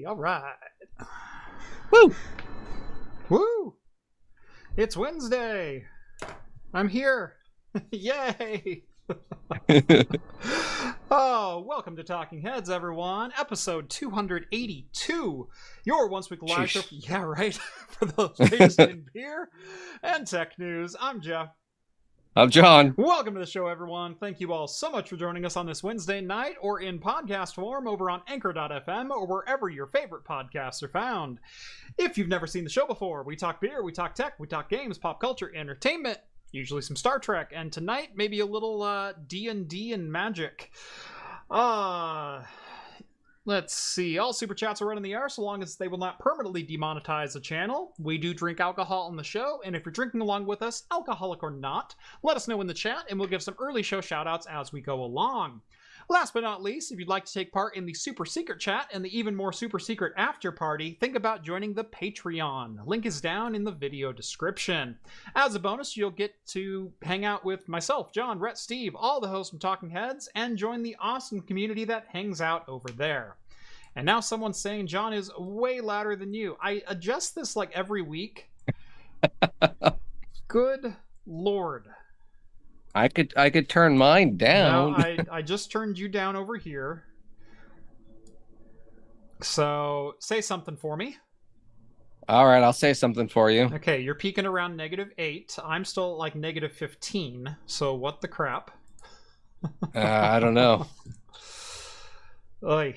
All right. Woo! Woo! It's Wednesday. I'm here. Yay! Oh, welcome to Talking Heads, everyone. Episode 282. Your once-weekly live show. Yeah, right. For those latest in beer and tech news, I'm Jeff. I'm John. Welcome to the show, everyone. Thank you all so much for joining us on this Wednesday night, or in podcast form over on Anchor.fm, or wherever your favorite podcasts are found. If you've never seen the show before, we talk beer, we talk tech, we talk games, pop culture, entertainment, usually some Star Trek, and tonight maybe a little D&D and magic. Let's see. All super chats are right in the air so long as they will not permanently demonetize the channel. We do drink alcohol on the show, and if you're drinking along with us, alcoholic or not, let us know in the chat, and we'll give some early show shoutouts as we go along. Last but not least, if you'd like to take part in the super secret chat and the even more super secret after party, think about joining the Patreon. Link is down in the video description. As a bonus, you'll get to hang out with myself, John, Rhett, Steve, all the hosts from Talking Heads, and join the awesome community that hangs out over there. And now someone's saying John is way louder than you. I adjust this like every week. Good Lord. I could turn mine down. No, I just turned you down over here. So say something for me. All right, I'll say something for you. Okay, you're peaking around -8. I'm still at like -15. So what the crap? I don't know. Oy.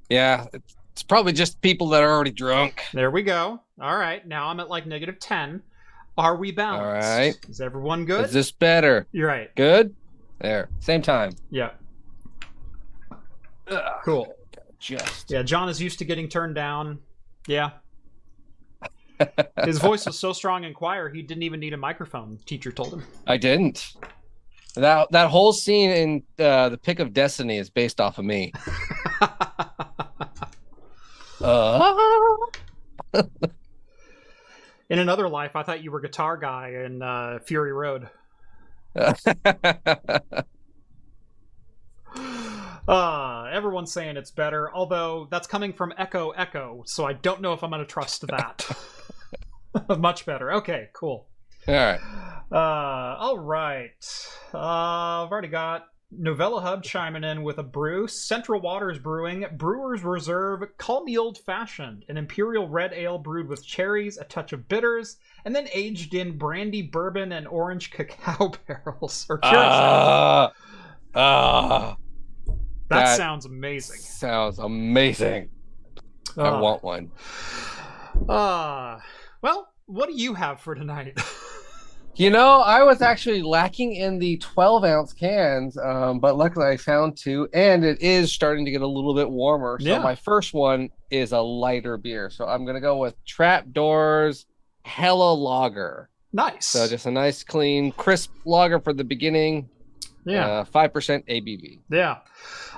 Yeah, it's probably just people that are already drunk. There we go. All right, now I'm at like -10. Are we balanced? All right. Is everyone good? Is this better? You're right. Good? There. Same time. Yeah. Ugh. Cool. Just. Yeah, John is used to getting turned down. Yeah. His voice was so strong in choir, he didn't even need a microphone, the teacher told him. I didn't. That whole scene in The Pick of Destiny is based off of me. In another life, I thought you were guitar guy in Fury Road. Everyone's saying it's better, although that's coming from Echo, so I don't know if I'm going to trust that. Much better. Okay, cool. All right. All right. I've already got Novella Hub chiming in with a brew. Central Waters Brewing, Brewers Reserve, Call Me Old Fashioned, an imperial red ale brewed with cherries, a touch of bitters, and then aged in brandy, bourbon, and orange cacao barrels. Or that sounds amazing. Sounds amazing. I want one. Well, what do you have for tonight? You know, I was actually lacking in the 12-ounce cans, but luckily I found two, and it is starting to get a little bit warmer. So my first one is a lighter beer. So I'm going to go with Trapdoors Hella Lager. Nice. So just a nice, clean, crisp lager for the beginning. Yeah. 5% ABV. Yeah.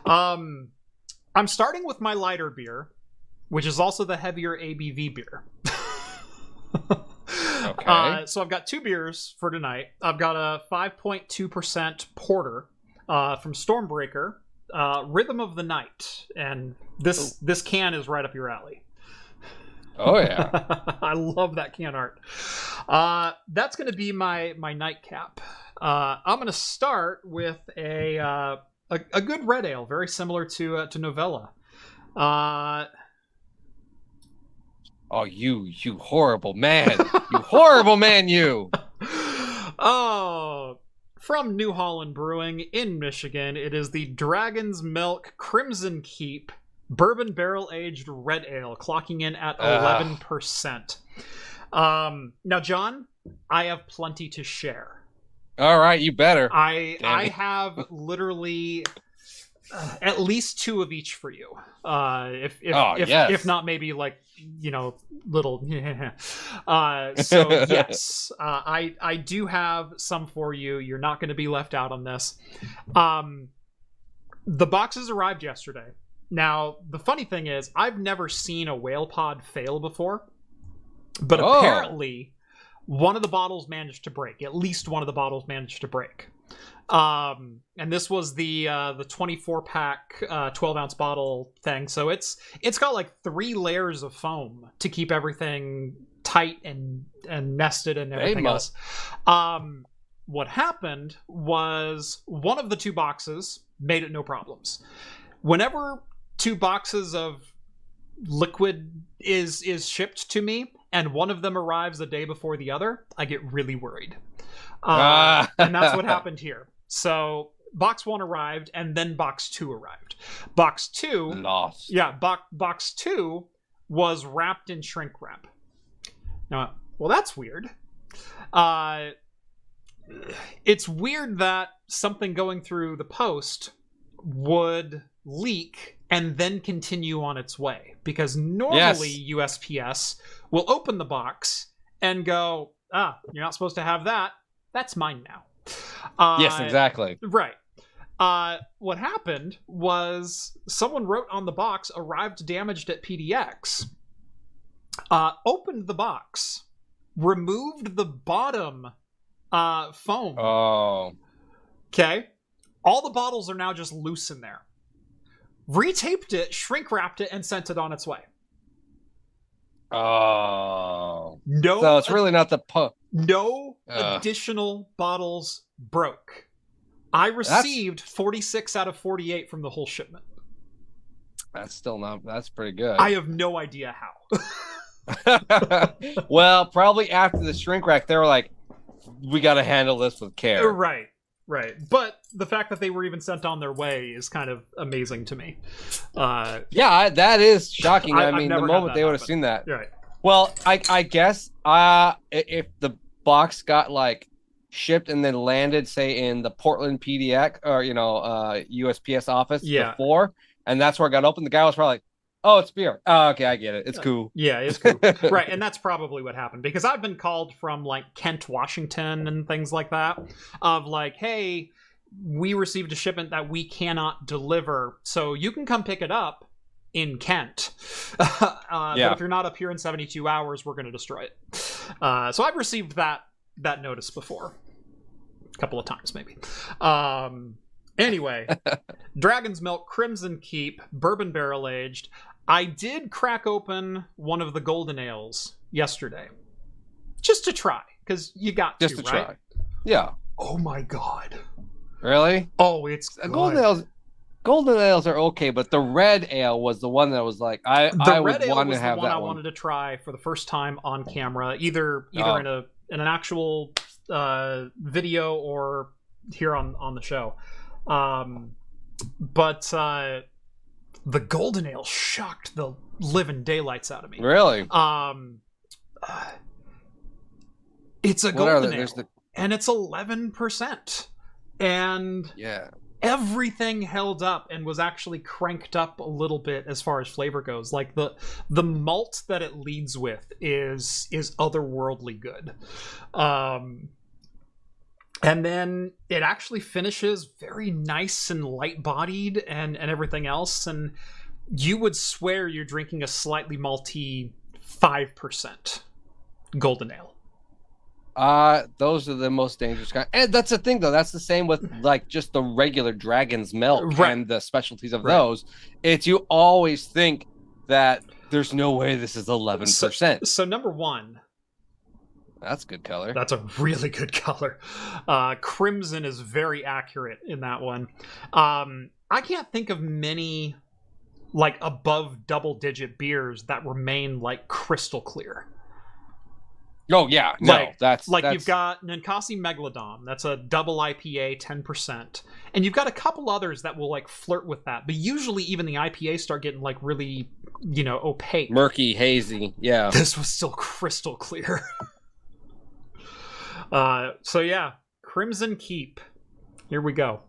I'm starting with my lighter beer, which is also the heavier ABV beer. Okay. So I've got two beers for tonight. I've got a 5.2% porter from Stormbreaker, Rhythm of the Night, and this can is right up your alley. Oh yeah. I love that can art. That's going to be my nightcap. I'm going to start with a good red ale, very similar to Novella. Oh, you horrible man. You horrible man, you. Oh, from New Holland Brewing in Michigan, it is the Dragon's Milk Crimson Keep Bourbon Barrel Aged Red Ale, clocking in at 11%. Now, John, I have plenty to share. All right, you better. I have literally at least two of each for you. If not, maybe like, little. So yes, I do have some for you. You're not going to be left out on this. The boxes arrived yesterday. Now, the funny thing is, I've never seen a whale pod fail before, but apparently one of the bottles managed to break. At least one of the bottles managed to break. And this was the 24-pack 12-ounce bottle thing. So it's got like 3 layers of foam to keep everything tight and nested and everything else. What happened was one of the 2 boxes made it no problems. Whenever 2 boxes of liquid is shipped to me and one of them arrives a day before the other, I get really worried. And that's what happened here. So box 1 arrived and then box 2 arrived. Box 2 lost. Yeah, box 2 was wrapped in shrink wrap. Now, well, that's weird. It's weird that something going through the post would leak and then continue on its way, because normally USPS will open the box and go, you're not supposed to have that. That's mine now. Yes, exactly. Right. What happened was someone wrote on the box, arrived damaged at PDX, opened the box, removed the bottom foam. Oh. Okay. All the bottles are now just loose in there. Retaped it, shrink wrapped it, and sent it on its way. Oh. No. So it's really not the No additional bottles broke. I received 46 out of 48 from the whole shipment. That's pretty good. I have no idea how. Well, probably after the shrink wrap, they were like, we got to handle this with care. Right. But the fact that they were even sent on their way is kind of amazing to me. Yeah, that is shocking. I mean, the moment they would have seen that. Right. Well, I guess if the box got like shipped and then landed, say, in the Portland PDX or USPS office before, and that's where it got opened, the guy was probably like, oh, it's beer. Oh, okay, I get it. It's cool. Yeah, it's cool. Right, and that's probably what happened, because I've been called from like Kent, Washington and things like that of like, hey, we received a shipment that we cannot deliver, so you can come pick it up in Kent. But if you're not up here in 72 hours, we're going to destroy it. So I've received that notice before. A couple of times, maybe. Anyway, Dragon's Milk, Crimson Keep, Bourbon Barrel Aged. I did crack open one of the golden ales yesterday. Just to try, because you got to, right? Try. Yeah. Oh my god. Really? Oh, it's good. Golden ales are okay, but the red ale was the one that was like, I would want to have that one. I wanted to try for the first time on camera, either in an actual video or here on the show. But the golden ale shocked the living daylights out of me. Really? It's a golden ale, and it's 11%, and everything held up and was actually cranked up a little bit as far as flavor goes. Like the malt that it leads with is otherworldly good. And then it actually finishes very nice and light-bodied and everything else. And you would swear you're drinking a slightly malty 5% golden ale. Those are the most dangerous kind. And that's the thing, though. That's the same with like just the regular Dragon's Milk and the specialties of those. It's you always think that there's no way this is 11%. So number one. That's good color. That's a really good color. Crimson is very accurate in that one. I can't think of many like above double-digit beers that remain like crystal clear. Oh yeah, no, that's you've got Ninkasi Megalodon. That's a double IPA, 10%, and you've got a couple others that will like flirt with that. But usually, even the IPAs start getting like really, opaque, murky, hazy. Yeah, this was still crystal clear. So yeah, Crimson Keep. Here we go.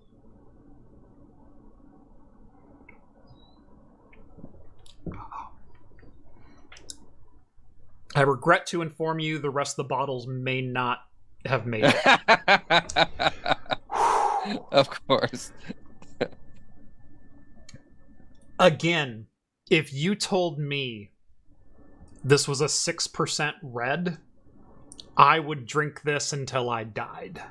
I regret to inform you the rest of the bottles may not have made it. Of course. Again, if you told me this was a 6% red, I would drink this until I died.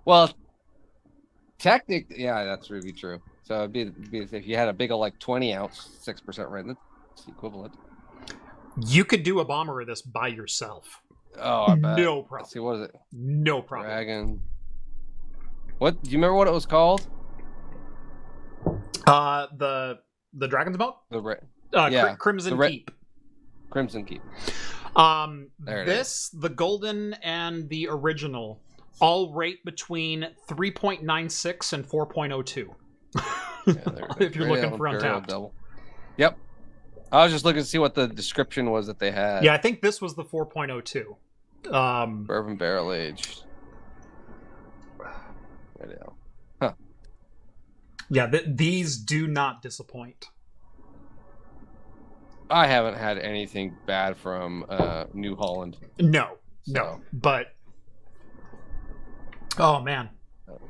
Well, technically, yeah, that's really true. So it'd be if you had a big, like 20-ounce, 6% red, that's the equivalent. You could do a bomber of this by yourself. Oh, I bet. No problem. Let's see, what is it? No problem. Dragon. What? Do you remember what it was called? The Dragon's Milk? The red. Crimson Keep. Crimson Keep. The golden and the original all rate between 3.96 and 4.02. If you're looking for Untapped. Yep. I was just looking to see what the description was that they had. Yeah, I think this was the 4.02. Bourbon barrel aged. Huh. Yeah, these do not disappoint. I haven't had anything bad from New Holland. No, but oh man. All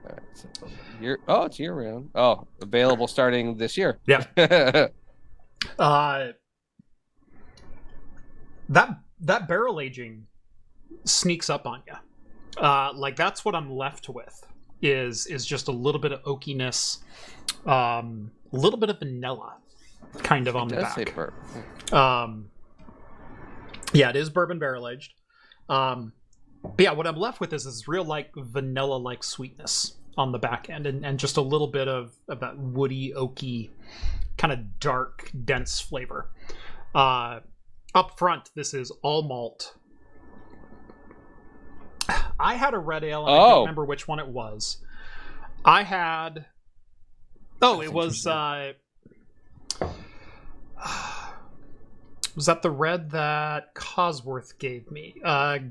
right, so it's year round. Oh, available starting this year. Yeah. That barrel aging sneaks up on you. Like that's what I'm left with is just a little bit of oakiness, a little bit of vanilla, kind of on the back. Yeah, it is bourbon barrel aged. But yeah, what I'm left with is this real like vanilla like sweetness on the back end, and just a little bit of that woody, oaky, kind of dark, dense flavor. Up front, this is all malt. I had a red ale, and I don't remember which one it was. I had... Oh, it was... was that the red that Cosworth gave me?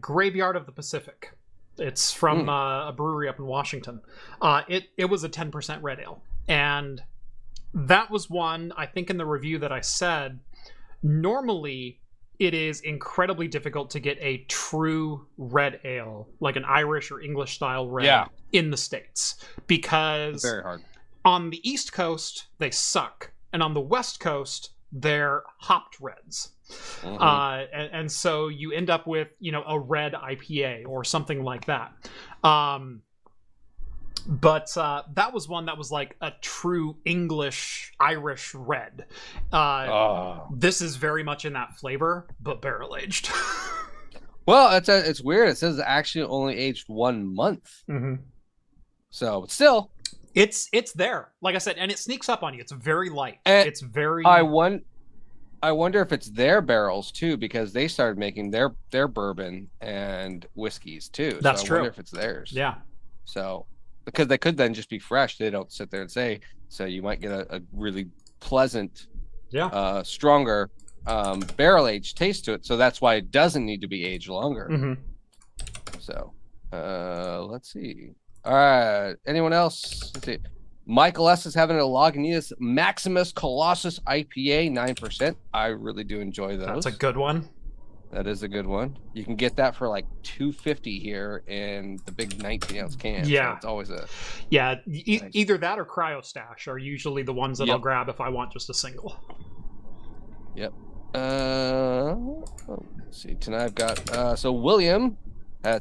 Graveyard of the Pacific. It's from a brewery up in Washington. It was a 10% red ale. And that was one, I think in the review that I said, normally it is incredibly difficult to get a true red ale, like an Irish or English style red, in the States. Because very hard. On the East Coast, they suck. And on the West Coast, they're hopped reds. Mm-hmm. And so you end up with, a red IPA or something like that. But that was one that was like a true English-Irish red. This is very much in that flavor, but barrel-aged. Well, it's weird. It says actually only aged 1 month. Mm-hmm. So, but still... It's there. Like I said, and it sneaks up on you. It's very light. And it's very... I wonder if it's their barrels, too, because they started making their bourbon and whiskeys, too. That's true. I wonder if it's theirs. Yeah. So... Because they could then just be fresh. They don't sit there and say. So you might get a really pleasant, stronger barrel-aged taste to it. So that's why it doesn't need to be aged longer. Mm-hmm. So let's see. All right. Anyone else? Let's see. Michael S. is having a Lagunitas Maximus Colossus IPA, 9%. I really do enjoy those. That's a good one. That is a good one. You can get that for like $2.50 here in the big 19-ounce can. Yeah, so it's always a nice. Either that or Cryo Stash are usually the ones that I'll grab if I want just a single. Yep. Let's see. Tonight I've got William.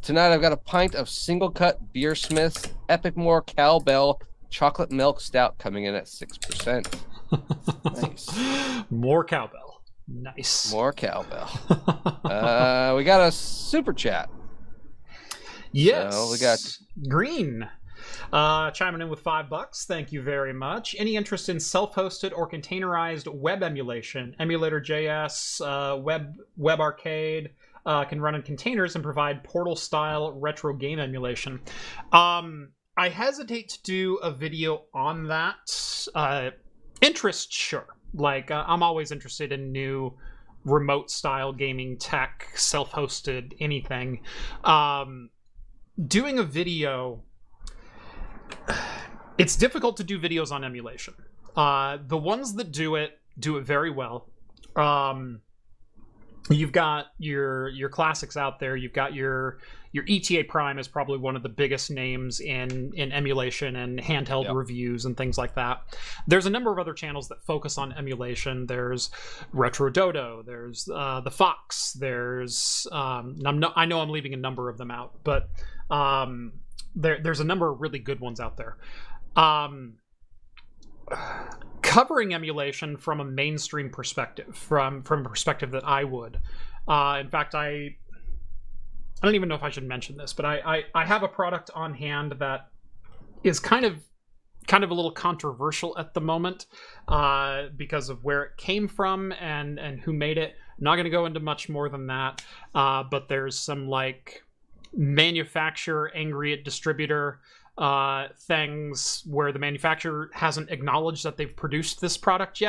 Tonight I've got a pint of single cut Beersmith's Epicmore Cowbell Chocolate Milk Stout coming in at 6%. Nice. More cowbell. Nice. More cowbell. We got a super chat. Yes. So we got Green chiming in with $5. Thank you very much. Any interest in self-hosted or containerized web emulation? Emulator.js, Web Arcade can run in containers and provide Portal-style retro game emulation. I hesitate to do a video on that. Interest, sure. Like, I'm always interested in new remote-style gaming tech, self-hosted, anything. Doing a video... It's difficult to do videos on emulation. The ones that do it very well. You've got your classics out there. You've got your your ETA Prime is probably one of the biggest names in emulation and handheld reviews and things like that. There's a number of other channels that focus on emulation. There's Retro Dodo, there's the Fox, there's I know I'm leaving a number of them out, but there's a number of really good ones out there. Covering emulation from a mainstream perspective, from a perspective that I would. In fact, I don't even know if I should mention this, but I have a product on hand that is kind of a little controversial at the moment because of where it came from and who made it. I'm not going to go into much more than that, but there's some like manufacturer angry at distributor things where the manufacturer hasn't acknowledged that they've produced this product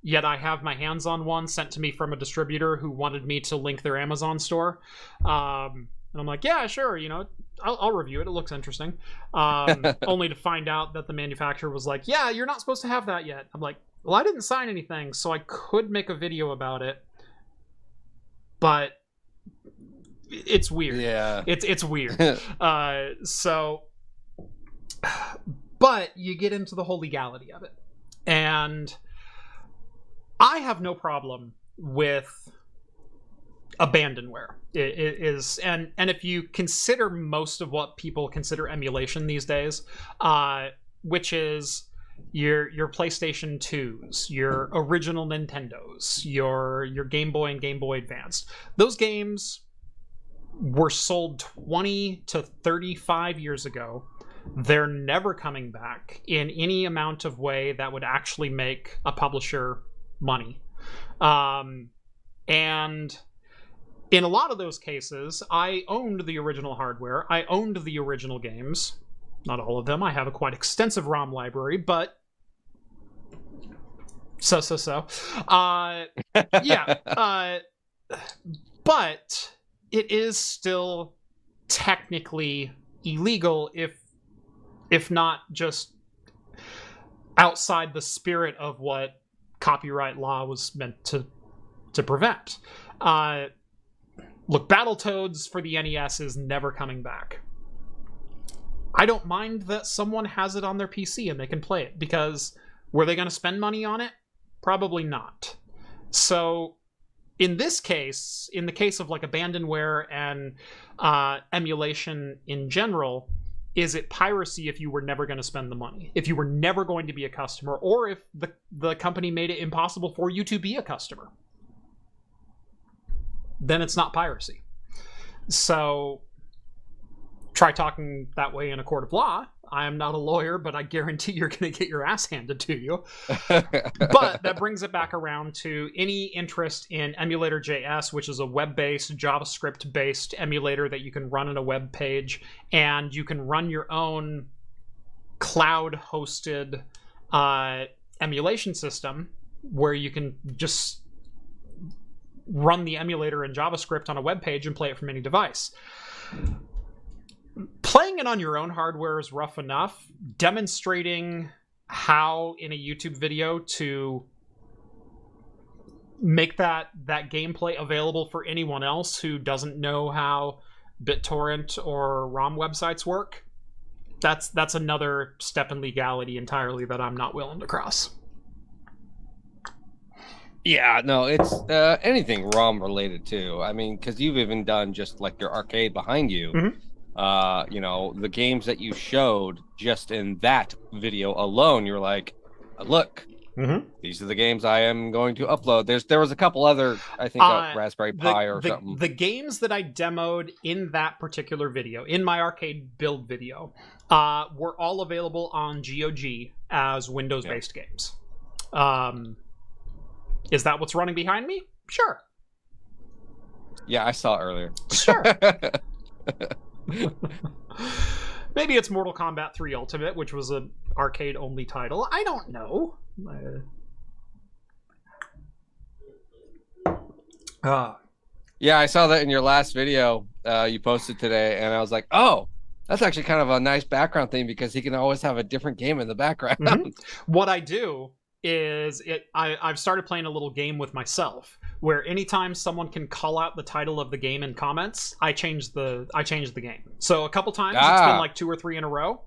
yet I have my hands on one sent to me from a distributor who wanted me to link their Amazon store. And I'm like, yeah, sure, I'll review it. It looks interesting. Only to find out that the manufacturer was like, yeah, you're not supposed to have that yet. I'm like, well, I didn't sign anything, so I could make a video about it. But it's weird. Yeah. It's weird. But you get into the whole legality of it. And I have no problem with abandonware. It is, and if you consider most of what people consider emulation these days, which is your PlayStation 2s, your original Nintendos, your Game Boy and Game Boy Advanced, those games were sold 20 to 35 years ago. They're never coming back in any amount of way that would actually make a publisher money. And in a lot of those cases, I owned the original hardware. I owned the original games. Not all of them. I have a quite extensive ROM library, but yeah. But it is still technically illegal if not just outside the spirit of what copyright law was meant to prevent. Look, Battletoads for the NES is never coming back. I don't mind that someone has it on their PC and they can play it, because were they going to spend money on it? Probably not. So in this case, in the case of like abandonware and emulation in general, is it piracy if you were never going to spend the money? If you were never going to be a customer, or if the company made it impossible for you to be a customer? Then it's not piracy. So try talking that way in a court of law. I am not a lawyer, but I guarantee you're going to get your ass handed to you. But that brings it back around to any interest in Emulator.js, which is a web-based, JavaScript-based emulator that you can run on a web page, and you can run your own cloud-hosted emulation system where you can just run the emulator in JavaScript on a web page and play it from any device. Playing it on your own hardware is rough enough. Demonstrating how in a YouTube video to make that gameplay available for anyone else who doesn't know how BitTorrent or ROM websites work, that's another step in legality entirely that I'm not willing to cross. Yeah, no, it's anything ROM related too. I mean, because you've even done just like your arcade behind you. Mm-hmm. The games that you showed just in that video alone, you're like, look, these are the games I am going to upload. There was a couple other, I think, Raspberry Pi or something. The games that I demoed in that particular video, in my arcade build video, were all available on GOG as Windows-based games. Is that what's running behind me? Sure. Yeah, I saw it earlier. Sure. Maybe it's Mortal Kombat 3 Ultimate, which was an arcade-only title. I don't know. Yeah, I saw that in your last video you posted today, and I was like, oh, that's actually kind of a nice background thing, because he can always have a different game in the background. What I do I've started playing a little game with myself where anytime someone can call out the title of the game in comments, I change the game. So a couple times it's been like 2 or 3 in a row,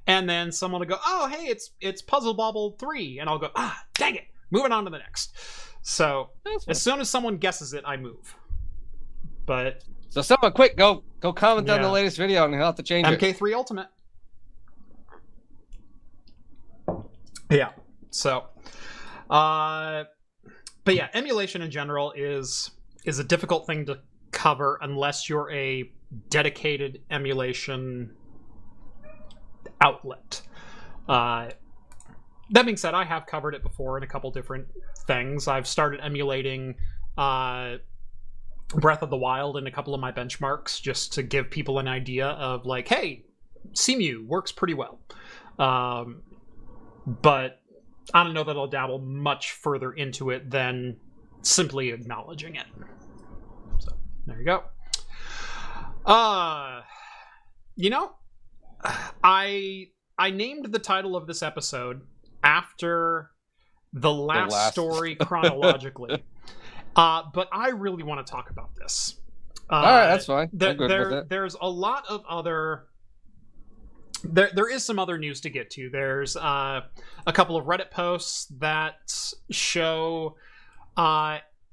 and then someone will go, "Oh, hey, it's Puzzle Bobble 3," and I'll go, "Ah, dang it, moving on to the next." So as soon as someone guesses it, I move. But so someone quick go comment on the latest video and he'll have to change MK3 Ultimate. Yeah. So, but yeah, emulation in general is a difficult thing to cover unless you're a dedicated emulation outlet. That being said, I have covered it before in a couple different things. I've started emulating Breath of the Wild in a couple of my benchmarks just to give people an idea of like, hey, CMU works pretty well. But I don't know that I'll dabble much further into it than simply acknowledging it. So there you go. You know, I named the title of this episode after the last story chronologically. But I really want to talk about this. All right, that's fine. I'm good with it. There's a lot of other... There is some other news to get to. There's a couple of Reddit posts that show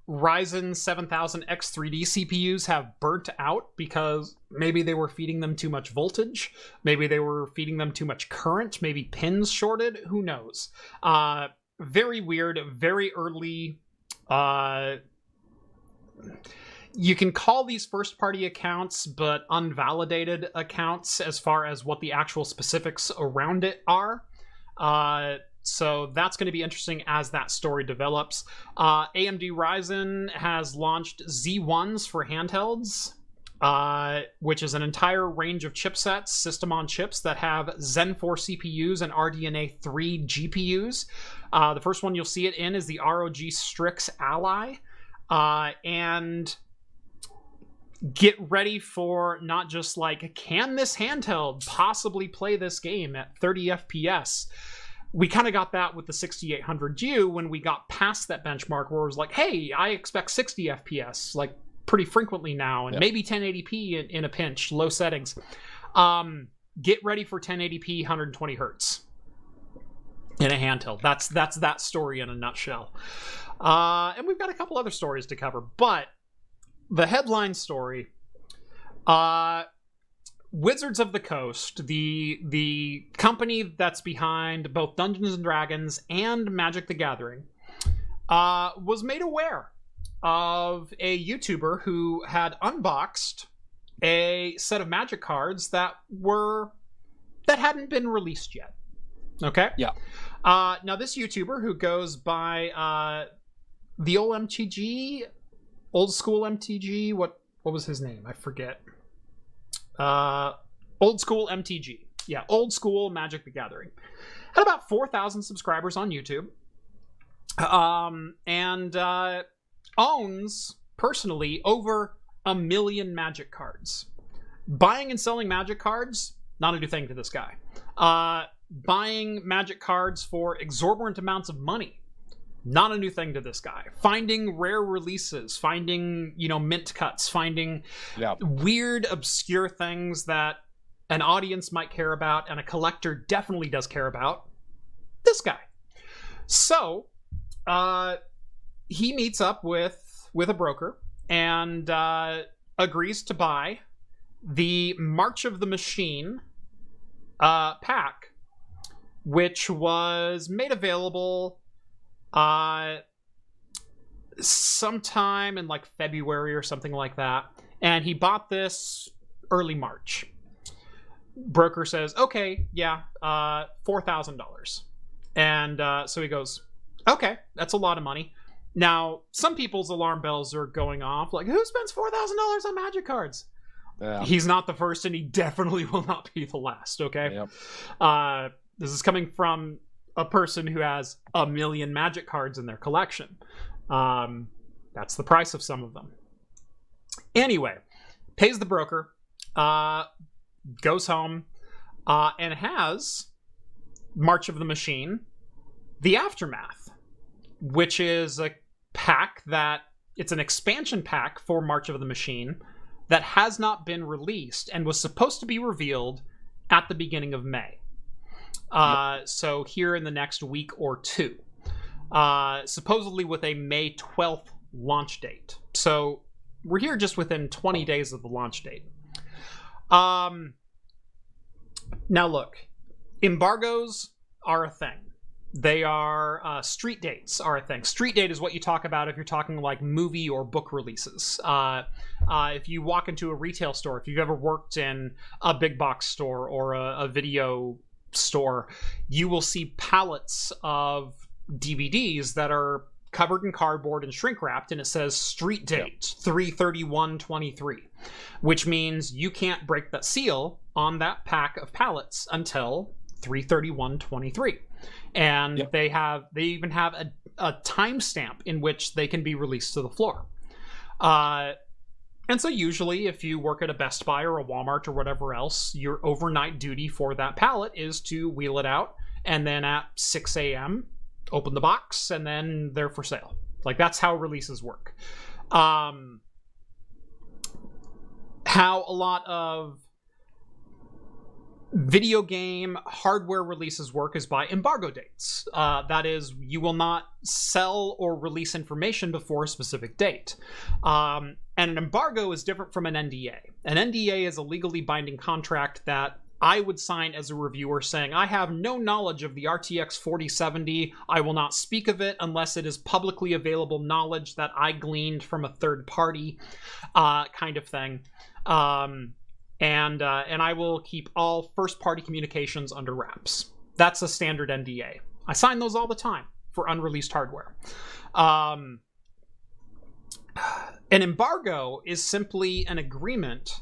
Ryzen 7000 X3D CPUs have burnt out because maybe they were feeding them too much voltage, maybe they were feeding them too much current, maybe pins shorted, who knows. Very weird, very early... You can call these first-party accounts, but unvalidated accounts as far as what the actual specifics around it are. So that's going to be interesting as that story develops. AMD Ryzen has launched Z1s for handhelds, which is an entire range of chipsets, system-on-chips, that have Zen 4 CPUs and RDNA 3 GPUs. The first one you'll see it in is the ROG Strix Ally. And... get ready for not just like, can this handheld possibly play this game at 30 FPS? We kind of got that with the 6800U when we got past that benchmark where it was like, hey, I expect 60 FPS, like pretty frequently now, and maybe 1080p in a pinch, low settings. Get ready for 1080p 120 hertz in a handheld. That's that story in a nutshell. And we've got a couple other stories to cover, but the headline story, Wizards of the Coast, the company that's behind both Dungeons and Dragons and Magic the Gathering, was made aware of a YouTuber who had unboxed a set of Magic cards that hadn't been released yet. Okay? Yeah. Now this YouTuber, who goes by the Old School MTG, what was his name? I forget. Old School MTG. Yeah, Old School Magic the Gathering. Had about 4,000 subscribers on YouTube. And owns, personally, over 1 million Magic cards. Buying and selling Magic cards, not a new thing to this guy. Buying Magic cards for exorbitant amounts of money. Not a new thing to this guy. Finding rare releases, finding, mint cuts, finding weird, obscure things that an audience might care about and a collector definitely does care about. This guy. So, he meets up with a broker and agrees to buy the March of the Machine pack, which was made available sometime in like February or something like that, and he bought this early March. Broker says, okay, yeah, $4,000. And so he goes, okay, that's a lot of money. Now, some people's alarm bells are going off, like, who spends $4,000 on Magic cards? Yeah. He's not the first, and he definitely will not be the last, okay? Yep. This is coming from a person who has 1 million Magic cards in their collection. That's the price of some of them. Anyway, pays the broker, goes home, and has March of the Machine, the Aftermath. which is a pack that it's an expansion pack for March of the Machine that has not been released and was supposed to be revealed at the beginning of May. So here in the next week or two, supposedly with a May 12th launch date. So we're here just within 20 days of the launch date. Now look, embargoes are a thing. They are, street dates are a thing. Street date is what you talk about if you're talking like movie or book releases. If you walk into a retail store, if you've ever worked in a big box store or a video store, you will see pallets of DVDs that are covered in cardboard and shrink wrapped, and it says street date 3/31/23, which means you can't break that seal on that pack of pallets until 3/31/23. And they even have a timestamp in which they can be released to the floor. And so usually if you work at a Best Buy or a Walmart or whatever else, your overnight duty for that pallet is to wheel it out, and then at 6 a.m. open the box, and then they're for sale. Like, that's how releases work. How a lot of video game hardware releases work is by embargo dates. That is, you will not sell or release information before a specific date. And an embargo is different from an NDA. An NDA is a legally binding contract that I would sign as a reviewer saying, I have no knowledge of the RTX 4070. I will not speak of it unless it is publicly available knowledge that I gleaned from a third party, kind of thing. And I will keep all first-party communications under wraps. That's a standard NDA. I sign those all the time for unreleased hardware. An embargo is simply an agreement,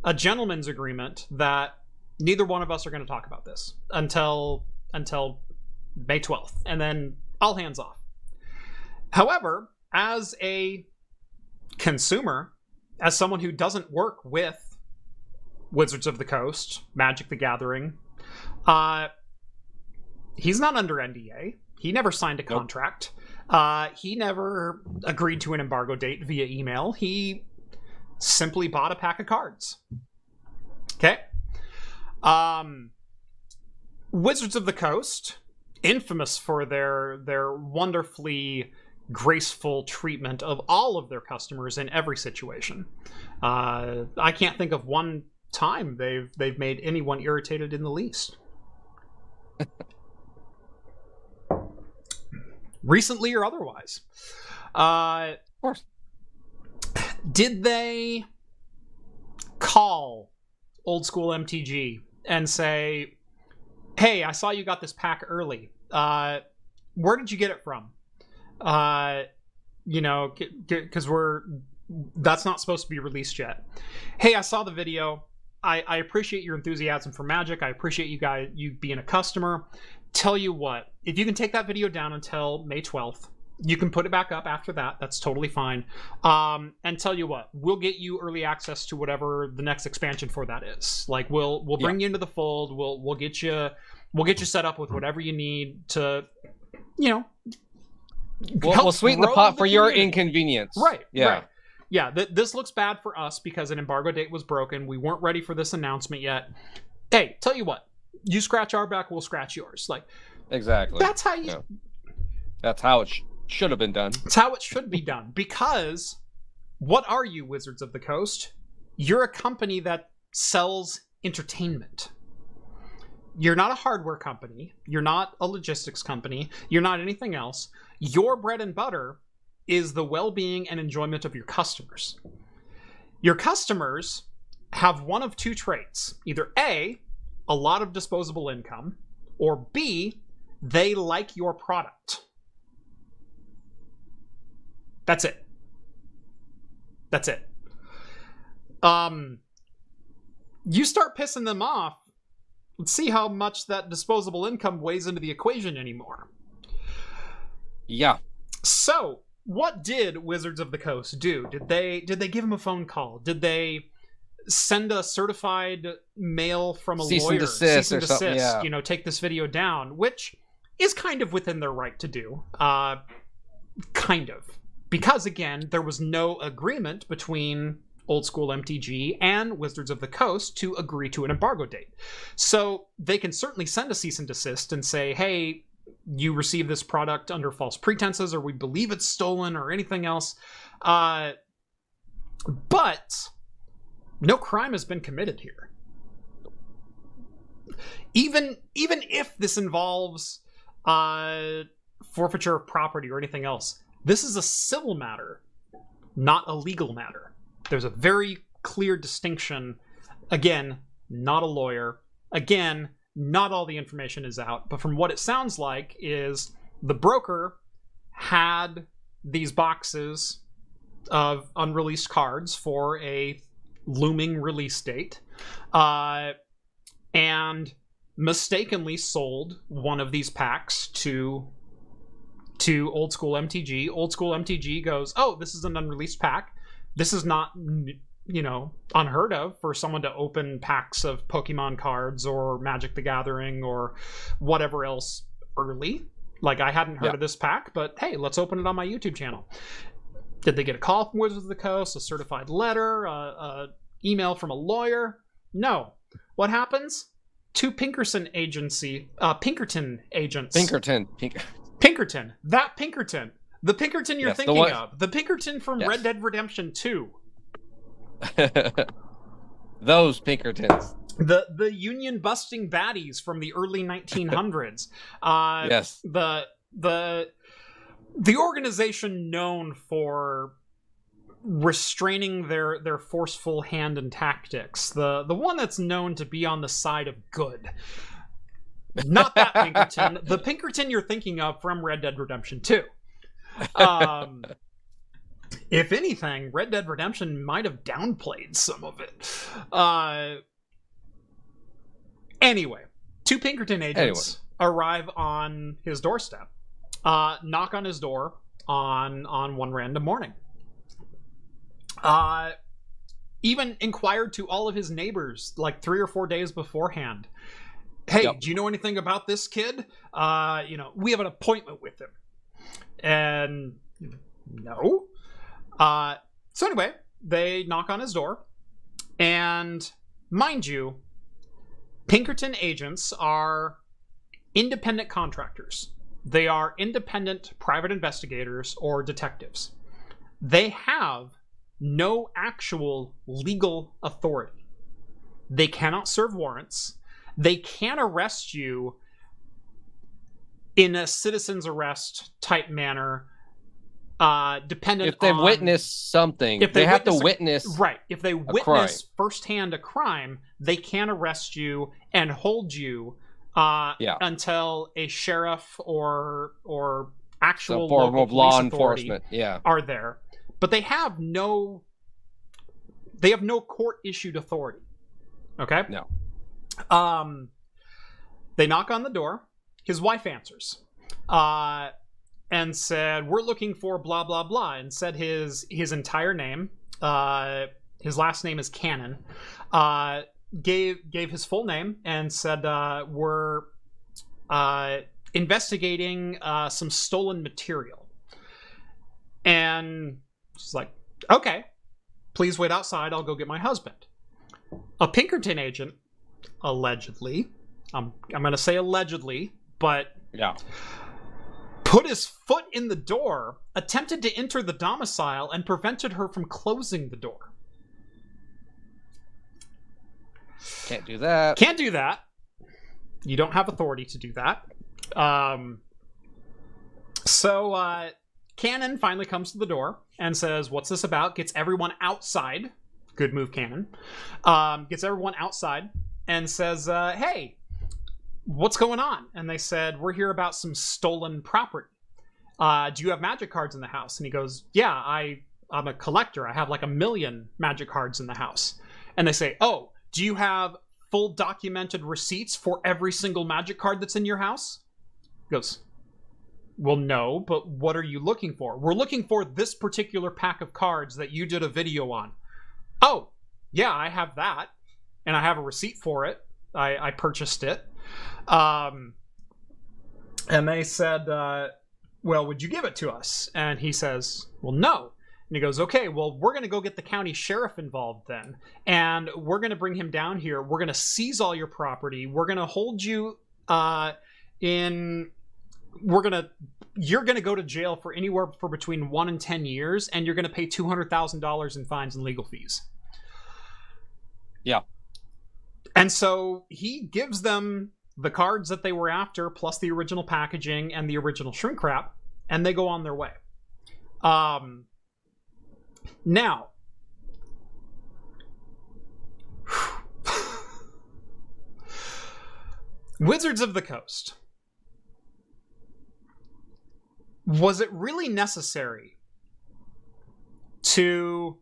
a gentleman's agreement, that neither one of us are going to talk about this until May 12th, and then all hands off. However, as a consumer, as someone who doesn't work with Wizards of the Coast, Magic the Gathering, he's not under NDA. He never signed a contract. He never agreed to an embargo date via email. He simply bought a pack of cards. Okay? Wizards of the Coast, infamous for their wonderfully graceful treatment of all of their customers in every situation. I can't think of one time they've made anyone irritated in the least. Recently or otherwise. Of course. Did they call old school MTG and say, hey, I saw you got this pack early. Where did you get it from? Because that's not supposed to be released yet. Hey, I saw the video. I appreciate your enthusiasm for Magic. I appreciate you being a customer. Tell you what, if you can take that video down until May 12th, you can put it back up after that. That's totally fine. And tell you what, we'll get you early access to whatever the next expansion for that is. Like, we'll bring you into the fold. We'll get you set up with whatever you need to, we'll sweeten the pot for your inconvenience. Right. Yeah. Right. Yeah. This looks bad for us because an embargo date was broken. We weren't ready for this announcement yet. Hey, tell you what, you scratch our back, we'll scratch yours. Like, exactly. That's how you. Yeah. That's how it should have been done. It's how it should be done. Because what are you, Wizards of the Coast? You're a company that sells entertainment. You're not a hardware company. You're not a logistics company. You're not anything else. Your bread and butter is the well-being and enjoyment of your customers. Your customers have one of two traits. Either A, a lot of disposable income, or B, they like your product. That's it. That's it. You start pissing them off, let's see how much that disposable income weighs into the equation anymore. Yeah. So, what did Wizards of the Coast do? Did they give him a phone call? Did they send a certified mail from a Cease lawyer? And desist Cease and or something, desist, yeah. take this video down, which is kind of within their right to do. kind of. Because, again, there was no agreement between Old School MTG and Wizards of the Coast to agree to an embargo date. So they can certainly send a cease and desist and say, hey, you received this product under false pretenses, or we believe it's stolen, or anything else. But no crime has been committed here. Even if this involves forfeiture of property or anything else, this is a civil matter, not a legal matter. There's a very clear distinction. Again, not a lawyer. Again, not all the information is out. But from what it sounds like is the broker had these boxes of unreleased cards for a looming release date, and mistakenly sold one of these packs to Old School MTG. Old School MTG goes, oh, this is an unreleased pack. This is not, unheard of for someone to open packs of Pokemon cards or Magic the Gathering or whatever else early. Like, I hadn't heard of this pack, but hey, let's open it on my YouTube channel. Did they get a call from Wizards of the Coast, a certified letter, a email from a lawyer? No. What happens? Two Pinkerton agents. Pinkerton. That Pinkerton. The Pinkerton you're thinking of. The Pinkerton from Red Dead Redemption 2. Those Pinkertons. The union busting baddies from the early 1900s. Yes. The organization known for restraining their forceful hand and tactics. The one that's known to be on the side of good. Not that Pinkerton. The Pinkerton you're thinking of from Red Dead Redemption 2. If anything, Red Dead Redemption might have downplayed some of it. Anyway, two Pinkerton agents arrive on his doorstep, knock on his door on one random morning. Even inquired to all of his neighbors like 3 or 4 days beforehand. Hey, do you know anything about this kid? We have an appointment with him. And no. So anyway, they knock on his door. And mind you, Pinkerton agents are independent contractors. They are independent private investigators or detectives. They have no actual legal authority. They cannot serve warrants. They can arrest you in a citizen's arrest type manner, dependent on... If they witness something, if they have to witness... Right. If they witness firsthand a crime, they can arrest you and hold you until a sheriff or actual form of law enforcement are there. But they have no court-issued authority. Okay? No. They knock on the door. His wife answers, and said, "We're looking for blah blah blah," and said his entire name. His last name is Cannon. Gave his full name and said, "We're investigating some stolen material." And she's like, "Okay, please wait outside. I'll go get my husband." A Pinkerton agent, allegedly, I'm going to say allegedly, but put his foot in the door, attempted to enter the domicile, and prevented her from closing the door. Can't do that. Can't do that. You don't have authority to do that. So Cannon finally comes to the door and says, "What's this about?" Gets everyone outside. Good move, Cannon. Gets everyone outside and says, "Hey, what's going on?" And they said, "We're here about some stolen property. Do you have Magic cards in the house?" And he goes, "Yeah, I'm a collector. I have like 1 million Magic cards in the house." And they say, "Oh, do you have full documented receipts for every single Magic card that's in your house?" He goes, "Well, no, but what are you looking for?" "We're looking for this particular pack of cards that you did a video on." "Oh, yeah, I have that. And I have a receipt for it. I purchased it." And they said, well, would you give it to us? And he says, well, no. And he goes, okay, well, we're going to go get the county sheriff involved then. And we're going to bring him down here. We're going to seize all your property. We're going to hold you you're going to go to jail for anywhere for between 1 and 10 years. And you're going to pay $200,000 in fines and legal fees. Yeah. And so he gives them the cards that they were after, plus the original packaging and the original shrink wrap, and they go on their way. Now, Wizards of the Coast. Was it really necessary to...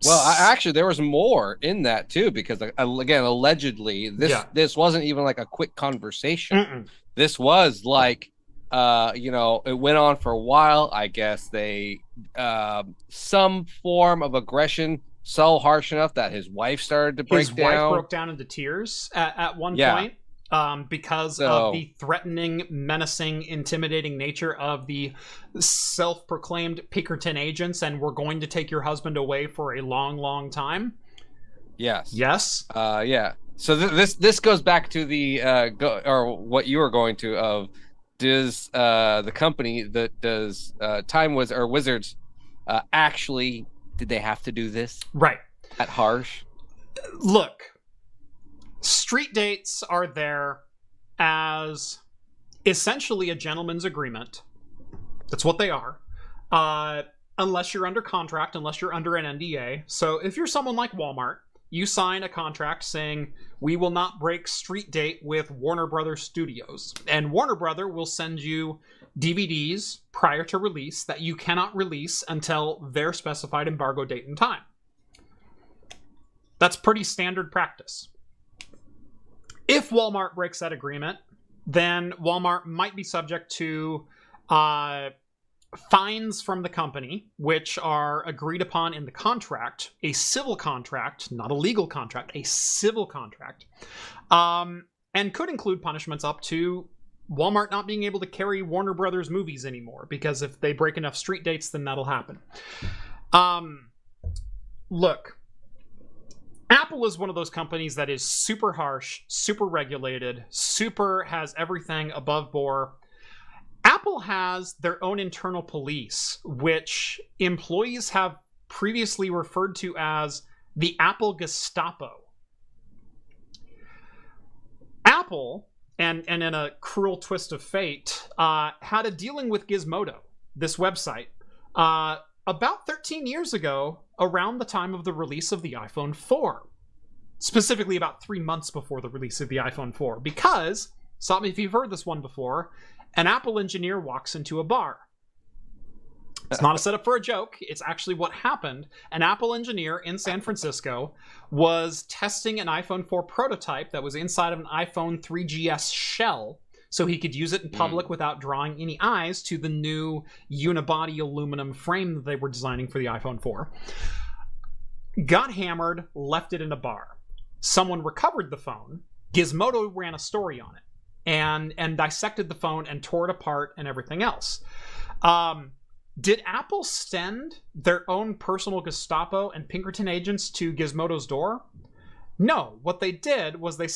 Well, actually, there was more in that too, because again, allegedly, this wasn't even like a quick conversation. Mm-mm. This was like, it went on for a while. I guess they some form of aggression so harsh enough that his wife started to break down. His wife broke down into tears at one point. Because of the threatening, menacing, intimidating nature of the self-proclaimed Pinkerton agents, and we're going to take your husband away for a long, long time. Yes. Yes. Yeah. So this goes back to the or what you were going to of does the company that does Time Wizards actually did they have to do this? Right. That harsh? Look. Street dates are there as essentially a gentleman's agreement. That's what they are. Unless you're under contract, unless you're under an NDA. So if you're someone like Walmart, you sign a contract saying, we will not break street date with Warner Brothers Studios. And Warner Brother will send you DVDs prior to release that you cannot release until their specified embargo date and time. That's pretty standard practice. If Walmart breaks that agreement, then Walmart might be subject to fines from the company, which are agreed upon in the contract, a civil contract, not a legal contract, a civil contract, and could include punishments up to Walmart not being able to carry Warner Brothers movies anymore, because if they break enough street dates, then that'll happen. Look. Apple is one of those companies that is super harsh, super regulated, has everything above board. Apple has their own internal police, which employees have previously referred to as the Apple Gestapo. Apple, and in a cruel twist of fate, had a dealing with Gizmodo, this website, about 13 years ago, around the time of the release of the iPhone 4. Specifically about 3 months before the release of the iPhone 4. Because, stop me if you've heard this one before, an Apple engineer walks into a bar. It's not a setup for a joke. It's actually what happened. An Apple engineer in San Francisco was testing an iPhone 4 prototype that was inside of an iPhone 3GS shell, so he could use it in public without drawing any eyes to the new unibody aluminum frame that they were designing for the iPhone 4. Got hammered, left it in a bar. Someone recovered the phone. Gizmodo ran a story on it and dissected the phone and tore it apart and everything else. Did Apple send their own personal Gestapo and Pinkerton agents to Gizmodo's door? No. What they did was they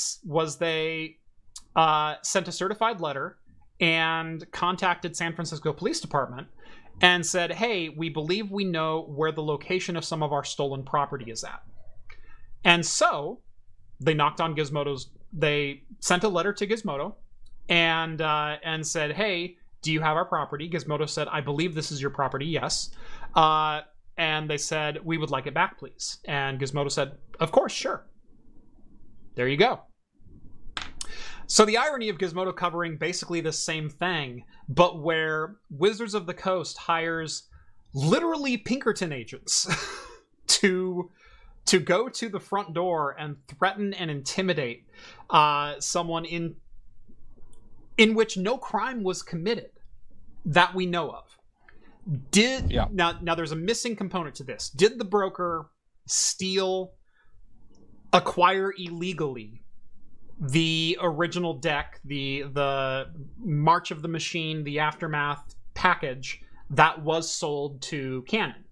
sent a certified letter and contacted San Francisco Police Department and said, hey, we believe we know where the location of some of our stolen property is at. And so they knocked on Gizmodo's, they sent a letter to Gizmodo and said, hey, do you have our property? Gizmodo said, I believe this is your property, yes. And they said, we would like it back, please. And Gizmodo said, of course, sure. There you go. So the irony of Gizmodo covering basically the same thing, but where Wizards of the Coast hires literally Pinkerton agents to go to the front door and threaten and intimidate someone in which no crime was committed that we know of. Now there's a missing component to this. Did the broker acquire illegally the original deck, the March of the Machine, the Aftermath package that was sold to Canon.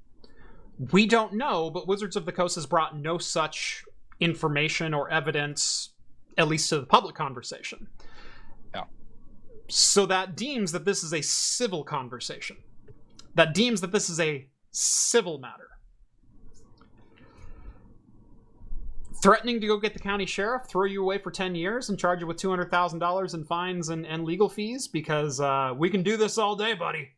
We don't know, but Wizards of the Coast has brought no such information or evidence, at least to the public conversation. Yeah. So that deems that this is a civil conversation. That deems that this is a civil matter. Threatening to go get the county sheriff, throw you away for 10 years, and charge you with $200,000 in fines and legal fees because we can do this all day, buddy.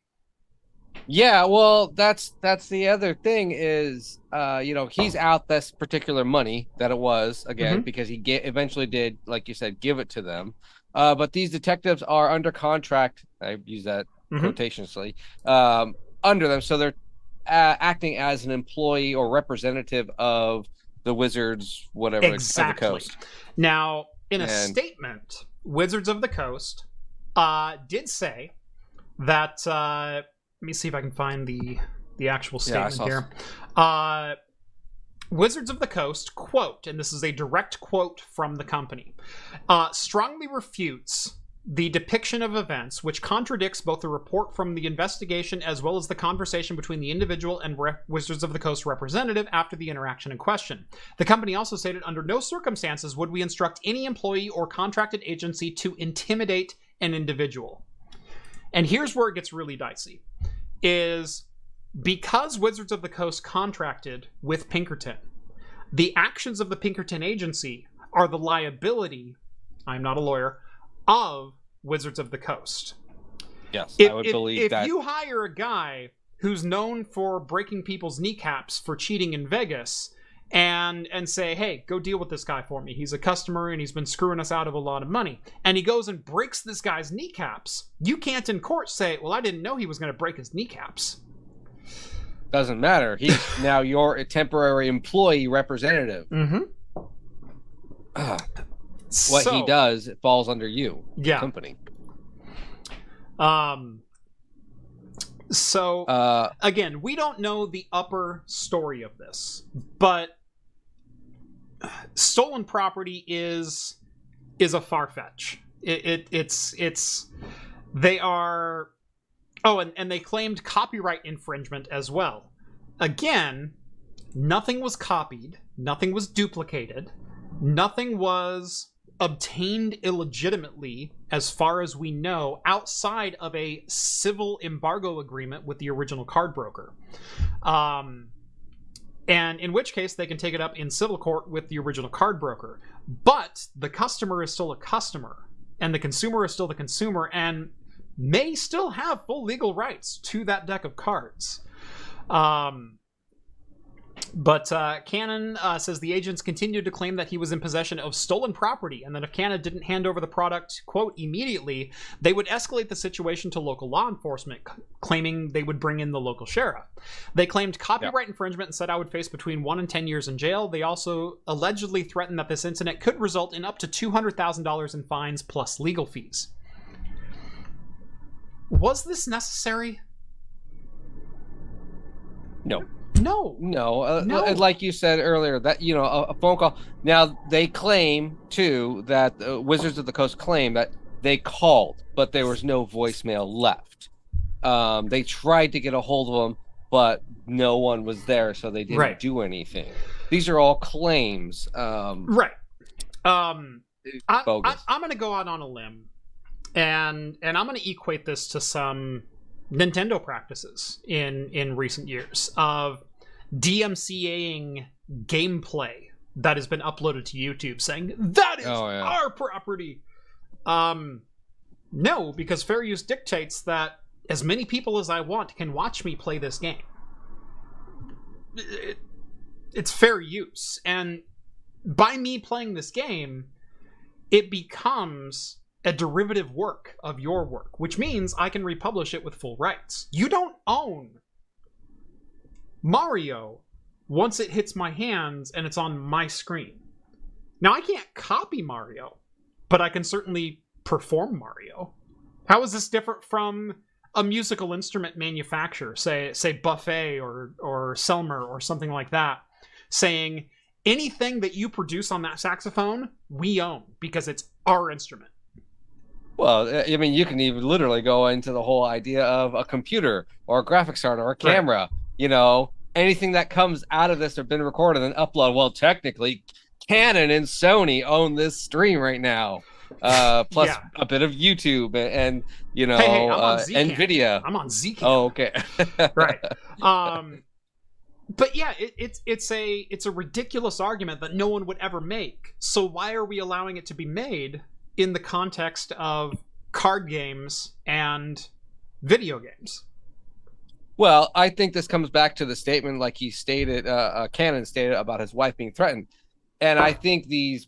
Yeah, well, that's the other thing is, he's out this particular money that it was, again, because he eventually did, like you said, give it to them. But these detectives are under contract, I use that quotationally, under them, so they're acting as an employee or representative of the Wizards, whatever, exactly. of the Coast. Now, in a statement, Wizards of the Coast did say that... let me see if I can find the actual statement here. Wizards of the Coast, quote, and this is a direct quote from the company, strongly refutes the depiction of events which contradicts both the report from the investigation as well as the conversation between the individual and Wizards of the Coast representative after the interaction in question. The company also stated, under no circumstances would we instruct any employee or contracted agency to intimidate an individual. And here's where it gets really dicey, is because Wizards of the Coast contracted with Pinkerton, the actions of the Pinkerton agency are the liability, I'm not a lawyer, of Wizards of the Coast. Yes, I would believe that. If you hire a guy who's known for breaking people's kneecaps for cheating in Vegas and say, hey, go deal with this guy for me. He's a customer and he's been screwing us out of a lot of money. And he goes and breaks this guy's kneecaps. You can't in court say, well, I didn't know he was going to break his kneecaps. Doesn't matter. He's now your temporary employee representative. What he does, it falls under you, the company. So, again, we don't know the upper story of this, but stolen property is a far-fetch. They are... Oh, and they claimed copyright infringement as well. Again, nothing was copied, nothing was duplicated, nothing was obtained illegitimately, as far as we know, outside of a civil embargo agreement with the original card broker. And in which case, they can take it up in civil court with the original card broker. But the customer is still a customer, and the consumer is still the consumer, and may still have full legal rights to that deck of cards. But Canon says the agents continued to claim that he was in possession of stolen property, and that if Canon didn't hand over the product, quote, immediately, they would escalate the situation to local law enforcement, claiming they would bring in the local sheriff. They claimed copyright infringement and said I would face between 1 and 10 years in jail. They also allegedly threatened that this incident could result in up to $200,000 in fines plus legal fees. Was this necessary? No. No. Like you said earlier, that a phone call. Now they claim too that Wizards of the Coast claim that they called, but there was no voicemail left. They tried to get a hold of them, but no one was there, so they didn't do anything. These are all claims. Right. I'm going to go out on a limb, and I'm going to equate this to some Nintendo practices in recent years of DMCAing gameplay that has been uploaded to YouTube, saying that is our property. No, because fair use dictates that as many people as I want can watch me play this game. It's fair use, and by me playing this game, it becomes a derivative work of your work, which means I can republish it with full rights. You don't own Mario once it hits my hands and it's on my screen. Now, I can't copy Mario, but I can certainly perform Mario. How is this different from a musical instrument manufacturer, say Buffet or Selmer or something like that, saying, anything that you produce on that saxophone, we own because it's our instrument. Well, I mean, you can even literally go into the whole idea of a computer or a graphics card or a camera. Right. You know, anything that comes out of this have been recorded and uploaded. Well, technically, Canon and Sony own this stream right now. Plus a bit of YouTube and you know, I'm on NVIDIA. I'm on Zcash. Oh, okay. Right. But yeah, it's a ridiculous argument that no one would ever make. So why are we allowing it to be made in the context of card games and video games? Well, I think this comes back to the statement, like he stated, Cannon stated about his wife being threatened, and I think the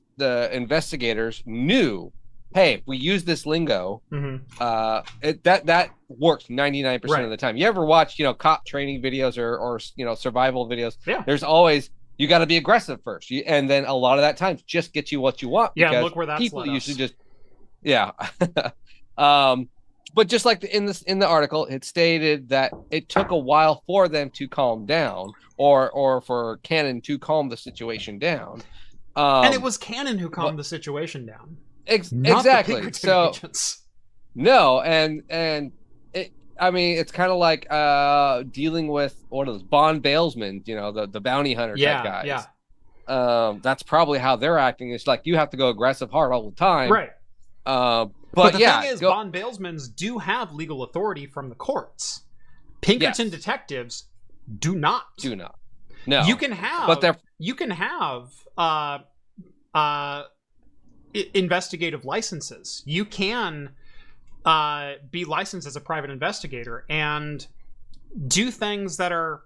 investigators knew, hey, if we use this lingo, that works 99% of the time. You ever watch, you know, cop training videos or you know, survival videos? Yeah. There's always, you got to be aggressive first, and then a lot of that times just get you what you want. Yeah, look where that's people led usually us. just, but just like in the article, it stated that it took a while for them to calm down, or for Cannon to calm the situation down. And it was Cannon who calmed the situation down. Exactly. So agents. No, and it, I mean, it's kind of like dealing with what are those bond bailsmen, you know, the bounty hunter type guys. Yeah. That's probably how they're acting. It's like you have to go aggressive hard all the time. Right. But the thing is, bond bailsmen do have legal authority from the courts. Pinkerton detectives do not. No. You can have investigative licenses. You can be licensed as a private investigator and do things that are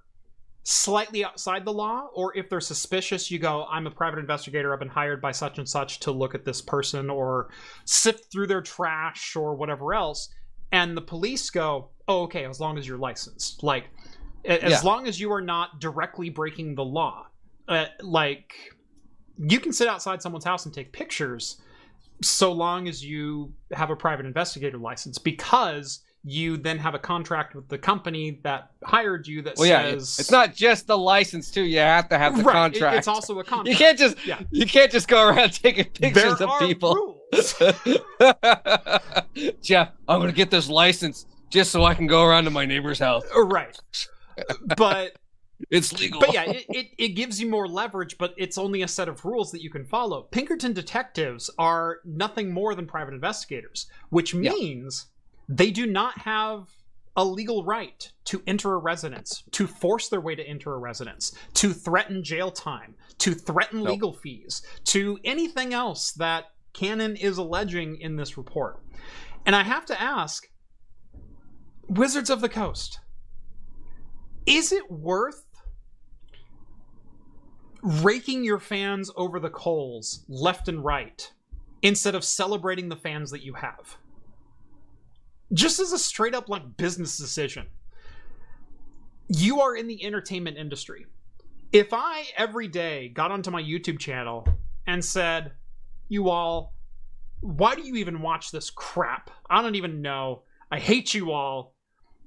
slightly outside the law, or if they're suspicious, you go, I'm a private investigator, I've been hired by such and such to look at this person or sift through their trash or whatever else, and the police go, oh, okay, as long as you're licensed, like as long as you are not directly breaking the law, like you can sit outside someone's house and take pictures so long as you have a private investigator license, because you then have a contract with the company that hired you that says it's not just the license too. You have to have the contract. It's also a contract. You can't just go around taking pictures of people. Rules. Jeff, I'm gonna get this license just so I can go around to my neighbor's house. Right. But it's legal. But yeah, it gives you more leverage, but it's only a set of rules that you can follow. Pinkerton detectives are nothing more than private investigators, which means they do not have a legal right to enter a residence, to force their way to enter a residence, to threaten jail time, to threaten legal fees, to anything else that Cannon is alleging in this report. And I have to ask, Wizards of the Coast, is it worth raking your fans over the coals left and right instead of celebrating the fans that you have? Just as a straight up like business decision. You are in the entertainment industry. If I every day got onto my YouTube channel and said, you all, why do you even watch this crap? I don't even know. I hate you all.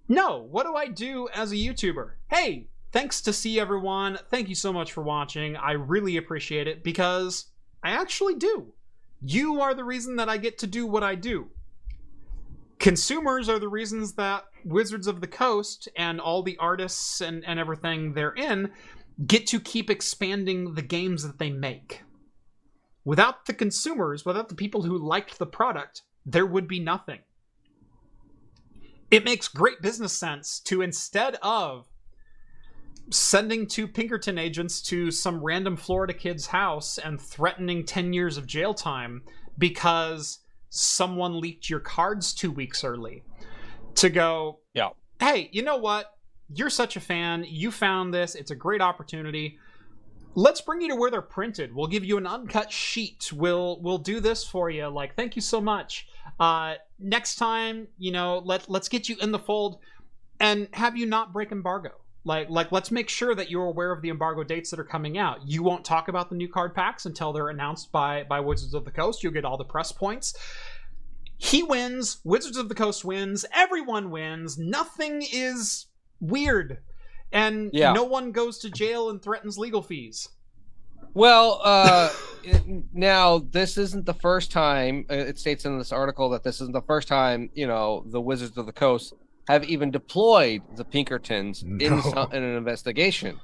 No, what do I do as a YouTuber? Hey, thanks to see everyone. Thank you so much for watching. I really appreciate it because I actually do. You are the reason that I get to do what I do. Consumers are the reasons that Wizards of the Coast and all the artists and everything therein get to keep expanding the games that they make. Without the consumers, without the people who liked the product, there would be nothing. It makes great business sense to, instead of sending two Pinkerton agents to some random Florida kid's house and threatening 10 years of jail time because someone leaked your cards 2 weeks early, to go, hey, you know what? You're such a fan. You found this. It's a great opportunity. Let's bring you to where they're printed. We'll give you an uncut sheet. We'll do this for you. Like, thank you so much. Next time, you know, let's get you in the fold and have you not break embargo. Like let's make sure that you're aware of the embargo dates that are coming out. You won't talk about the new card packs until they're announced by Wizards of the Coast. You'll get all the press points. He wins. Wizards of the Coast wins. Everyone wins. Nothing is weird. And no one goes to jail and threatens legal fees. Well, now this isn't the first time. It states in this article that this isn't the first time, the Wizards of the Coast have even deployed the Pinkertons in an investigation.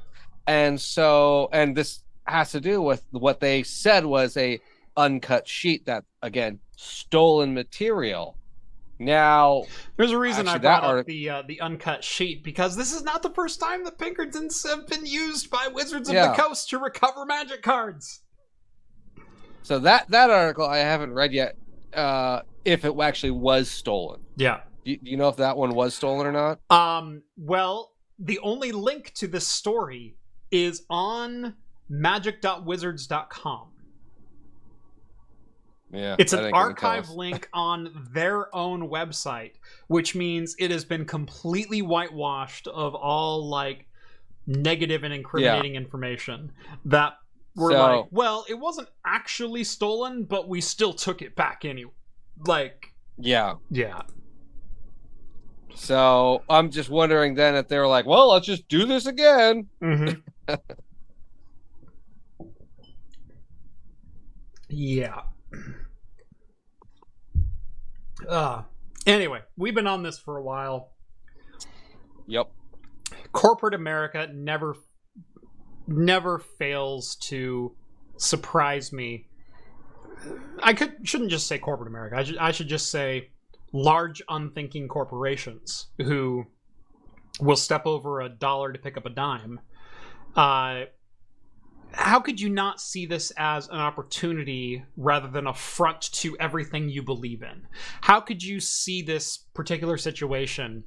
And this has to do with what they said was a uncut sheet that, again, stolen material. Now, there's a reason I brought up the uncut sheet, because this is not the first time the Pinkertons have been used by Wizards of the Coast to recover Magic cards. So that article I haven't read yet, if it actually was stolen. Yeah. Do you know if that one was stolen or not? Well, the only link to this story is on magic.wizards.com. Yeah, it's an archive link on their own website, which means it has been completely whitewashed of all like negative and incriminating information that were like, well, it wasn't actually stolen, but we still took it back anyway. Like, yeah. So I'm just wondering then if they were like, well, let's just do this again. Mm-hmm. Yeah. Anyway, we've been on this for a while. Yep. Corporate America never fails to surprise me. Shouldn't just say corporate America. I should just say large unthinking corporations who will step over $1 to pick up a dime. How could you not see this as an opportunity rather than a front to everything you believe in? How could you see this particular situation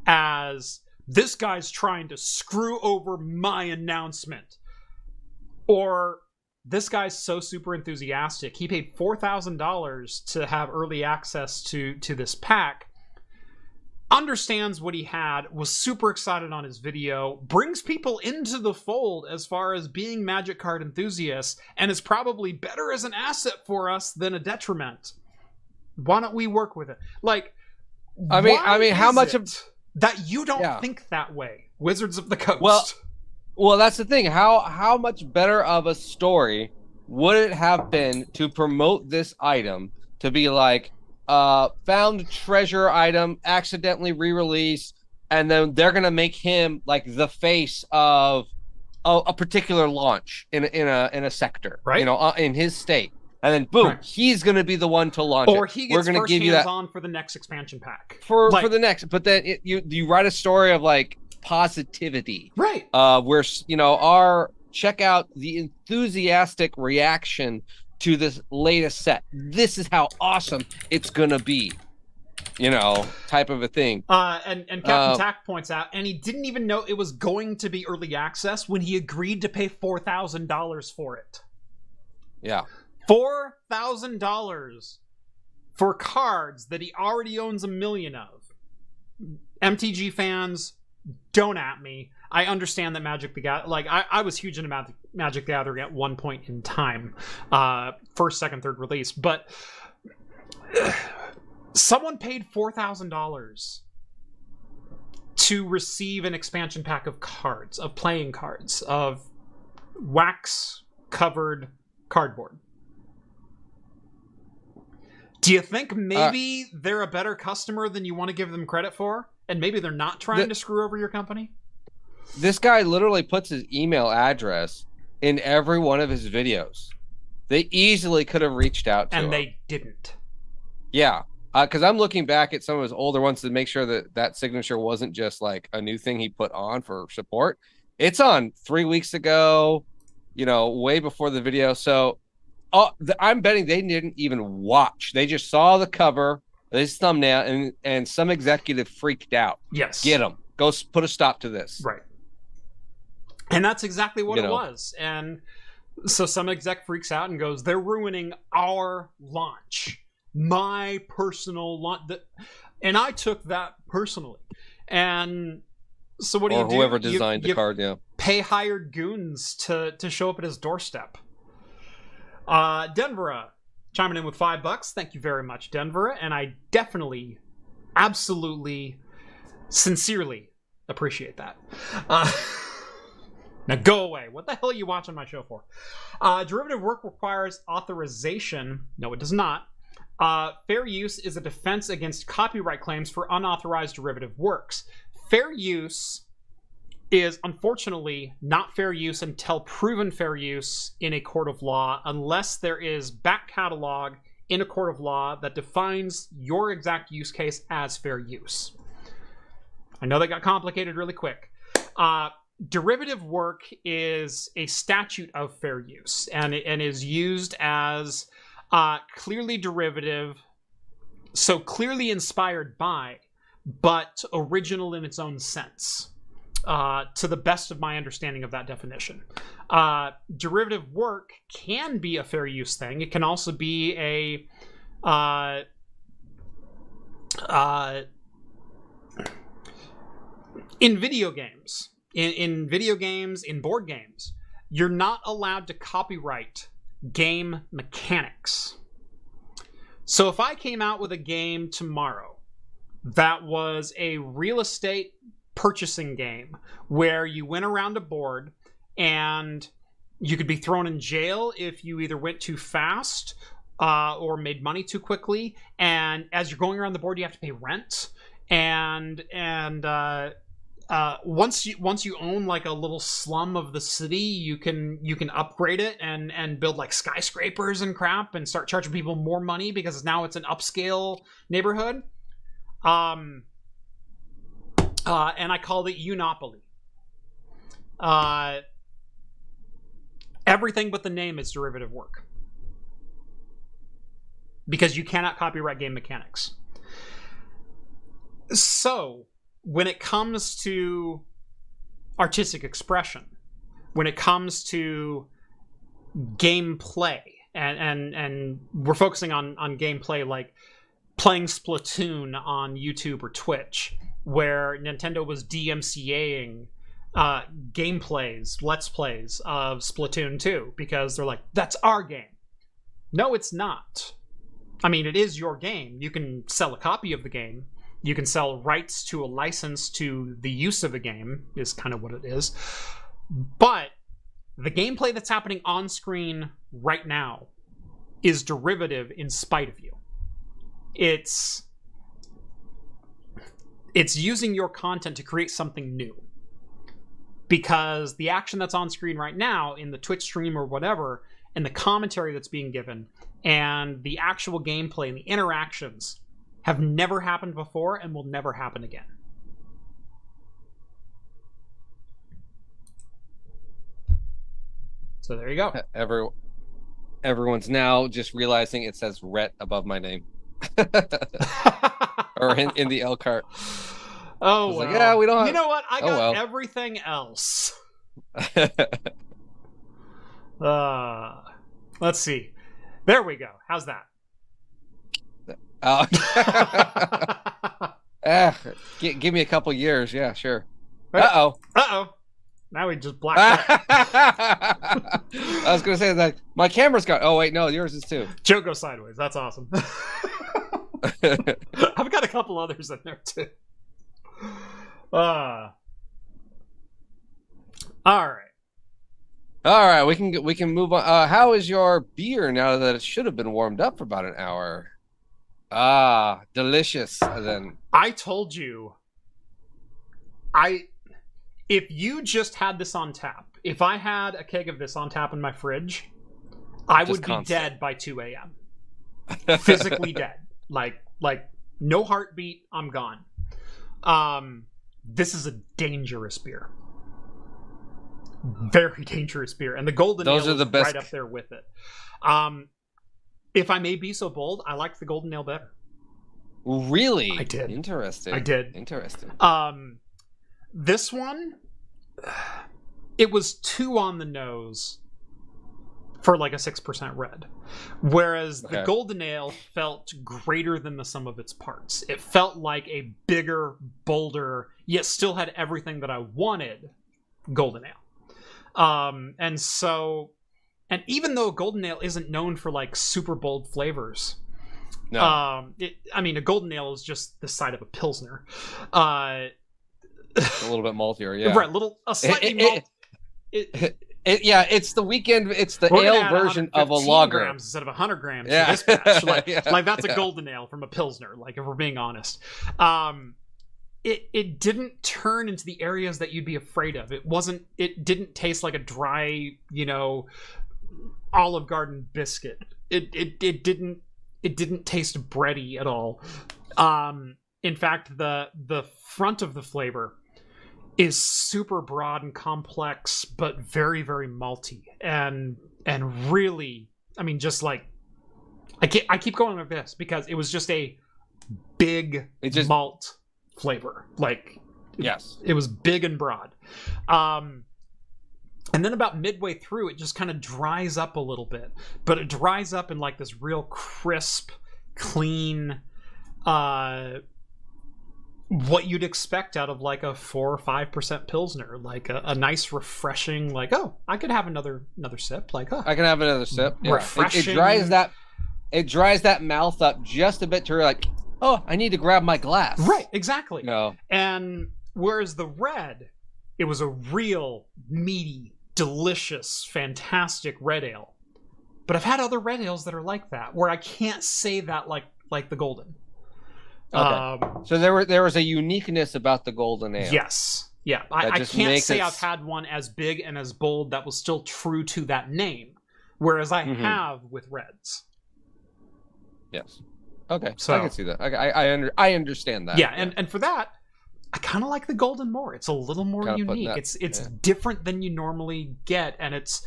as this guy's trying to screw over my announcement? Or this guy's so super enthusiastic, he paid $4,000 to have early access to this pack, understands what he had, was super excited on his video, brings people into the fold as far as being Magic card enthusiasts, and is probably better as an asset for us than a detriment. Why don't we work with it? Like, I mean, how much of that you don't think that way, Wizards of the Coast? Well, that's the thing. How much better of a story would it have been to promote this item to be like, found treasure item, accidentally re-release, and then they're gonna make him like the face of a particular launch in a sector, right? In his state, and then boom, he's gonna be the one to launch or it. He gets first hands on for the next expansion pack for the next. But then you write a story of like positivity, right? Where check out the enthusiastic reaction to this latest set. This is how awesome it's gonna be, type of a thing. And Captain Tack points out, and he didn't even know it was going to be early access when he agreed to pay $4,000 for it. Yeah, $4,000 for cards that he already owns 1 million of. MTG fans, don't at me. I understand that Magic the Gathering, like I was huge into Magic the Gathering at one point in time, first, second, third release, but someone paid $4,000 to receive an expansion pack of cards, of playing cards, of wax covered cardboard. Do you think maybe they're a better customer than you want to give them credit for? And maybe they're not trying to screw over your company? This guy literally puts his email address in every one of his videos. They easily could have reached out to him. And they didn't. Yeah. Because I'm looking back at some of his older ones to make sure that signature wasn't just like a new thing he put on for support. It's on 3 weeks ago, way before the video. So I'm betting they didn't even watch. They just saw the cover, this thumbnail, and some executive freaked out. Yes. Get him. Go put a stop to this. Right. And that's exactly what it was. And so some exec freaks out and goes, they're ruining our launch. My personal launch. And I took that personally. And so what do you do? Or whoever designed the card, pay hired goons to show up at his doorstep. Denvera chiming in with $5. Thank you very much, Denvera. And I definitely, absolutely, sincerely appreciate that. Now go away. What the hell are you watching my show for? Derivative work requires authorization. No, it does not. Fair use is a defense against copyright claims for unauthorized derivative works. Fair use is, unfortunately, not fair use until proven fair use in a court of law, unless there is back catalog in a court of law that defines your exact use case as fair use. I know that got complicated really quick. Derivative work is a statute of fair use, and is used as clearly derivative, so clearly inspired by, but original in its own sense, to the best of my understanding of that definition. Derivative work can be a fair use thing. It can also be in video games. In video games, in board games, you're not allowed to copyright game mechanics. So if I came out with a game tomorrow that was a real estate purchasing game where you went around a board and you could be thrown in jail if you either went too fast or made money too quickly, and as you're going around the board you have to pay rent, and once you own like a little slum of the city, you can upgrade it and build like skyscrapers and crap and start charging people more money because now it's an upscale neighborhood. And I called it Unopoly. Everything but the name is derivative work, because you cannot copyright game mechanics. So when it comes to artistic expression, when it comes to gameplay, and we're focusing on gameplay like playing Splatoon on YouTube or Twitch, where Nintendo was DMCAing gameplays, let's plays of Splatoon 2, because they're like, that's our game. No, it's not. I mean, it is your game. You can sell a copy of the game. You can sell rights to a license to the use of a game, is kind of what it is. But the gameplay that's happening on screen right now is derivative in spite of you. It's using your content to create something new. Because the action that's on screen right now in the Twitch stream or whatever, and the commentary that's being given, and the actual gameplay and the interactions have never happened before and will never happen again. So there you go. Everyone's now just realizing it says Rhett above my name. Or in the L cart. Oh, well. Like, yeah, we don't have... You know what? I got everything else. Let's see. There we go. How's that? Give me a couple years. Yeah, sure. Uh-oh. Now we just blacked out. I was going to say that my camera's got... Oh, wait, no, yours is too. Joe goes sideways. That's awesome. I've got a couple others in there, too. All right, we can move on. How is your beer now that it should have been warmed up for about an hour? Delicious. Then I told you, if you just had this on tap, if I had a keg of this on tap in my fridge, I would be dead by 2 a.m. Physically dead. Like no heartbeat, I'm gone. This is a dangerous beer. Very dangerous beer. And the Golden Ale is right up there with it. If I may be so bold, I liked the Golden Ale better. Really? I did. Interesting. I did. Interesting. This one, it was too on the nose for like a 6% red. Whereas the Golden Ale felt greater than the sum of its parts. It felt like a bigger, bolder, yet still had everything that I wanted Golden Ale. And even though Golden Ale isn't known for like super bold flavors, no. A Golden Ale is just the side of a Pilsner. A little bit maltier, yeah. Right, a slightly malt. It's the weekend. It's the ale version of a lager grams instead of 100 grams for this batch. Like that's a golden ale from a pilsner. Like if we're being honest, it didn't turn into the areas that you'd be afraid of. It didn't taste like a dry, Olive Garden biscuit. It didn't taste bready at all. In fact, the front of the flavor is super broad and complex, but very, very malty and really, I mean, just like I keep going with this because it was just a big malt flavor. Like, yes, it was big and broad. And then about midway through, it just kind of dries up a little bit, but it dries up in like this real crisp, clean, what you'd expect out of like a 4 or 5% pilsner, like a nice refreshing, like, oh, I could have another sip, like, oh, I can have another sip. Refreshing. It dries that mouth up just a bit to like, oh, I need to grab my glass. Right, exactly. No. And whereas the red, it was a real meaty, delicious, fantastic red ale. But I've had other red ales that are like that, where I can't say that like the golden. Okay. So there was a uniqueness about the golden ale. Yes. Yeah. I can't say I've had one as big and as bold that was still true to that name, whereas I have with reds. Yes. Okay. So I can see that. I understand that. Yeah, and for that, I kind of like the golden more. It's a little more unique. It's different than you normally get, and it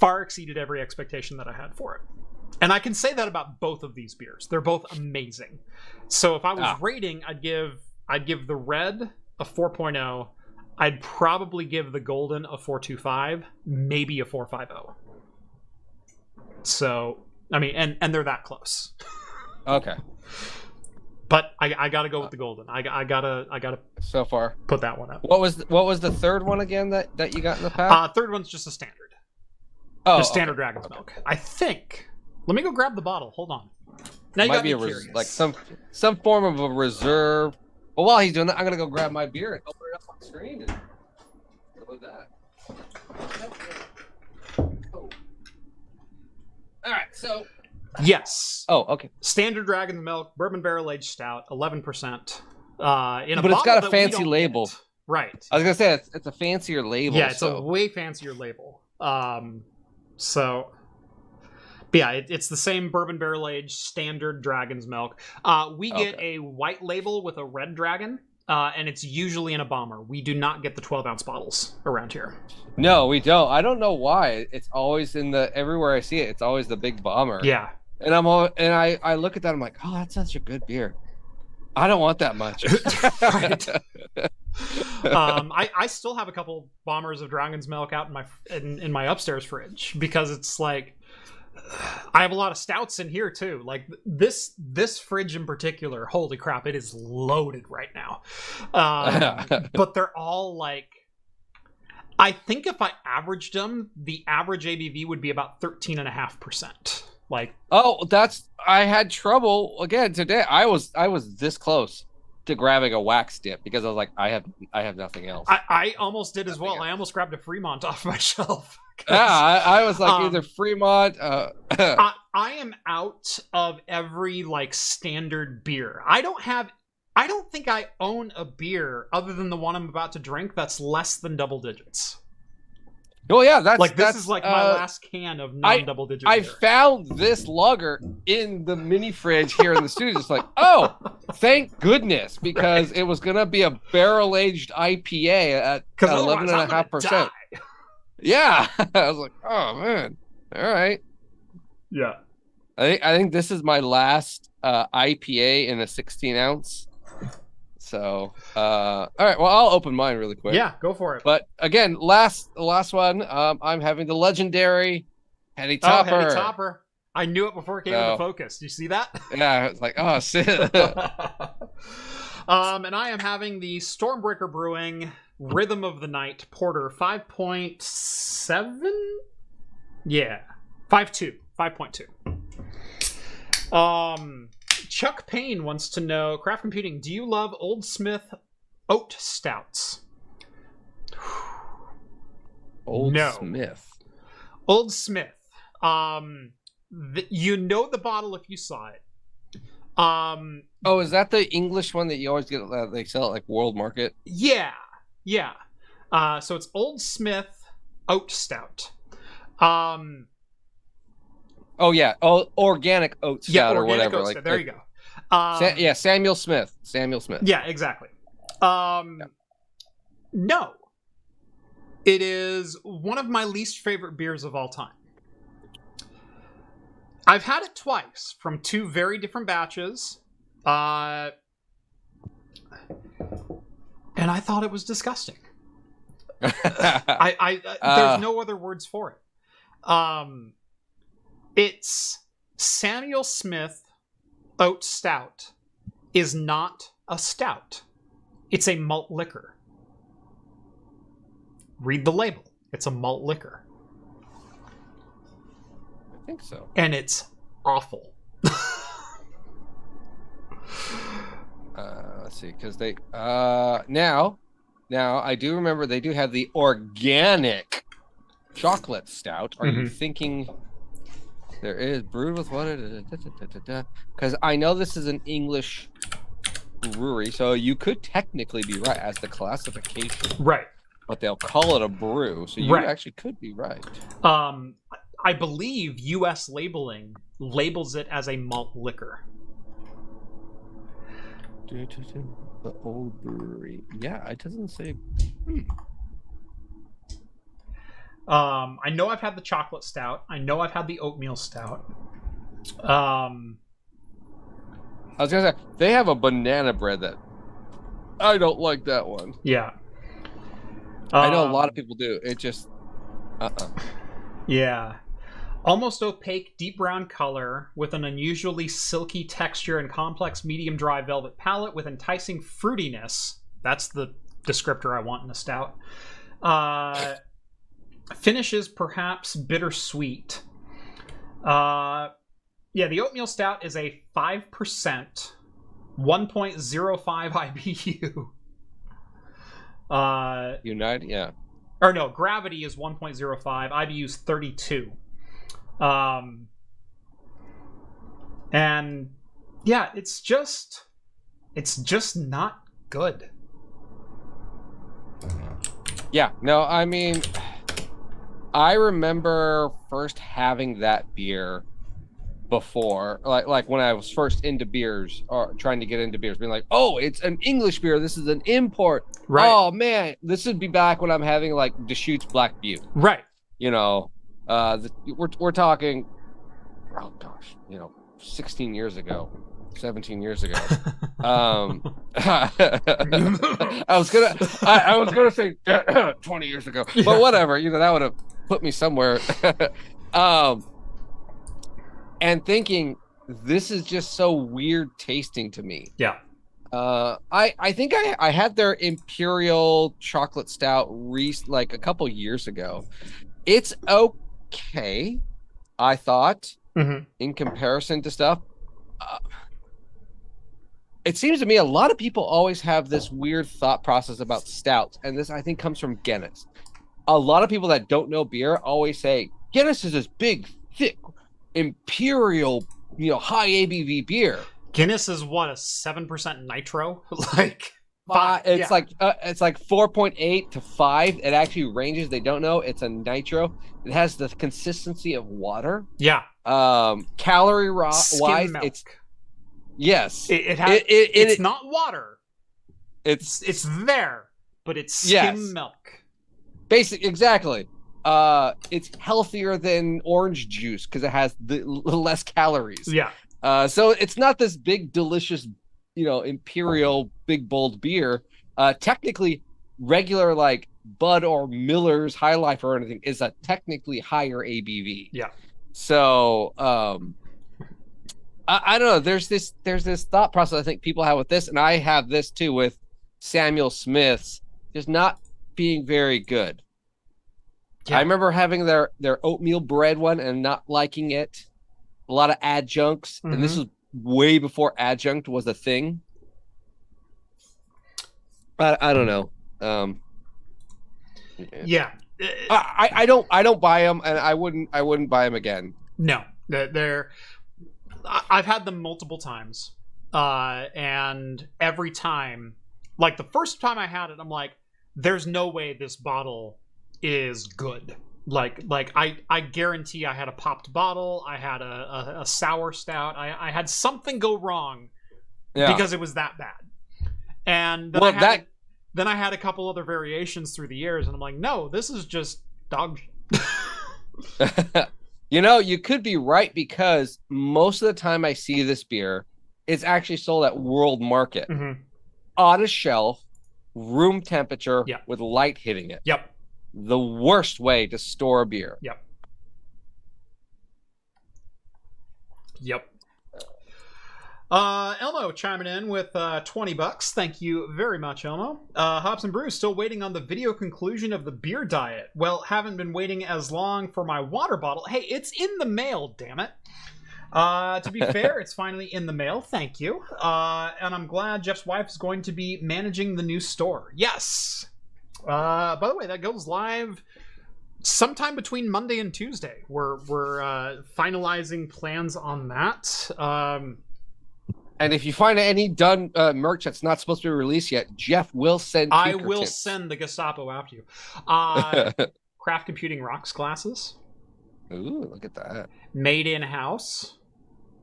far exceeded every expectation that I had for it. And I can say that about both of these beers. They're both amazing. So if I was rating, I'd give the red a 4.0. I'd probably give the golden a 4.25, maybe a 4.50. So, I mean, and they're that close. Okay. But I gotta go with the golden. I gotta so far put that one up. What was the third one again that you got in the pack? Third one's just a standard. Just standard Dragon's Milk. I think. Let me go grab the bottle. Hold on. Now you might be curious. Like some form of a reserve. Well, while he's doing that, I'm gonna go grab my beer and open it up on the screen and go with that. Oh. All right, so. Yes. Oh, okay. Standard Dragon's Milk, bourbon barrel aged stout, 11%. But it's got a fancy label. Get. Right. I was gonna say it's a fancier label. Yeah, it's a way fancier label. But yeah, it's the same bourbon barrel aged standard Dragon's Milk. We get a white label with a red dragon, and it's usually in a bomber. We do not get the 12-ounce bottles around here. No, we don't. I don't know why. It's always everywhere I see it. It's always the big bomber. Yeah. And I look at that. I'm like, oh, that's such a good beer. I don't want that much. Right. I still have a couple bombers of Dragon's Milk out in my upstairs fridge because it's like I have a lot of stouts in here too. Like this fridge in particular, holy crap, it is loaded right now. But they're all like, I think if I averaged them, the average ABV would be about 13.5%. Like, I had trouble again today. I was this close to grabbing a wax dip because I was like, I have nothing else. I almost did as well. I almost grabbed a Fremont off my shelf. Yeah, I was like either Fremont. I am out of every like standard beer. I don't think I own a beer other than the one I'm about to drink that's less than double digits. Well, yeah, this is like my last can of non-double digit beer. I found this lager in the mini fridge here in the studio. Just like, oh, thank goodness, because it was gonna be a barrel-aged IPA at 11.5%. Yeah, I was like, oh man, all right. Yeah, I think this is my last IPA in a 16-ounce. So, all right. Well, I'll open mine really quick. Yeah, go for it. But again, last one. I'm having the legendary Heady Topper. Oh, Heady Topper. I knew it before it came into focus. Do you see that? Yeah, it's like, oh shit. And I am having the Stormbreaker Brewing Rhythm of the Night Porter 5.7. Yeah, 5.2. Chuck Payne wants to know, Craft Computing, do you love Old Smith oat stouts? Old No. Smith. Old Smith. You know the bottle if you saw it. Oh, is that the English one that you always get? They sell at like World Market. Yeah. So it's Old Smith Oat Stout. Oh yeah, organic oat stout or whatever. Oat stout. There you go. Samuel Smith. Yeah, exactly. No, it is one of my least favorite beers of all time. I've had it twice from two very different batches, and I thought it was disgusting. There's no other words for it. It's Samuel Smith Oat Stout is not a stout. It's a malt liquor. Read the label. It's a malt liquor. I think so. And it's awful. Let's see, because they now I do remember they do have the organic chocolate stout. Are you thinking there is brewed with what? Because I know this is an English brewery, so you could technically be right as the classification, right? But they'll call it a brew, so you actually could be right. I believe U.S. labeling labels it as a malt liquor. The old brewery. Yeah, it doesn't say. I know I've had the chocolate stout. I know I've had the oatmeal stout. I was gonna say they have a banana bread that I don't like that one. Yeah. I know a lot of people do. It just Yeah. Almost opaque, deep brown color with an unusually silky texture and complex medium dry velvet palate with enticing fruitiness. That's the descriptor I want in a stout. Finishes perhaps bittersweet. The oatmeal stout is a 5%, 1.05 IBU. United, yeah. Or no, gravity is 1.05, IBU is 32. And yeah, it's just not good. Yeah, no, I mean, I remember first having that beer before, like when I was first into beers or trying to get into beers, being like, oh, it's an English beer. This is an import. Right. Oh man, this would be back when I'm having like Deschutes Black Butte. Right. You know, we're talking, oh gosh, 16 years ago, 17 years ago. I was gonna say 20 years ago, but whatever. That would have put me somewhere. And thinking this is just so weird tasting to me. Yeah. I think I had their Imperial chocolate stout like a couple years ago. It's okay, I thought, in comparison to stuff. It seems to me a lot of people always have this weird thought process about stouts, and this I think comes from Guinness. A lot of people that don't know beer always say Guinness is this big, thick, Imperial, high ABV beer. Guinness is what, a 7% nitro? Like it's like 4.8 to 5. It actually ranges. They don't know. It's a nitro. It has the consistency of water. Yeah. Calorie wise, milk. it's yes. It's not water. It's there, but it's skim milk. Exactly. It's healthier than orange juice because it has the less calories. Yeah. So it's not this big, delicious, Imperial big bold beer. Technically, regular like Bud or Miller's High Life or anything is a technically higher ABV. Yeah. So I don't know. There's this thought process I think people have with this, and I have this too with Samuel Smith's just not being very good. Yeah. I remember having their oatmeal bread one and not liking it. A lot of adjuncts, and this was way before adjunct was a thing. I don't know. Yeah, I don't buy them, and I wouldn't buy them again. No, I've had them multiple times, and every time, like the first time I had it, I'm like, there's no way this bottle is good. Like I guarantee I had a popped bottle, I had a sour stout, I had something go wrong because it was that bad. And then I had a couple other variations through the years, and I'm like, no, this is just dog shit. You could be right, because most of the time I see this beer, it's actually sold at world market, on a shelf, room temperature, with light hitting it. Yep. The worst way to store a beer. Yep. Elmo chiming in with $20. Thank you very much, Elmo. Hops and Brew still waiting on the video conclusion of the beer diet. Well, haven't been waiting as long for my water bottle. Hey, it's in the mail, damn it. To be fair, it's finally in the mail. Thank you. And I'm glad Jeff's wife is going to be managing the new store. Yes. By the way, that goes live sometime between Monday and Tuesday. We're finalizing plans on that. And if you find any done merch that's not supposed to be released yet, Jeff will send Pinkerton. I will send the Gestapo after you. Craft Computing Rocks glasses. Ooh, look at that. Made in-house.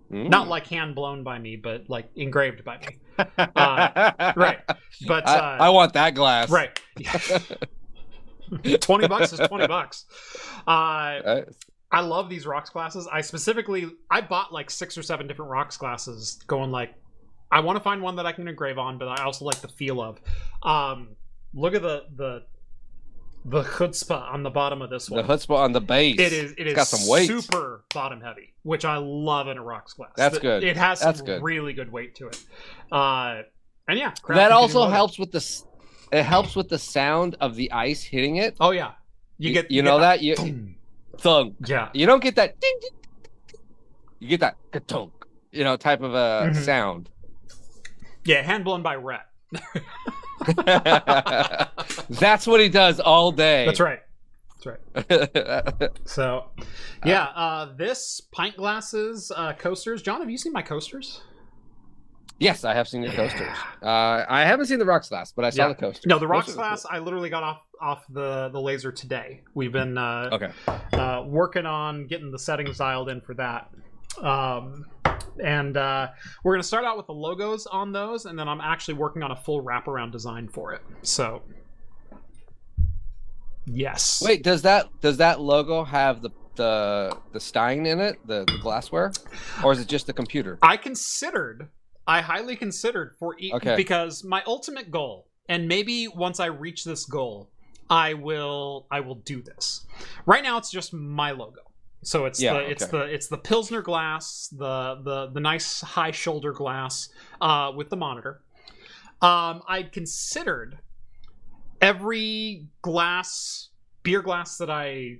Not like hand blown by me, but like engraved by me. Right. But I want that glass. Right. $20 is $20. I love these rocks glasses. I bought like 6 or 7 different rocks glasses, going like, I want to find one that I can engrave on, but I also like the feel of. Look at the chutzpah on the bottom of this one. The chutzpah on the base. It is got some weight. Super bottom heavy, which I love in a rocks glass. That's good. It has some really good weight to it. And yeah, that also helps with the. It helps with the sound of the ice hitting it. Oh yeah, you get that thunk. Yeah, you don't get that ding, ding, ding. You get that ka-tunk, type of a sound. Yeah, hand blown by Rhett. That's what he does all day. That's right. So, yeah, this pint glasses coasters. John, have you seen my coasters? Yes, I have seen your coasters. I haven't seen the rocks glass, but I saw the coasters. No, the rocks glass, cool. I literally got off the laser today. We've been working on getting the settings dialed in for that. And we're going to start out with the logos on those, and then I'm actually working on a full wraparound design for it. So, yes. Wait, does that logo have the stein in it, the glassware, or is it just the computer? I highly considered because my ultimate goal, and maybe once I reach this goal, I will do this. Right now, it's just my logo. So it's the Pilsner glass, the nice high shoulder glass with the monitor. I'd considered every beer glass that I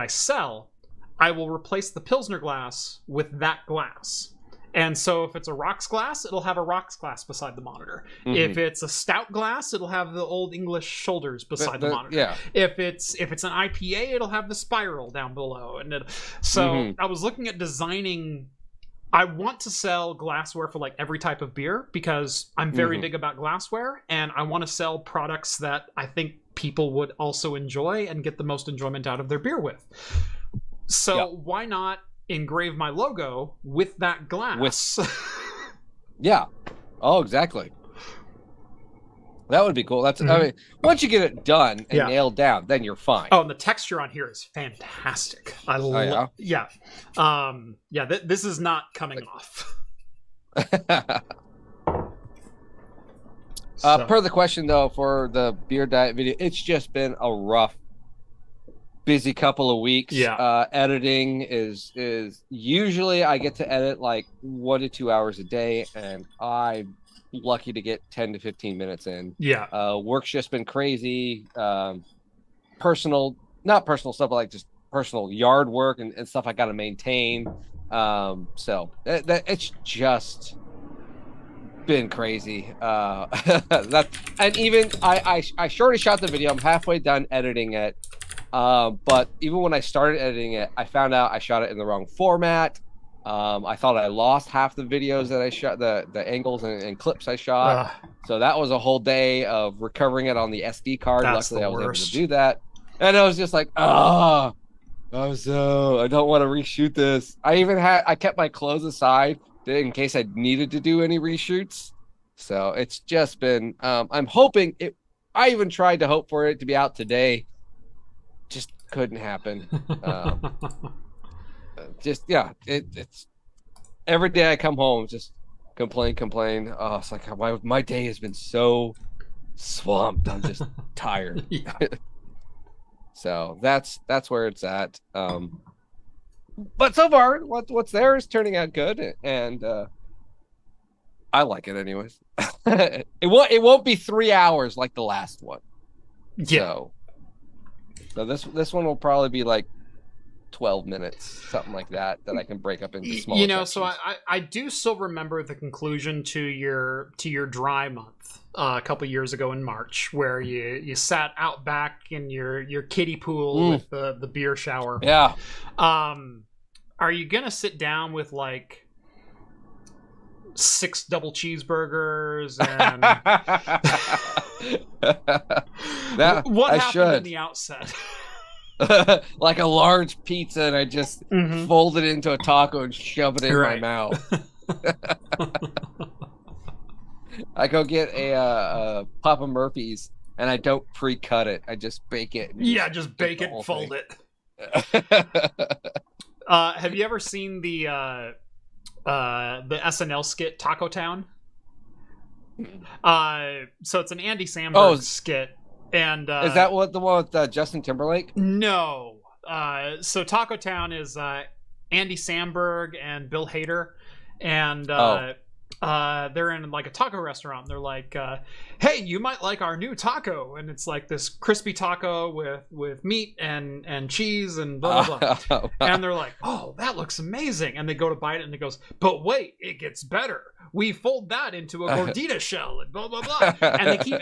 sell, I will replace the Pilsner glass with that glass. And so if it's a rocks glass, it'll have a rocks glass beside the monitor. Mm-hmm. If it's a stout glass, it'll have the old English shoulders beside the monitor. Yeah. If it's an IPA, it'll have the spiral down below. And I was looking at designing. I want to sell glassware for like every type of beer because I'm very big about glassware, and I want to sell products that I think people would also enjoy and get the most enjoyment out of their beer with. So why not engrave my logo with that glass? Yeah. Oh, exactly. That would be cool. That's I mean, once you get it done and nailed down, then you're fine. Oh, and the texture on here is fantastic. I love. This is not coming off. Per the question though, for the beer diet video, it's just been a rough, busy couple of weeks. Editing is usually I get to edit like 1 to 2 hours a day, and I'm lucky to get 10 to 15 minutes in. Work's just been crazy. Not personal stuff, but like just personal yard work and stuff I got to maintain. So it's just been crazy. And even I shortly shot the video. I'm halfway done editing it. But even when I started editing it, I found out I shot it in the wrong format. I thought I lost half the videos that I shot, the angles and clips I shot. So that was a whole day of recovering it on the SD card. Luckily, I was able to do that. And I was just like, I don't want to reshoot this. I kept my clothes aside in case I needed to do any reshoots. So it's just been, I'm hoping it. I even tried to hope for it to be out today. Just couldn't happen. It's every day I come home, just complain. Oh, it's like my day has been so swamped. I'm just tired. So that's where it's at. But so far, what's there is turning out good, and I like it anyways. It won't be 3 hours like the last one. Yeah. So this one will probably be like 12 minutes, something like that I can break up into small sections. So I do still remember the conclusion to your dry month a couple years ago in March, where you sat out back in your kiddie pool with the beer shower. Yeah. Are you gonna sit down with like 6 double cheeseburgers and what happened in the outset? Like a large pizza, and I just fold it into a taco and shove it in my mouth. I go get a Papa Murphy's, and I don't pre-cut it. I just bake it. Just bake it and fold it. Have you ever seen the SNL skit Taco Town? So it's an Andy Samberg skit. And is that the one with Justin Timberlake? No. So Taco Town is Andy Samberg and Bill Hader, and they're in like a taco restaurant. And they're like, "Hey, you might like our new taco," and it's like this crispy taco with meat and cheese and blah blah blah. And they're like, "Oh, that looks amazing!" And they go to bite it, and it goes, "But wait, it gets better. We fold that into a gordita shell and blah blah blah." And they keep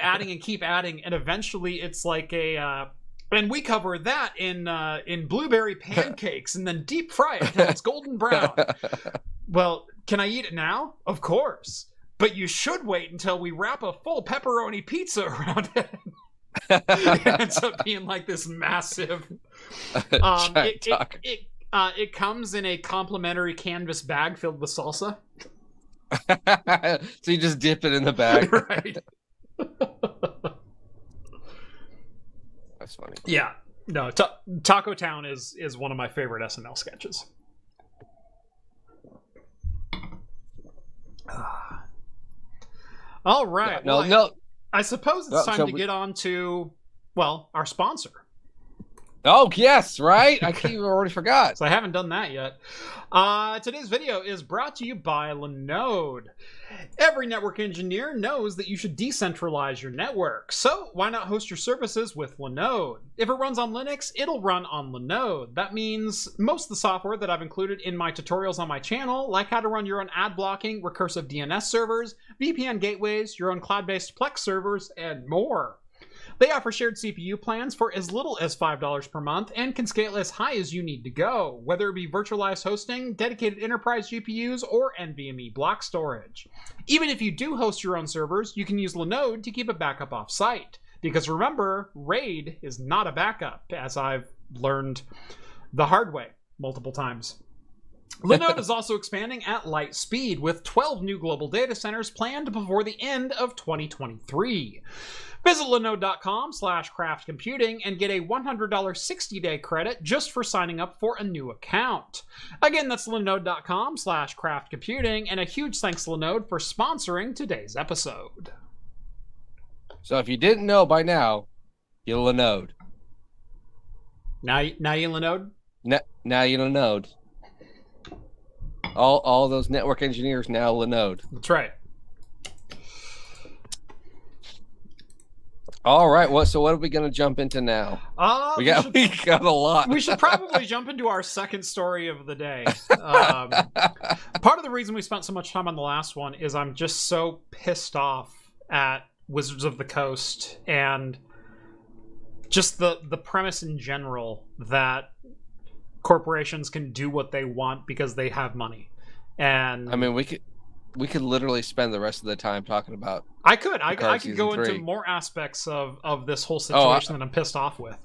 adding, and eventually it's like and we cover that in blueberry pancakes and then deep fry it until it's golden brown. Well, can I eat it now? Of course. But you should wait until we wrap a full pepperoni pizza around it. It ends up being like this massive. It comes in a complimentary canvas bag filled with salsa. So you just dip it in the bag. Right. That's funny. Yeah. No, Taco Town is one of my favorite SNL sketches. All right. Yeah, no. I suppose it's time to get on to, our sponsor. Oh, yes, right? I already forgot. So I haven't done that yet. Today's video is brought to you by Lenode. Every network engineer knows that you should decentralize your network. So why not host your services with Lenode? If it runs on Linux, it'll run on Lenode. That means most of the software that I've included in my tutorials on my channel, like how to run your own ad blocking, recursive DNS servers, VPN gateways, your own cloud-based Plex servers, and more. They offer shared CPU plans for as little as $5 per month and can scale as high as you need to go, whether it be virtualized hosting, dedicated enterprise GPUs, or NVMe block storage. Even if you do host your own servers, you can use Lenode to keep a backup off-site. Because remember, RAID is not a backup, as I've learned the hard way multiple times. Lenode is also expanding at light speed, with 12 new global data centers planned before the end of 2023. Visit Lenode.com/craftcomputing and get a $100 60-day credit just for signing up for a new account. Again, that's Lenode.com/craftcomputing, and a huge thanks to Lenode for sponsoring today's episode. So if you didn't know by now, you're Lenode. Now you Lenode? Now you Lenode. All those network engineers now Lenode. That's right. All right. So what are we going to jump into now? We got a lot. We should probably jump into our second story of the day. Part of the reason we spent so much time on the last one is I'm just so pissed off at Wizards of the Coast and just the premise in general that corporations can do what they want because they have money. And I mean, we could literally spend the rest of the time talking about. I could go into more aspects of this whole situation that I'm pissed off with.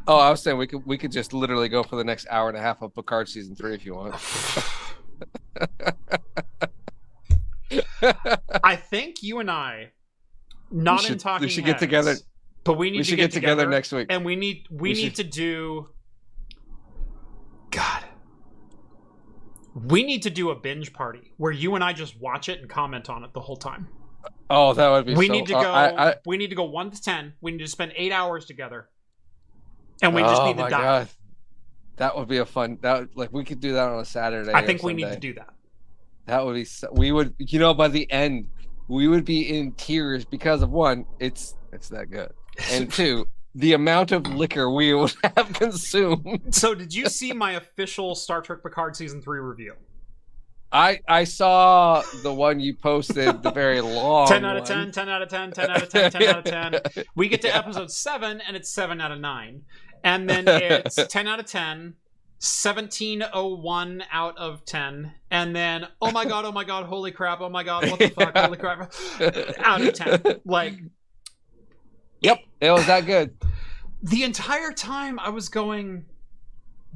Oh, I was saying we could just literally go for the next hour and a half of Picard season 3 if you want. I think you and I, not in talking we should heads, get together, but we need to get together next week, and we need to do. God, we need to do a binge party where you and I just watch it and comment on it the whole time. Oh, that would be. We need to go. We need to go 1 to 10. We need to spend 8 hours together, and we just need to dive. God. That would be a fun. We could do that on a Saturday. I think we need to do that. That would be. We would. By the end, we would be in tears because of one, it's that good, and two, the amount of liquor we would have consumed. So, did you see my official Star Trek Picard season 3 review? I saw the one you posted, the very long 10 out of 10, 10 out of 10, 10 out of 10, 10 out of 10. We get to episode 7, and it's 7 out of 9. And then it's 10 out of 10, 1701 out of 10, and then, oh my god, holy crap, oh my god, what the fuck, holy crap, out of 10. Yep, it was that good. The entire time I was going,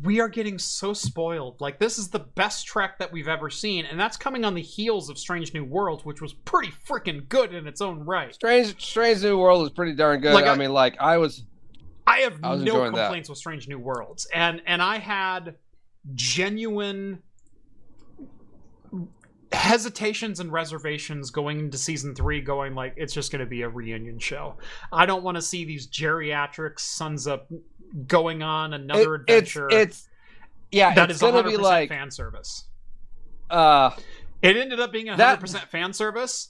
we are getting so spoiled. This is the best Trek that we've ever seen, and that's coming on the heels of Strange New Worlds, which was pretty freaking good in its own right. Strange New World is pretty darn good. I have no complaints with Strange New Worlds, and I had genuine hesitations and reservations going into season 3, going it's just going to be a reunion show. I don't want to see these geriatric sons of going on another adventure. It's that is 100% fan service. It ended up being 100% fan service,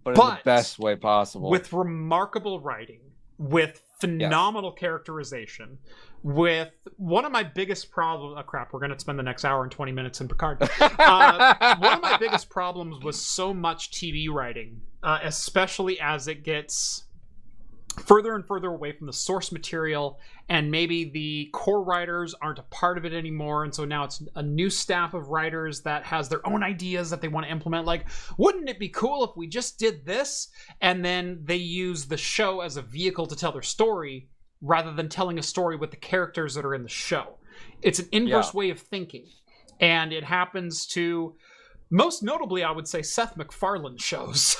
but in the best way possible, with remarkable writing, with phenomenal characterization, with one of my biggest problems. Oh crap, we're going to spend the next hour and 20 minutes in Picard. One of my biggest problems was so much TV writing, especially as it gets further and further away from the source material, and maybe the core writers aren't a part of it anymore, and so now it's a new staff of writers that has their own ideas that they want to implement. Wouldn't it be cool if we just did this, and then they use the show as a vehicle to tell their story rather than telling a story with the characters that are in the show? It's an inverse way of thinking, and it happens to, most notably, I would say, Seth MacFarlane shows.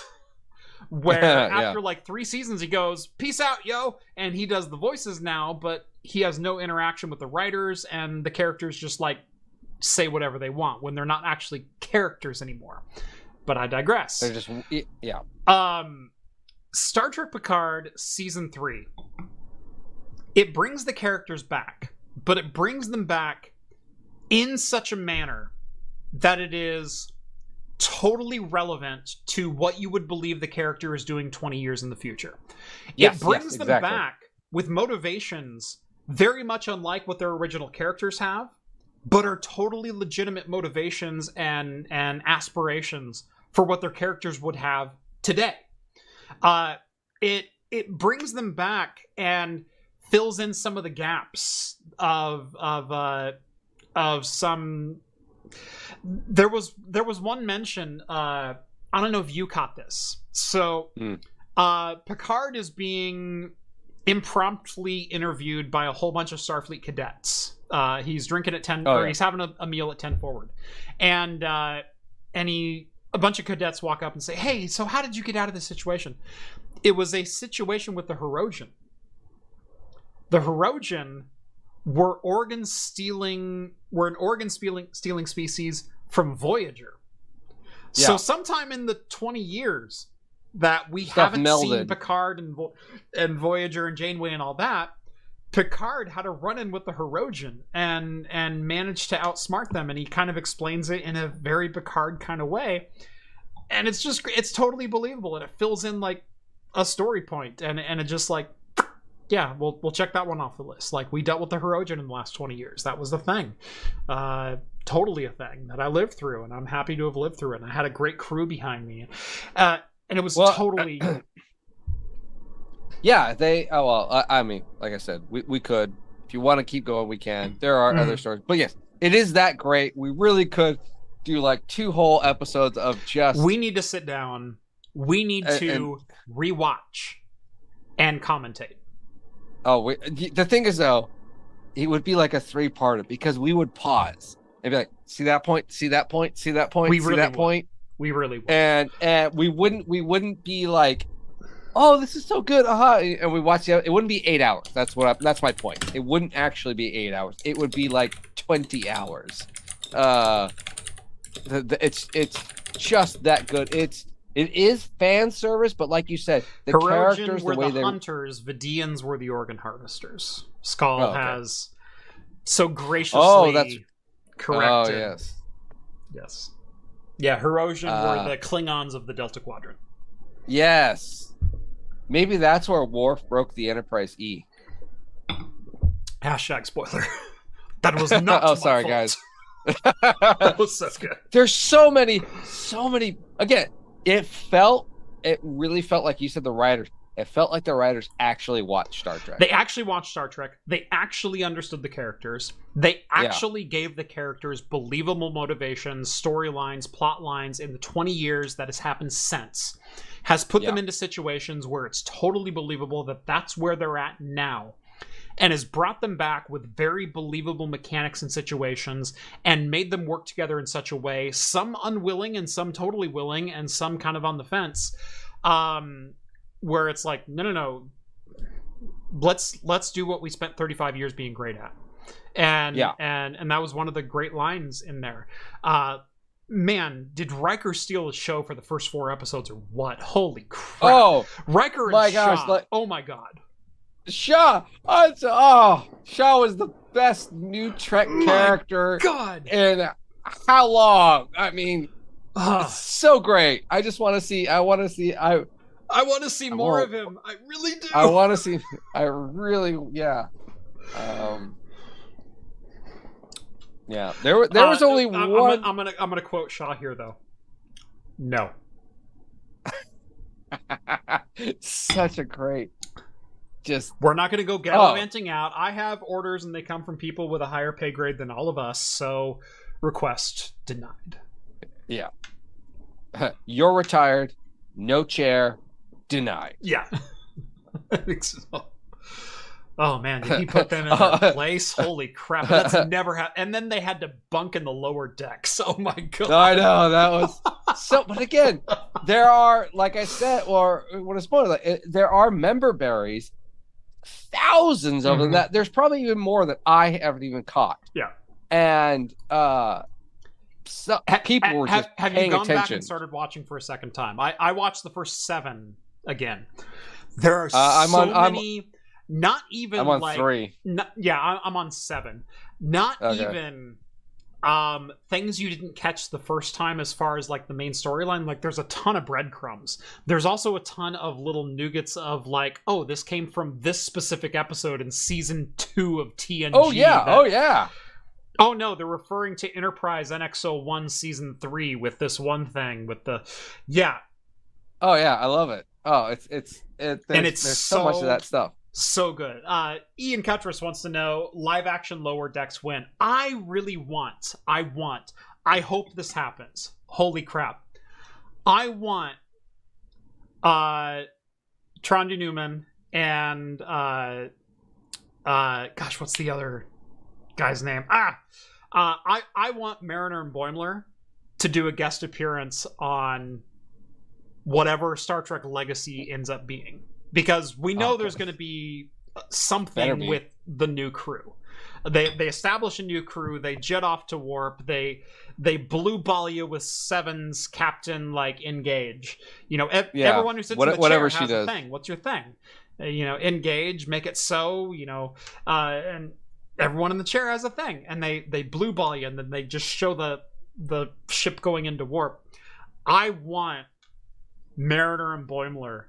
Where after 3 seasons he goes, peace out, yo, and he does the voices now, but he has no interaction with the writers, and the characters just say whatever they want when they're not actually characters anymore. But I digress. They're just Star Trek Picard season 3. It brings the characters back, but it brings them back in such a manner that it is totally relevant to what you would believe the character is doing 20 years in the future. It brings them back with motivations very much unlike what their original characters have, but are totally legitimate motivations and aspirations for what their characters would have today. It brings them back and fills in some of the gaps of some. There was one mention. I don't know if you caught this. So, Picard is being impromptu interviewed by a whole bunch of Starfleet cadets. He's drinking at 10, or he's having a meal at 10 forward, and a bunch of cadets walk up and say, "Hey, so how did you get out of this situation?" It was a situation with the Hirogen. The Hirogen were an organ stealing species from Voyager. Yeah. So sometime in the 20 years that we haven't seen Picard and Voyager and Janeway and all that, Picard had a run-in with the Hirogen and managed to outsmart them, and he kind of explains it in a very Picard kind of way, and it's totally believable, and it fills in a story point, and it just yeah, we'll check that one off the list. We dealt with the Hirogen in the last 20 years. That was the thing. Totally a thing that I lived through, and I'm happy to have lived through it. And I had a great crew behind me. And it was totally... Yeah, they. Oh well, I mean, like I said, we could. If you want to keep going, we can. There are other stories, but yes, it is that great. We really could do like 2 whole episodes of just. We need to sit down. We need to rewatch and commentate. Oh, the thing is though, it would be like a 3-parter because we would pause and be like, see that point, see that point, see that point, see that point. We really would. And we wouldn't be like, oh, this is so good, and we watch it wouldn't be 8 hours. That's my point. It wouldn't actually be 8 hours. It would be like 20 hours. It's just that good. It is fan service, but like you said, the Herogen characters, were the way the hunters, Vidians were the organ harvesters. Skull has so graciously corrected. Oh, yes. Yeah, Herogen were the Klingons of the Delta Quadrant. Yes. Maybe that's where Worf broke the Enterprise E. Hashtag spoiler. That was not oh, sorry, guys. That was so good. There's so many. Again, it really felt like you said the writers. It felt like the writers actually watched Star Trek. They actually watched Star Trek. They actually understood the characters. They actually gave the characters believable motivations, storylines, plot lines in the 20 years that has happened since. Has put them into situations where it's totally believable that that's where they're at now. And has brought them back with very believable mechanics and situations and made them work together in such a way, some unwilling and some totally willing and some kind of on the fence, where it's like, no, let's do what we spent 35 years being great at. And that was one of the great lines in there. Man, did Riker steal the show for the first 4 episodes or what? Holy crap. Oh, Riker and Shaw. Oh my god. Shaw. Shaw was the best new Trek character. God. In how long? I mean, it's so great. I just want to see. I want to see more of him. I really do. I want to see. I really, yeah. Yeah. There was only one. I'm gonna quote Shaw here though. No. Such a great. We're not going to go gallivanting out. I have orders and they come from people with a higher pay grade than all of us, so request denied. Yeah. You're retired, no chair, denied. Yeah. I think so. Oh man, did he put them in their place? Holy crap. That's never happened. And then they had to bunk in the lower decks. Oh my god. I know, that was so, but again, there are, like I said, or what a spoiler, there are member berries, thousands of them, that there's probably even more that I haven't even caught. Yeah. And so people were just have paying you gone attention. back and started watching for a second time? I watched the first 7 again. There are many. Not even. I'm on 3. I'm on 7. Not even things you didn't catch the first time as far as like the main storyline. Like there's a ton of breadcrumbs. There's also a ton of little nougats of like, oh, this came from this specific episode in season 2 of TNG. Oh yeah. Oh no, they're referring to Enterprise NX-01 season 3 with this one thing with the Oh yeah, I love it. Oh, there's so much of that stuff. So good. Ian Cuttress wants to know, live action lower decks win. I hope this happens. Holy crap. I want Trondy Newman and gosh, what's the other guy's name? I want Mariner and Boimler to do a guest appearance on whatever Star Trek Legacy ends up being. Because we know there's going to be something with the new crew. They establish a new crew. They jet off to warp. They blue ball you with Seven's captain like engage. You know, everyone who sits in the chair has a thing. What's your thing? Engage, make it so. And everyone in the chair has a thing. And they blue ball you, and then they just show the ship going into warp. I want Mariner and Boimler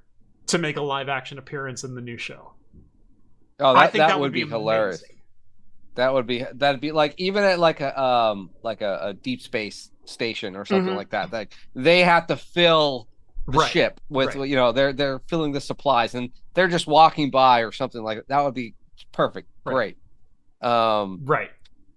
to make a live action appearance in the new show. Oh, that would be hilarious. Amazing. That'd be like, even at like a deep space station or something like that. Like they have to fill ship with they're filling the supplies and they're just walking by or something like that. That would be perfect. Great. Right.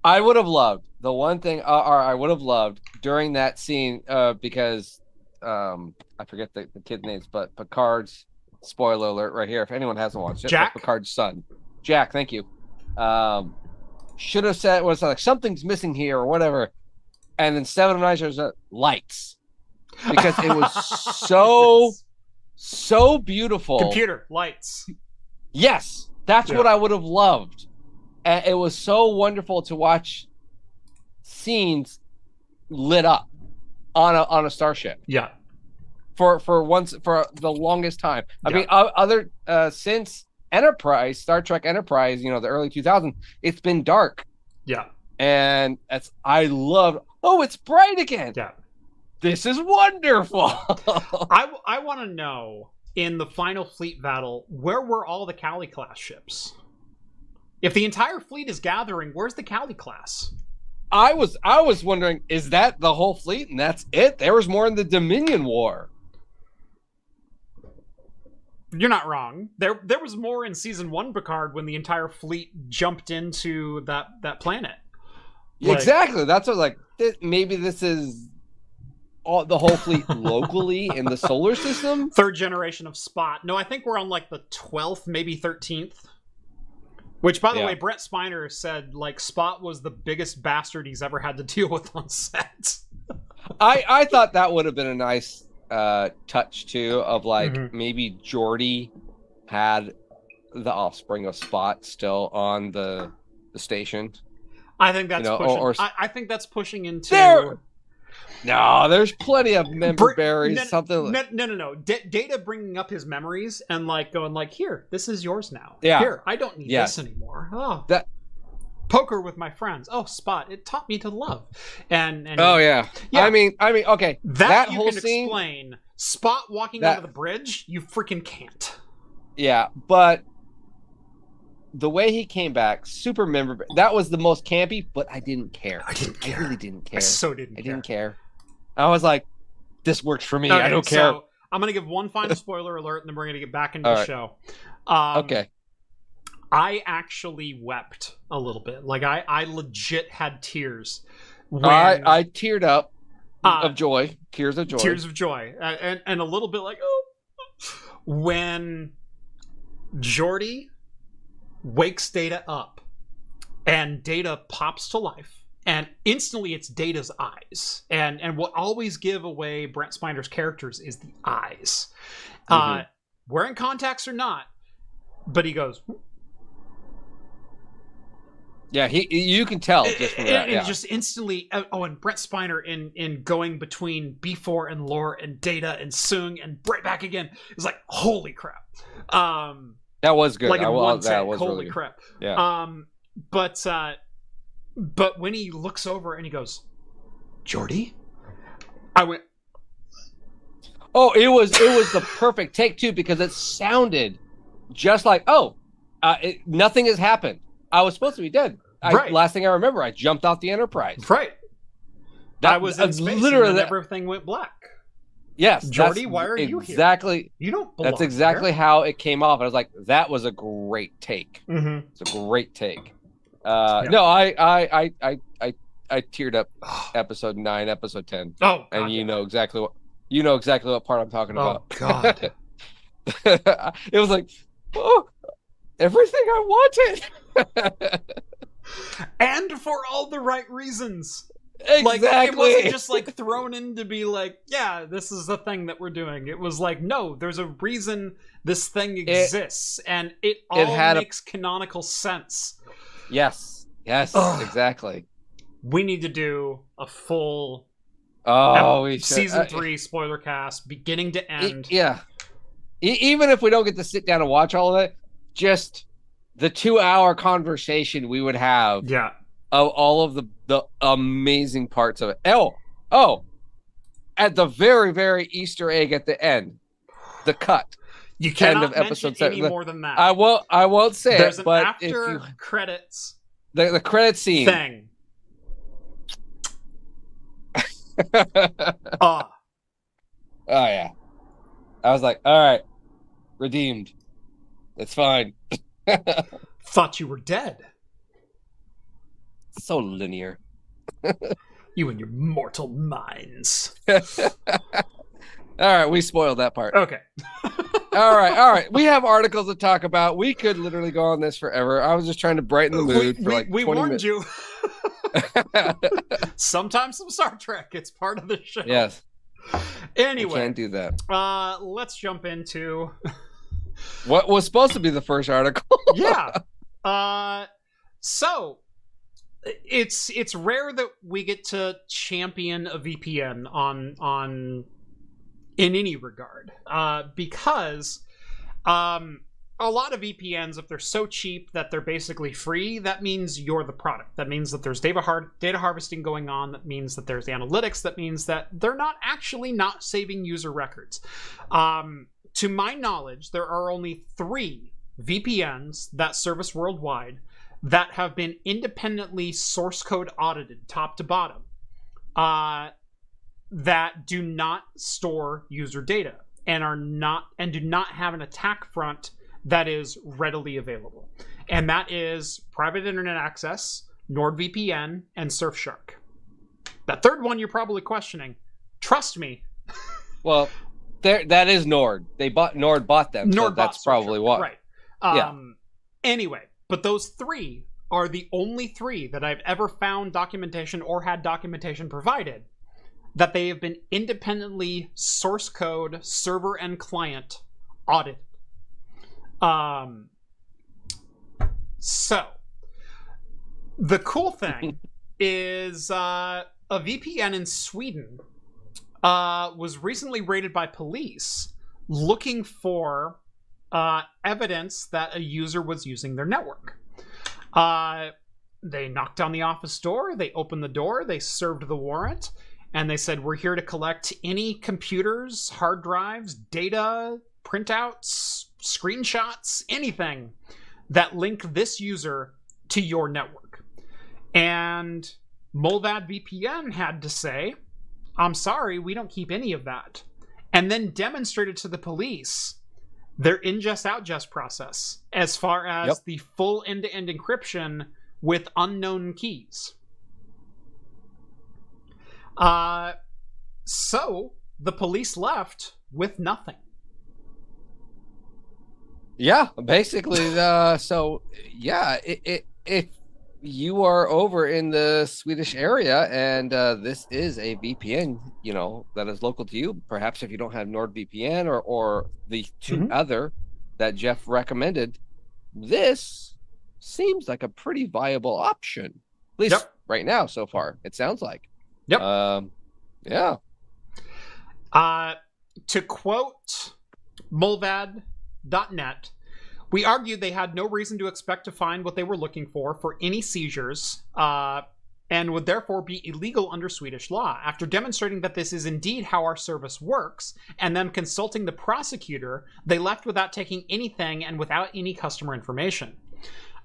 I would have loved the one thing I would have loved during that scene because I forget the kid's names, but Picard's spoiler alert right here. If anyone hasn't watched it, Jack? Picard's son, Jack. Thank you. Should have said was like something's missing here or whatever, and then Seven of Nine shows up lights because it was so beautiful. Computer lights. Yes, that's what I would have loved. And it was so wonderful to watch scenes lit up on a starship. Yeah. For the longest time. I mean, other since Enterprise, Star Trek Enterprise, the early 2000s, it's been dark. Yeah. And I love. Oh, it's bright again. Yeah. This is wonderful. I want to know in the final fleet battle, where were all the Cali class ships? If the entire fleet is gathering, where's the Cali class? I was wondering, is that the whole fleet and that's it? There was more in the Dominion War. You're not wrong. There was more in season 1 Picard when the entire fleet jumped into that planet. Exactly. That's what maybe this is the whole fleet locally in the solar system. 3rd generation of Spot. No, I think we're on the 12th, maybe 13th. Which, by the way, Brent Spiner said Spot was the biggest bastard he's ever had to deal with on set. I thought that would have been a nice touch too of maybe Geordi had the offspring of Spot still on the station. I think that's pushing. I think that's pushing into. No, there's plenty of member berries. No. Data bringing up his memories and going here, this is yours now. Yeah. Here, I don't need this anymore. Oh, that poker with my friends. Oh, Spot, it taught me to love. And yeah. I mean, okay. That whole can scene. Explain Spot walking onto the bridge. You freaking can't. Yeah, but the way he came back, super memorable. That was the most campy, but I didn't care. I really didn't care. I didn't care. I was like, this works for me. Okay, I don't care. So I'm going to give one final spoiler alert, and then we're going to get back into the show. Okay. I actually wept a little bit. I legit had tears. I teared up of joy. Tears of joy. Tears of joy. And a little bit when Geordi wakes Data up and Data pops to life and instantly it's Data's eyes, and what always give away Brent Spiner's characters is the eyes, wearing contacts or not, but he goes, you can tell just from that. And just instantly, and Brent Spiner in going between B4 and Lore and Data and Sung and right back again is holy crap. That was good. That was holy really crap. Yeah. But when he looks over and he goes, Geordi? I went. Oh, it was the perfect take too, because it sounded just like nothing has happened. I was supposed to be dead. Last thing I remember, I jumped off the Enterprise. Right. I was in space. Literally, and everything went black. Yes, Geordi, why are you here? Exactly. You don't belong That's exactly here. how it came off. I was like, that was a great take. Mm-hmm. It's a great take. No, I teared up episode 9, episode 10. Oh, and you know exactly what part I'm talking about. Oh God. It was like, everything I wanted. And for all the right reasons. Exactly. It wasn't just thrown in to be this is the thing that we're doing. It was no, there's a reason this thing exists, and it makes canonical sense. Yes, exactly. We need to do a full season 3 spoiler cast, beginning to end. Even if we don't get to sit down and watch all of it, just the 2-hour conversation we would have. Yeah. Of all of the amazing parts of it. Oh, at the very, very Easter egg at the end, the cut. You cannot end of episode 7. Any more than that. I won't say There's it, but after credits the credit scene thing. Oh yeah. I was like, all right, redeemed. It's fine. Thought you were dead. So linear. You and your mortal minds. All right, we spoiled that part. Okay. All right. We have articles to talk about. We could literally go on this forever. I was just trying to brighten the mood for like 20 warned minutes. You. Sometimes some Star Trek. It's part of the show. Yes. Anyway. We can't do that. Let's jump into... what was supposed to be the first article. Yeah. So... It's rare that we get to champion a VPN on in any regard, because a lot of VPNs, if they're so cheap that they're basically free, that means you're the product. That means that there's data harvesting going on. That means that there's analytics. That means that they're not actually not saving user records. To my knowledge, there are only 3 VPNs that service worldwide that have been independently source code audited top to bottom, that do not store user data and do not have an attack front that is readily available. And that is Private Internet Access, NordVPN, and Surfshark. That third one you're probably questioning. Trust me. Well, that is Nord. Nord bought them. Nord so that's probably why. Right. Anyway. But those 3 are the only 3 that I've ever found documentation or had documentation provided that they have been independently source code, server, and client audited. So, the cool thing is a VPN in Sweden was recently raided by police looking for evidence that a user was using their network. They knocked on the office door, they opened the door, they served the warrant, and they said, we're here to collect any computers, hard drives, data, printouts, screenshots, anything that link this user to your network. And Mullvad VPN had to say, I'm sorry, we don't keep any of that. And then demonstrated to the police their ingest-outgest process as far as the full end-to-end encryption with unknown keys. So the police left with nothing. Yeah, basically. If you are over in the Swedish area and this is a VPN, that is local to you, perhaps if you don't have NordVPN or the 2 other that Jeff recommended, this seems like a pretty viable option. At least right now, so far, it sounds like. Yep. Yeah. To quote Mullvad.net, we argued they had no reason to expect to find what they were looking for any seizures, and would therefore be illegal under Swedish law. After demonstrating that this is indeed how our service works, and then consulting the prosecutor, they left without taking anything and without any customer information.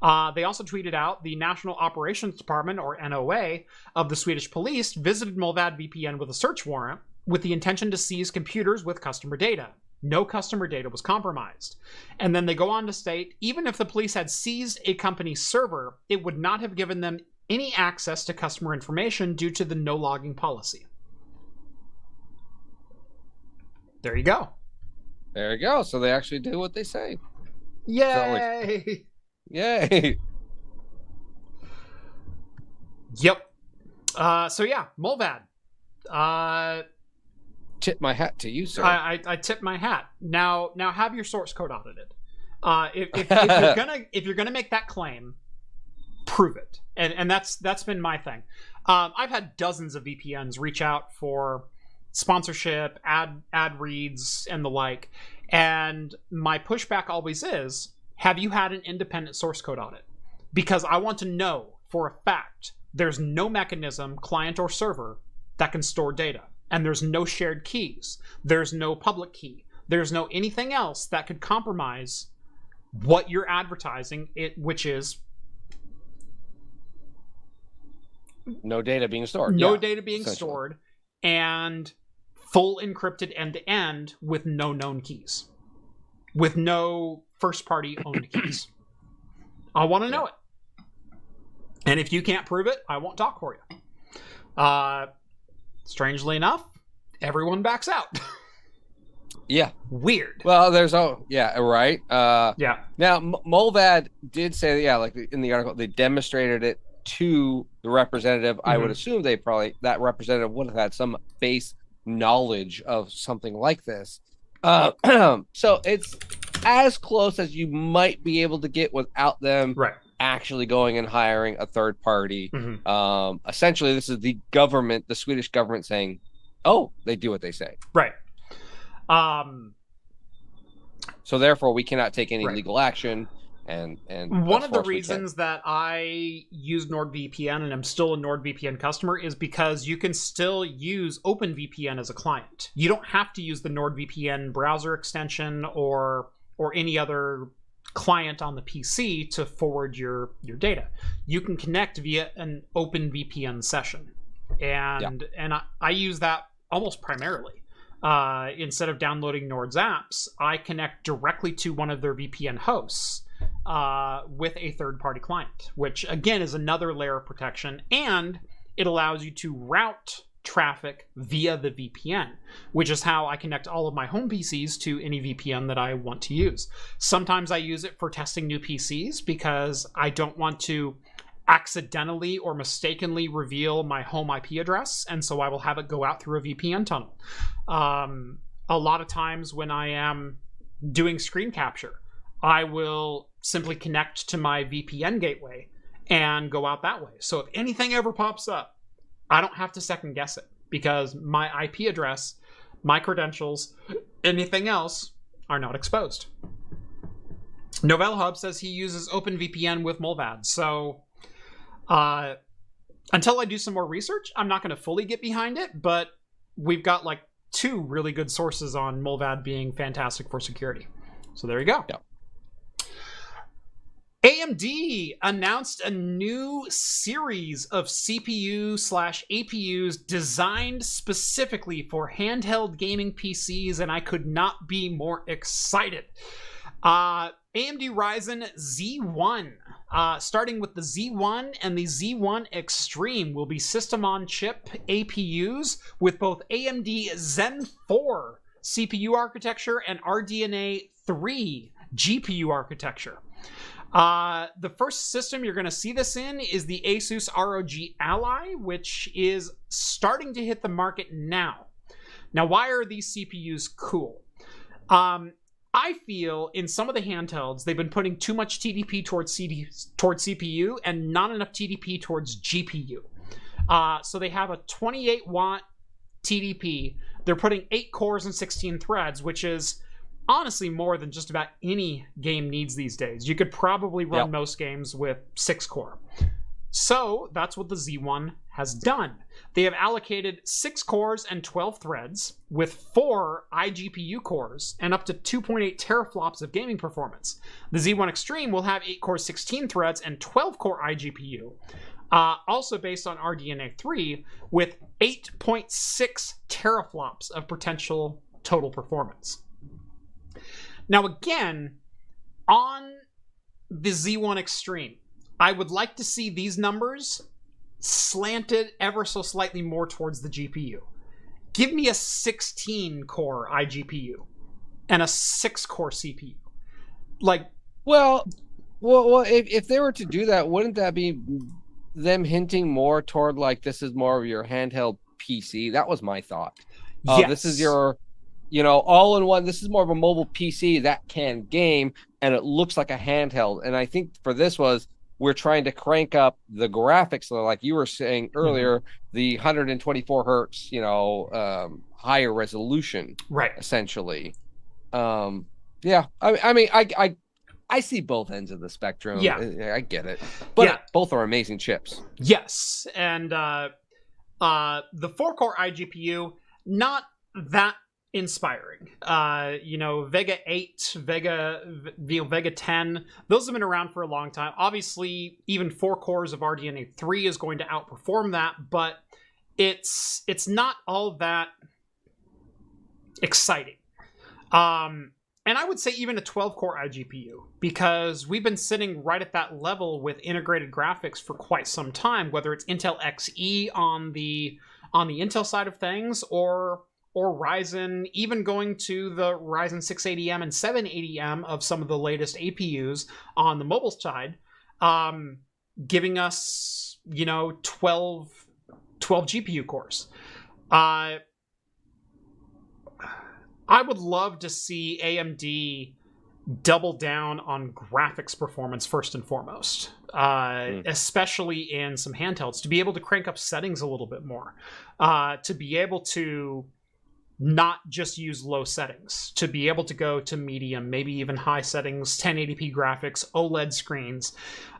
They also tweeted out the National Operations Department, or NOA, of the Swedish police visited Mullvad VPN with a search warrant with the intention to seize computers with customer data. No customer data was compromised. And then they go on to state, even if the police had seized a company's server, it would not have given them any access to customer information due to the no logging policy. There you go. There you go. So they actually do what they say. Yay! Yay! Yep. So yeah, Mullvad. Tip my hat to you, sir. I tip my hat. Now have your source code audited. If you're gonna make that claim, prove it. And that's been my thing. I've had dozens of VPNs reach out for sponsorship, ad reads, and the like. And my pushback always is, have you had an independent source code audit? Because I want to know for a fact there's no mechanism, client or server, that can store data. And there's no shared keys. There's no public key. There's no anything else that could compromise what you're advertising, which is no data being stored. No data being stored. And full encrypted end-to-end with no known keys, with no first-party owned keys. I want to know it. And if you can't prove it, I won't talk for you. Strangely enough, everyone backs out. Yeah. Weird. Well, right. Yeah. Now, Mullvad did say, like in the article, they demonstrated it to the representative. Mm-hmm. I would assume that representative would have had some base knowledge of something like this. So it's as close as you might be able to get without them actually going and hiring a third party. Mm-hmm. Essentially, this is the Swedish government saying, "Oh, they do what they say." Right. So therefore, we cannot take any legal action. And one of the reasons that I use NordVPN and I'm still a NordVPN customer is because you can still use OpenVPN as a client. You don't have to use the NordVPN browser extension or any other client on the PC to forward your data. You can connect via an OpenVPN session, and I use that almost primarily. Instead of downloading Nord's apps, I connect directly to one of their VPN hosts with a third-party client, which again is another layer of protection, and it allows you to route traffic via the VPN, which is how I connect all of my home PCs to any VPN that I want to use. Sometimes I use it for testing new PCs because I don't want to accidentally or mistakenly reveal my home IP address, and so I will have it go out through a VPN tunnel. A lot of times when I am doing screen capture, I will simply connect to my VPN gateway and go out that way. So if anything ever pops up, I don't have to second guess it because my IP address, my credentials, anything else are not exposed. Novell Hub says he uses OpenVPN with Mullvad. So until I do some more research, I'm not going to fully get behind it, but we've got like 2 really good sources on Mullvad being fantastic for security. So there you go. Yeah. AMD announced a new series of CPU/APUs designed specifically for handheld gaming PCs, and I could not be more excited. AMD Ryzen Z1, starting with the Z1 and the Z1 Extreme, will be system-on-chip APUs with both AMD Zen 4 CPU architecture and RDNA 3 GPU architecture. The first system you're going to see this in is the Asus ROG Ally, which is starting to hit the market now. Now, why are these CPUs cool? I feel in some of the handhelds, they've been putting too much TDP towards CPU and not enough TDP towards GPU. So they have a 28-watt TDP. They're putting 8 cores and 16 threads, which is honestly more than just about any game needs these days. You could probably run most games with 6 core. So that's what the Z1 has done. They have allocated 6 cores and 12 threads with 4 iGPU cores and up to 2.8 teraflops of gaming performance. The Z1 Extreme will have 8 cores, 16 threads, and 12 core iGPU. Also based on RDNA 3 with 8.6 teraflops of potential total performance. Now again, on the Z1 Extreme, I would like to see these numbers slanted ever so slightly more towards the GPU. Give me a 16-core iGPU and a 6-core CPU. Well, if they were to do that, wouldn't that be them hinting more toward this is more of your handheld PC? That was my thought. Yes. This is your all-in-one. This is more of a mobile PC that can game, and it looks like a handheld. And I think for this we're trying to crank up the graphics, so like you were saying earlier, the 124 hertz, higher resolution, right? Essentially, I mean, I see both ends of the spectrum. Yeah, I get it, but both are amazing chips. Yes, and the 4-core iGPU, not that inspiring. Vega 8, Vega 10, those have been around for a long time. Obviously, even 4 cores of RDNA 3 is going to outperform that, but it's not all that exciting. And I would say even a 12-core iGPU, because we've been sitting right at that level with integrated graphics for quite some time, whether it's Intel Xe on the Intel side of things, or Ryzen, even going to the Ryzen 680M and 780M of some of the latest APUs on the mobile side, giving us, 12 GPU cores. I would love to see AMD double down on graphics performance first and foremost, especially in some handhelds, to be able to crank up settings a little bit more, to be able to not just use low settings, to be able to go to medium, maybe even high settings, 1080p graphics, OLED screens,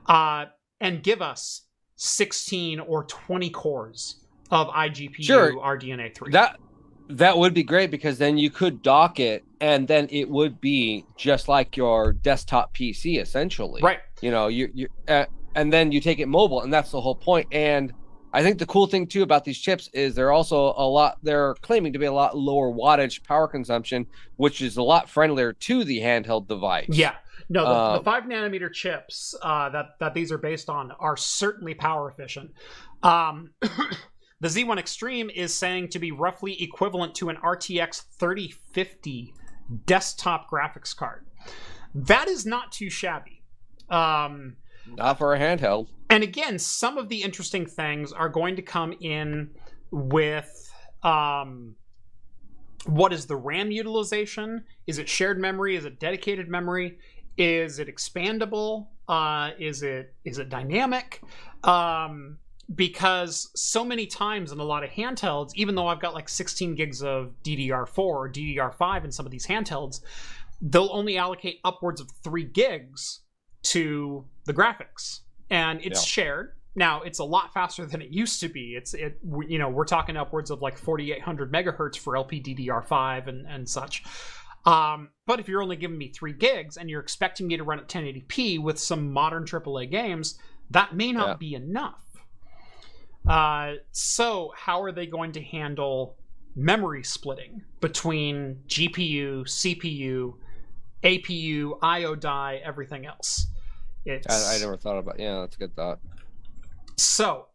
and give us 16 or 20 cores of iGPU RDNA 3. That would be great, because then you could dock it and then it would be just like your desktop PC essentially. Right. You and then you take it mobile, and that's the whole point. And I think the cool thing too about these chips is they're claiming to be a lot lower wattage power consumption, which is a lot friendlier to the handheld device. Yeah. No, the 5 nanometer chips that these are based on are certainly power efficient. The Z1 Extreme is saying to be roughly equivalent to an RTX 3050 desktop graphics card. That is not too shabby. Not for a handheld. And again, some of the interesting things are going to come in with what is the RAM utilization? Is it shared memory? Is it dedicated memory? Is it expandable? Is it dynamic? Because so many times in a lot of handhelds, even though I've got like 16 gigs of DDR4 or DDR5 in some of these handhelds, they'll only allocate upwards of 3 gigs to the graphics, and it's shared. Now, it's a lot faster than it used to be. We're talking upwards of like 4,800 megahertz for LPDDR5 and such. But if you're only giving me 3 gigs and you're expecting me to run at 1080p with some modern AAA games, that may not be enough. So how are they going to handle memory splitting between GPU, CPU, APU, IO die, everything else? I never thought about. Yeah, that's a good thought. So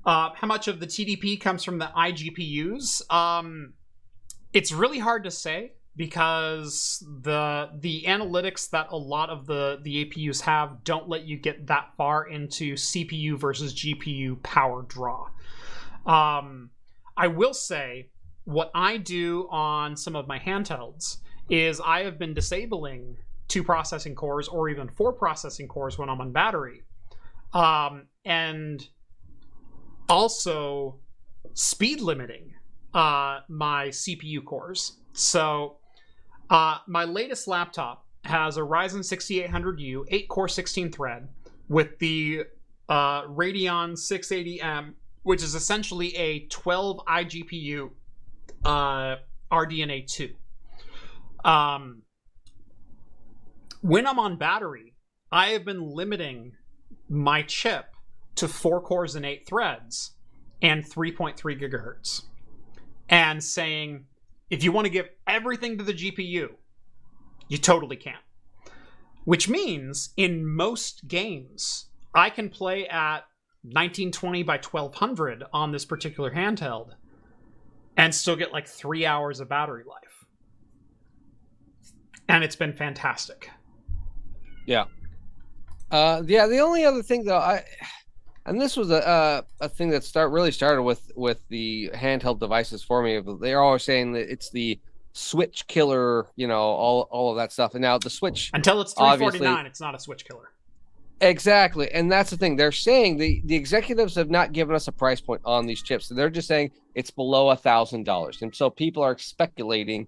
how much of the TDP comes from the iGPUs? It's really hard to say, because the analytics that a lot of the APUs have don't let you get that far into CPU versus GPU power draw. I will say what I do on some of my handhelds is I have been disabling 2 processing cores or even 4 processing cores when I'm on battery. And also speed limiting my CPU cores. So my latest laptop has a Ryzen 6800U 8-core 16-thread with the Radeon 680M, which is essentially a 12 iGPU RDNA 2. When I'm on battery, I have been limiting my chip to 4 cores and 8 threads and 3.3 gigahertz, and saying, if you want to give everything to the GPU, you totally can. Which means in most games, I can play at 1920 by 1200 on this particular handheld and still get like 3 hours of battery life. And it's been fantastic. Yeah. The only other thing though, and this was a thing that really started with the handheld devices for me. They're always saying that it's the Switch killer, all of that stuff. And now the Switch, until it's $349, it's not a Switch killer. Exactly, and that's the thing. They're saying the executives have not given us a price point on these chips. So they're just saying it's below $1,000, and so people are speculating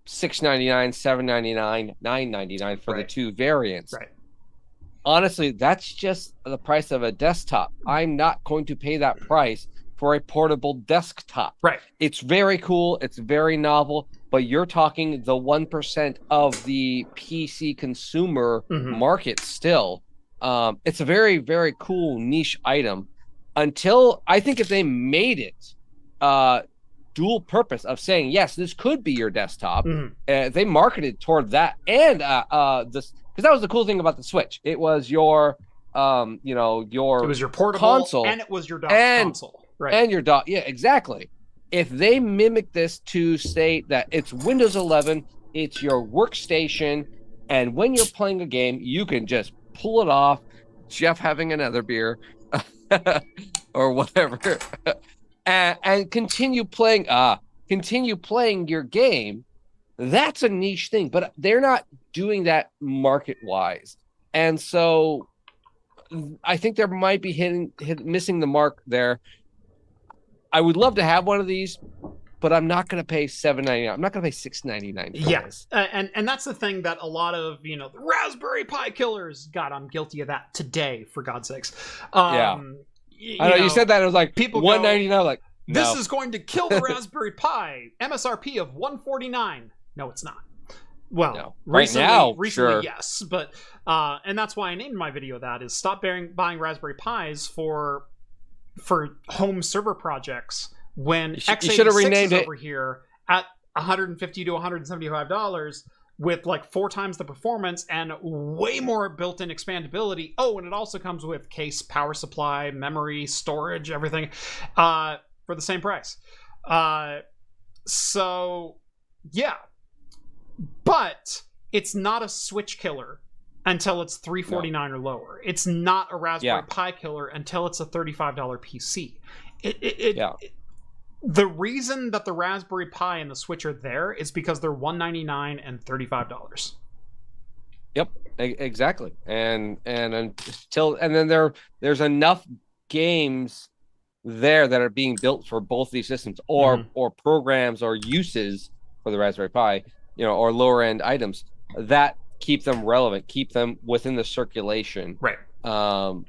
$699, $799, $999 for the 2 variants. Right. Honestly, that's just the price of a desktop. I'm not going to pay that price for a portable desktop. Right. It's very cool. It's very novel, but you're talking the 1% of the PC consumer market still. It's a very, very cool niche item until I think if they made it dual purpose of saying, yes, this could be your desktop. Mm-hmm. They marketed toward that, and this, because that was the cool thing about the Switch. It was your it was your portable console, and it was your dock console, right? And your dock, yeah, exactly. If they mimic this to say that it's Windows 11, it's your workstation, and when you're playing a game, you can just pull it off. Jeff having another beer, or whatever, and continue playing your game. That's a niche thing, but they're not doing that market wise, and so I think there might be missing the mark there. I would love to have one of these, but I'm not going to pay $7.99. I'm not going to pay $6.99. Yes, and that's the thing that a lot of the Raspberry Pi killers. God, I'm guilty of that today. For God's sakes. Yeah, I know you said that. It was like people $199. Like no. This is going to kill the Raspberry Pi. MSRP of $149. No, it's not. Well, no. recently, sure. Yes, but and that's why I named my video that is stop buying Raspberry Pis for home server projects when x86 is over here at $150 to $175 with like 4 times the performance and way more built-in expandability. Oh, and it also comes with case, power supply, memory, storage, everything for the same price. So yeah, but it's not a Switch killer until it's $349 or lower. It's not a Raspberry Pi killer until it's a $35 PC. The reason that the Raspberry Pi and the Switch are there is because they're $199 and $35. Yep, exactly. And then there's enough games there that are being built for both these systems, or programs or uses for the Raspberry Pi, or lower end items that keep them relevant, keep them within the circulation. Right.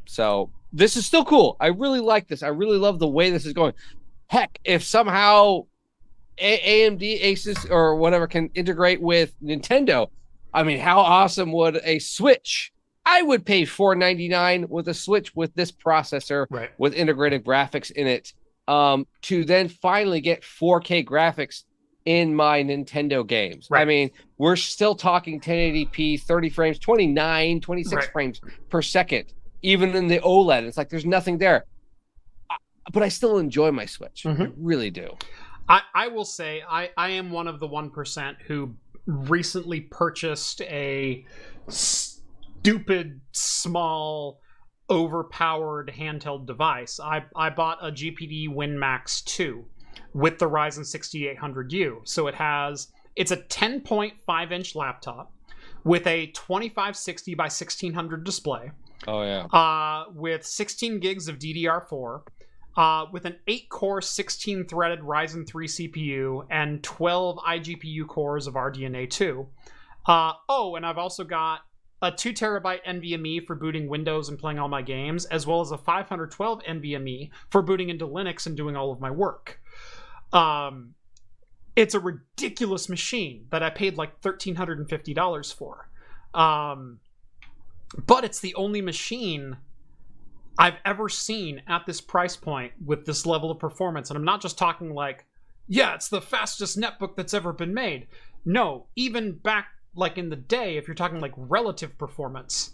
So this is still cool. I really like this. I really love the way this is going. Heck, if somehow AMD, Asus, or whatever can integrate with Nintendo, I mean, how awesome would a Switch? I would pay $499 with a Switch with this processor, right, with integrated graphics in it, to then finally get 4K graphics in my Nintendo games. Right. I mean, we're still talking 1080p, 30 frames, 26 frames per second, even in the OLED. It's like there's nothing there. But I still enjoy my Switch. I really do. I will say I am one of the 1% who recently purchased a stupid, small, overpowered handheld device. I bought a GPD Win Max 2 with the Ryzen 6800U. So it's a 10.5-inch laptop with a 2560 by 1600 display. Oh, yeah. With 16 gigs of DDR4. With an 8-core, 16-threaded Ryzen 3 CPU and 12 iGPU cores of RDNA 2. And I've also got a 2TB NVMe for booting Windows and playing all my games, as well as a 512 NVMe for booting into Linux and doing all of my work. It's a ridiculous machine that I paid like $1,350 for. But it's the only machine I've ever seen at this price point with this level of performance. And I'm not just talking like, yeah, it's the fastest netbook that's ever been made. No, even back like in the day, if you're talking like relative performance,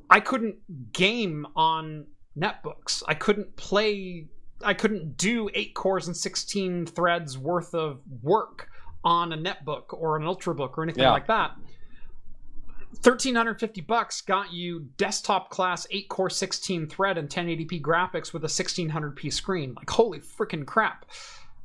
I couldn't game on netbooks. I couldn't do 8 cores and 16 threads worth of work on a netbook or an ultrabook or anything like that. $1,350 got you desktop class 8-core 16 thread and 1080p graphics with a 1600p screen. Like, holy freaking crap.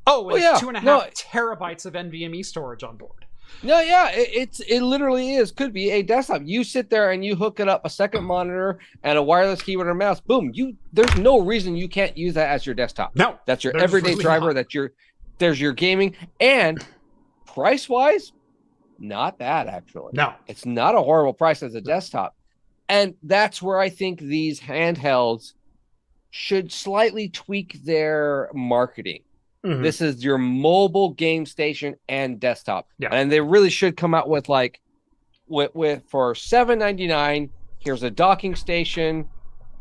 Oh, and 2.5 terabytes of NVMe storage on board. No, yeah, it literally is. Could be a desktop. You sit there and you hook it up, a second monitor and a wireless keyboard and mouse. Boom. There's no reason you can't use that as your desktop. No. That's your everyday really driver. There's your gaming. And price-wise, not bad, actually. No. It's not a horrible price as a desktop. And that's where I think these handhelds should slightly tweak their marketing. Mm-hmm. This is your mobile game station and desktop. Yeah. And they really should come out with for $7.99, here's a docking station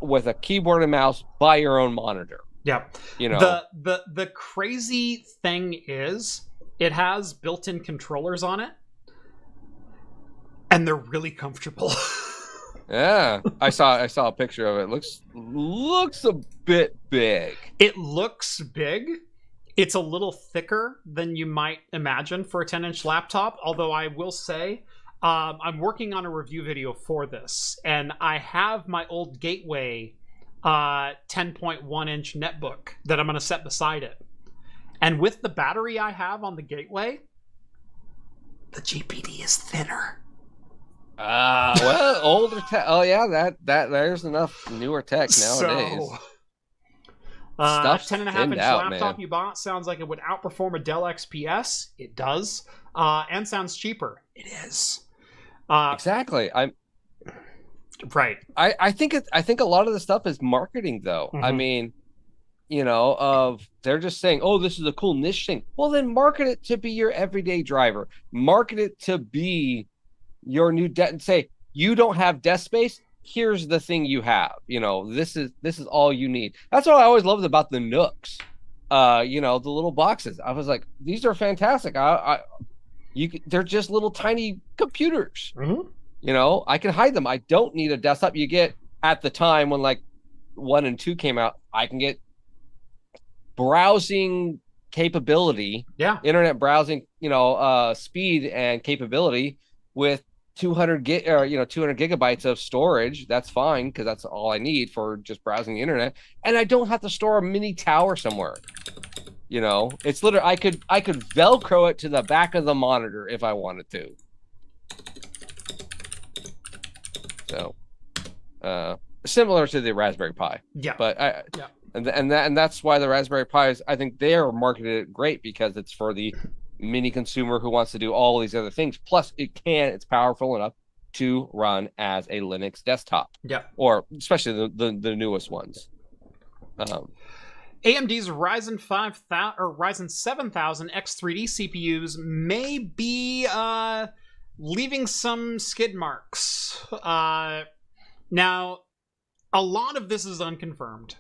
with a keyboard and mouse, buy your own monitor. Yeah. You know, the crazy thing is it has built-in controllers on it, and they're really comfortable. yeah. I saw a picture of it. Looks a bit big. It looks big. It's a little thicker than you might imagine for a 10-inch laptop, although I will say I'm working on a review video for this, and I have my old Gateway 10.1-inch netbook that I'm going to set beside it. And with the battery I have on the Gateway, the GPD is thinner. Well, older tech. Oh yeah, that there's enough newer tech nowadays. So, 10.5-inch laptop you bought sounds like it would outperform a Dell XPS. It does, and sounds cheaper. It is. Exactly. Right. I think a lot of the stuff is marketing, though. Mm-hmm. I mean, you know, they're just saying, "Oh, this is a cool niche thing." Well, then market it to be your everyday driver. Market it to be your new and say, "You don't have desk space. Here's the thing you have. You know, this is all you need." That's what I always loved about the Nooks. You know, the little boxes. I was like, these are fantastic. They're just little tiny computers. Mm-hmm. You know, I can hide them. I don't need a desktop. You get at the time when like 1 and 2 came out, I can get browsing capability, internet browsing, you know, speed and capability with 200 gigabytes of storage. That's fine because that's all I need for just browsing the internet, and I don't have to store a mini tower somewhere. You know, it's literally I could Velcro it to the back of the monitor if I wanted to. So, similar to the Raspberry Pi. Yeah. But and that's why the Raspberry Pis, I think they are marketed great because it's for the mini consumer who wants to do all these other things. Plus, it's powerful enough to run as a Linux desktop. Yeah. Or especially the newest ones. AMD's Ryzen 5000 or Ryzen 7000 X3D CPUs may be leaving some skid marks. Now, a lot of this is unconfirmed.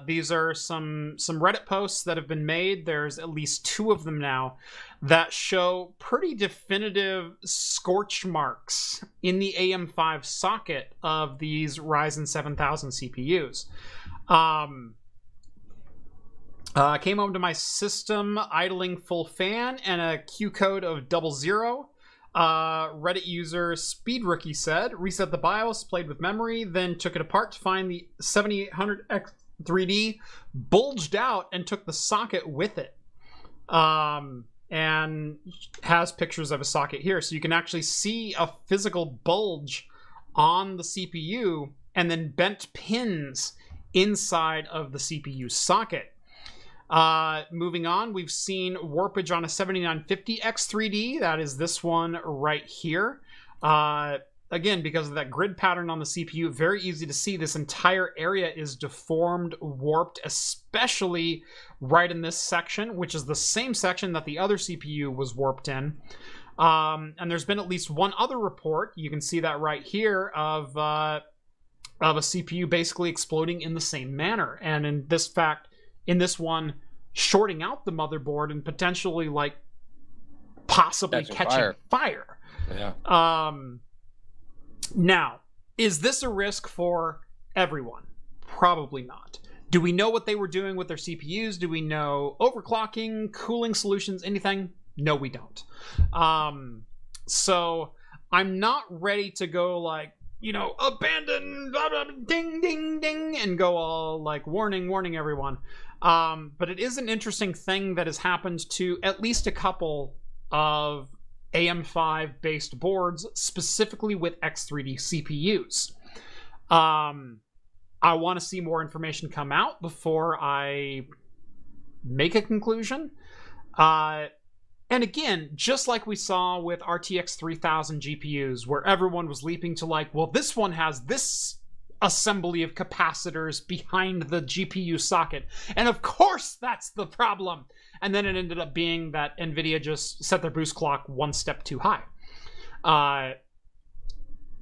These are some Reddit posts that have been made. There's at least 2 of them now that show pretty definitive scorch marks in the AM5 socket of these Ryzen 7000 CPUs. Came home to my system idling full fan and a Q code of 00. Reddit user SpeedRookie said, reset the BIOS, played with memory, then took it apart to find the 7800 X3D, bulged out and took the socket with it. And has pictures of a socket here. So you can actually see a physical bulge on the CPU and then bent pins inside of the CPU socket. Moving on, we've seen warpage on a 7950 X3D. That is this one right here. Again, because of that grid pattern on the CPU, very easy to see this entire area is deformed, warped, especially right in this section, which is the same section that the other CPU was warped in. And there's been at least one other report, you can see that right here, of a CPU basically exploding in the same manner. And in this one, shorting out the motherboard and potentially like possibly catching fire. Yeah. Now, is this a risk for everyone? Probably not. Do we know what they were doing with their CPUs? Do we know overclocking, cooling solutions, anything? No, we don't. So I'm not ready to go like, you know, abandon, blah, blah, ding, ding, ding, and go all like warning everyone. But it is an interesting thing that has happened to at least a couple of AM5 based boards, specifically with X3D CPUs. I want to see more information come out before I make a conclusion. And again, just like we saw with RTX 3000 GPUs, where everyone was leaping to like, well, this one has this assembly of capacitors behind the GPU socket. And of course that's the problem. And then it ended up being that NVIDIA just set their boost clock one step too high.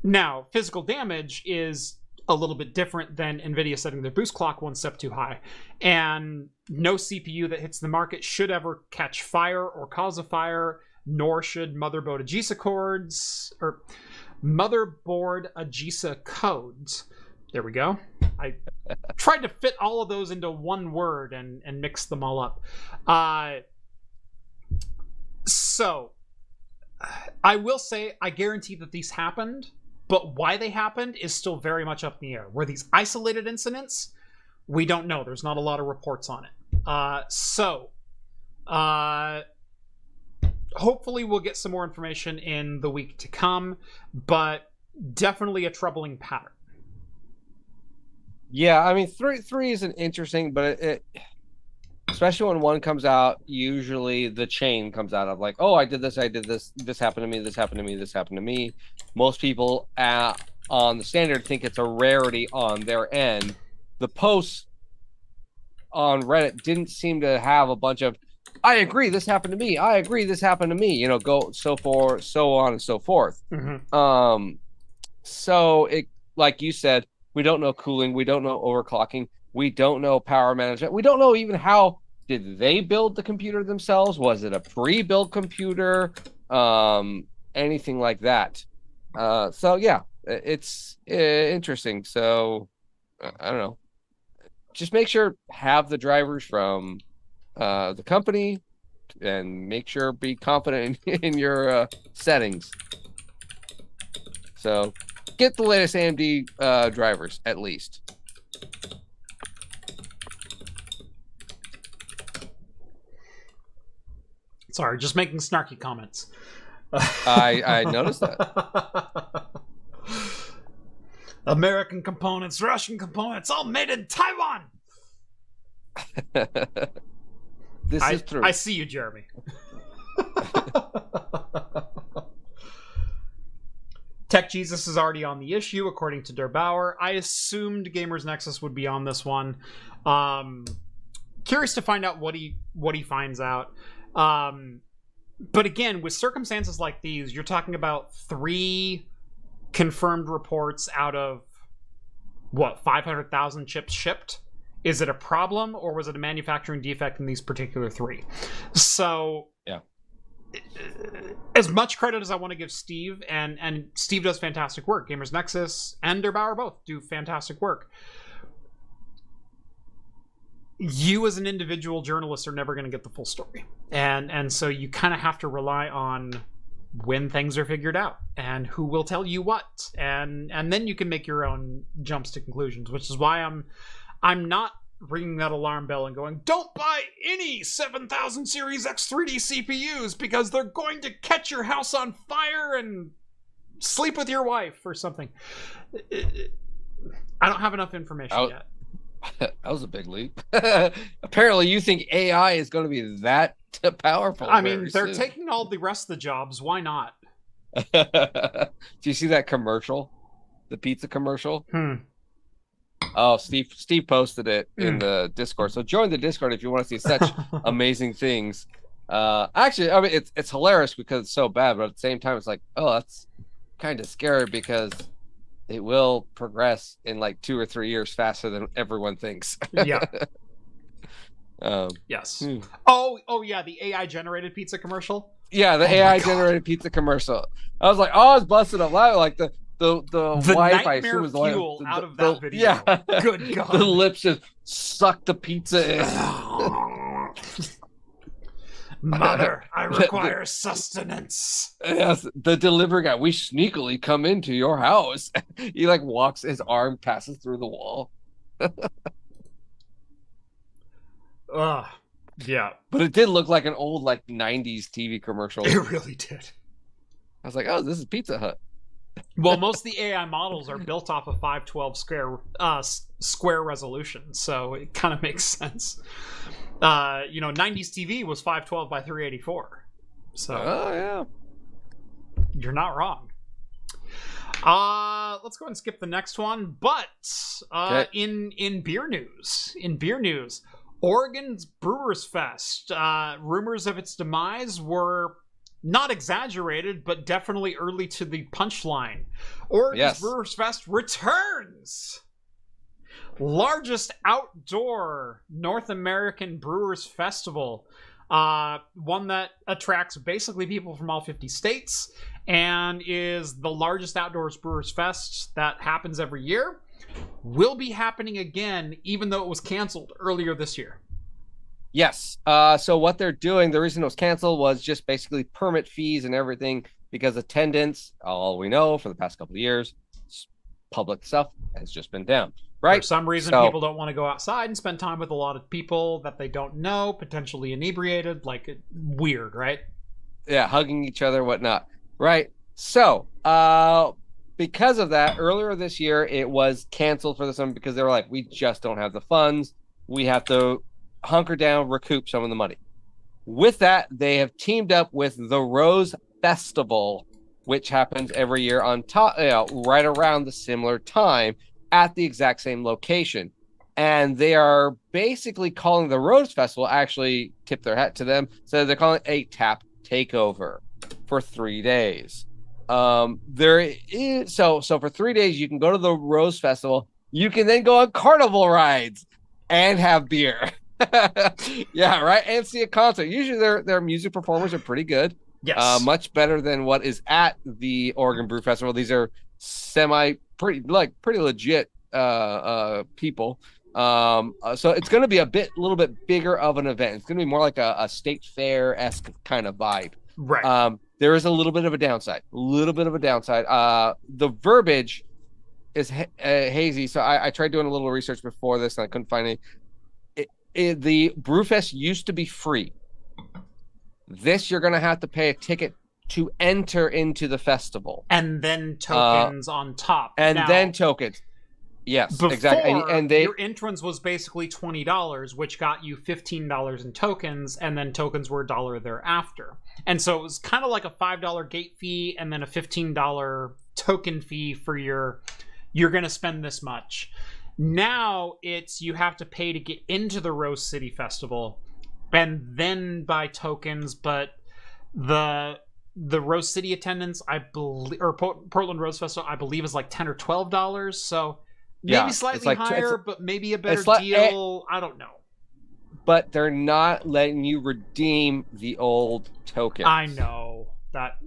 Now, physical damage is a little bit different than NVIDIA setting their boost clock one step too high. And no CPU that hits the market should ever catch fire or cause a fire, nor should motherboard AGESA codes. There we go. I tried to fit all of those into one word and mix them all up. So, I will say, I guarantee that these happened, but why they happened is still very much up in the air. Were these isolated incidents? We don't know. There's not a lot of reports on it. Hopefully we'll get some more information in the week to come, but definitely a troubling pattern. Yeah, I mean, three is an interesting, but it especially when one comes out, usually the chain comes out of like, oh, I did this, this happened to me, this happened to me, this happened to me. Most people on the standard think it's a rarity on their end. The posts on Reddit didn't seem to have a bunch of, I agree, this happened to me. I agree, this happened to me. Go so on and so forth. Mm-hmm. So it, like you said, we don't know cooling, we don't know overclocking, we don't know power management, we don't know even how did they build the computer themselves. Was it a pre-built computer? Anything like that. So yeah, it's interesting. So I don't know. Just make sure have the drivers from the company, and make sure be confident in your settings. So get the latest AMD drivers at least. Sorry, just making snarky comments. I noticed that. American components, Russian components, all made in Taiwan. This is true. I see you, Jeremy. Tech Jesus is already on the issue, according to Der Bauer. I assumed Gamers Nexus would be on this one. Curious to find out what he finds out. But again, with circumstances like these, you're talking about 3 confirmed reports out of, 500,000 chips shipped? Is it a problem, or was it a manufacturing defect in these particular 3? So, yeah. As much credit as I want to give Steve, and Steve does fantastic work. Gamers Nexus and Der Bauer both do fantastic work. You as an individual journalist are never going to get the full story. And so you kind of have to rely on when things are figured out and who will tell you what. And then you can make your own jumps to conclusions, which is why I'm not ringing that alarm bell and going, don't buy any 7000 Series X 3D CPUs because they're going to catch your house on fire and sleep with your wife or something. I don't have enough information yet. That was a big leap. Apparently you think AI is going to be that powerful. I mean, they're taking all the rest of the jobs. Why not? Do you see that commercial? The pizza commercial? Oh, Steve posted it in the Discord. So join the Discord if you want to see such amazing things. Actually, I mean, it's hilarious because it's so bad, but at the same time, it's like, oh, that's kind of scary because it will progress in like 2 or 3 years faster than everyone thinks. Yeah. Yes. Oh yeah, the AI generated pizza commercial. Yeah, the AI generated pizza commercial. I was like, oh, I was busted up loud. Like the wife, I assume, was the fuel out of that video. Yeah. Good God. The lips just sucked the pizza in. Mother, I require sustenance. Yes, the delivery guy. We sneakily come into your house. He like walks, his arm passes through the wall. Yeah. But it did look like an old like 90s TV commercial. It really did. I was like, oh, this is Pizza Hut. Well, most of the AI models are built off of 512 square resolution, so it kind of makes sense. 90s TV was 512 by 384. So, oh yeah, you're not wrong. Let's go ahead and skip the next one. But okay. in beer news, Oregon's Brewers Fest, rumors of its demise were not exaggerated, but definitely early to the punchline. Oregon's Brewers Fest returns! Largest outdoor North American Brewers Festival. One that attracts basically people from all 50 states and is the largest outdoors Brewers Fest that happens every year. Will be happening again, even though it was canceled earlier this year. Yes. So what they're doing, the reason it was canceled was just basically permit fees and everything, because attendance, all we know for the past couple of years, public stuff has just been down. Right. For some reason, people don't want to go outside and spend time with a lot of people that they don't know, potentially inebriated, like weird, right? Yeah, hugging each other, whatnot. Right. So, because of that, earlier this year, it was canceled for the summer because they were like, we just don't have the funds. We have to hunker down, recoup some of the money. With that, they have teamed up with the Rose Festival, which happens every year on top, right around the similar time, at the exact same location. And they are basically calling the Rose Festival, actually tip their hat to them, so they're calling it a tap takeover for 3 days. There is so for 3 days you can go to the Rose Festival. You can then go on carnival rides and have beer. Yeah, right, and see a concert. Usually their music performers are pretty good. Yes, much better than what is at the Oregon Brew Festival. These are pretty legit people. So it's going to be a little bit bigger of an event. It's going to be more like a state fair-esque kind of vibe. Right. There is a little bit of a downside. The verbiage is hazy. So I tried doing a little research before this and I couldn't find any. The Brewfest used to be free. This, you're going to have to pay a ticket to enter into the festival. And then tokens on top. Then tokens. Yes, before, exactly. And your entrance was basically $20, which got you $15 in tokens, and then tokens were $1 thereafter. And so it was kind of like a $5 gate fee and then a $15 token fee for you're going to spend this much. Now it's you have to pay to get into the Rose City Festival and then buy tokens, but the Rose City attendance, I believe, or Portland Rose Festival, I believe, is like $10 or $12. So maybe slightly higher, but maybe a better deal. I don't know. But they're not letting you redeem the old tokens. I know that.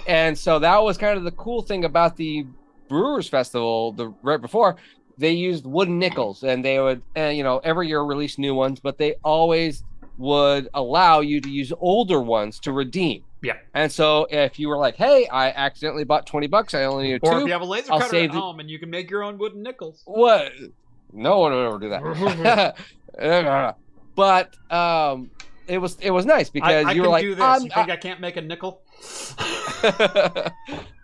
And so that was kind of the cool thing about the Brewers Festival right before. They used wooden nickels, and they would, every year release new ones, but they always would allow you to use older ones to redeem. Yeah. And so if you were like, hey, I accidentally bought $20, I only need 2. Or if you have a laser cutter at home and you can make your own wooden nickels. What? No one would ever do that. But it was nice because you were like, do this. You think I can't make a nickel?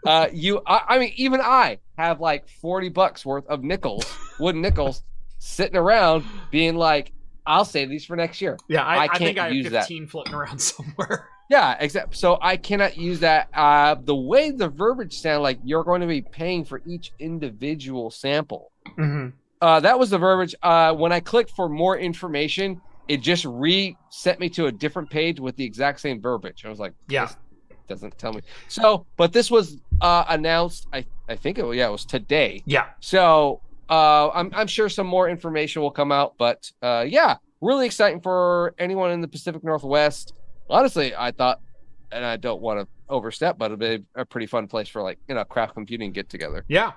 I mean, even I have like $40 worth of nickels, wooden nickels, sitting around being like, I'll save these for next year. Yeah, I can't think I use have 15 floating around somewhere. Yeah, exactly. So I cannot use that. The way the verbiage sounded, like you're going to be paying for each individual sample. Mm-hmm. That was the verbiage. When I clicked for more information, it just sent me to a different page with the exact same verbiage. I was like, yeah, this doesn't tell me. So, but this was announced. I think it was today. Yeah. So I'm sure some more information will come out. But yeah, really exciting for anyone in the Pacific Northwest. Honestly, I thought, and I don't want to overstep, but it'd be a pretty fun place for craft computing get together. Yeah.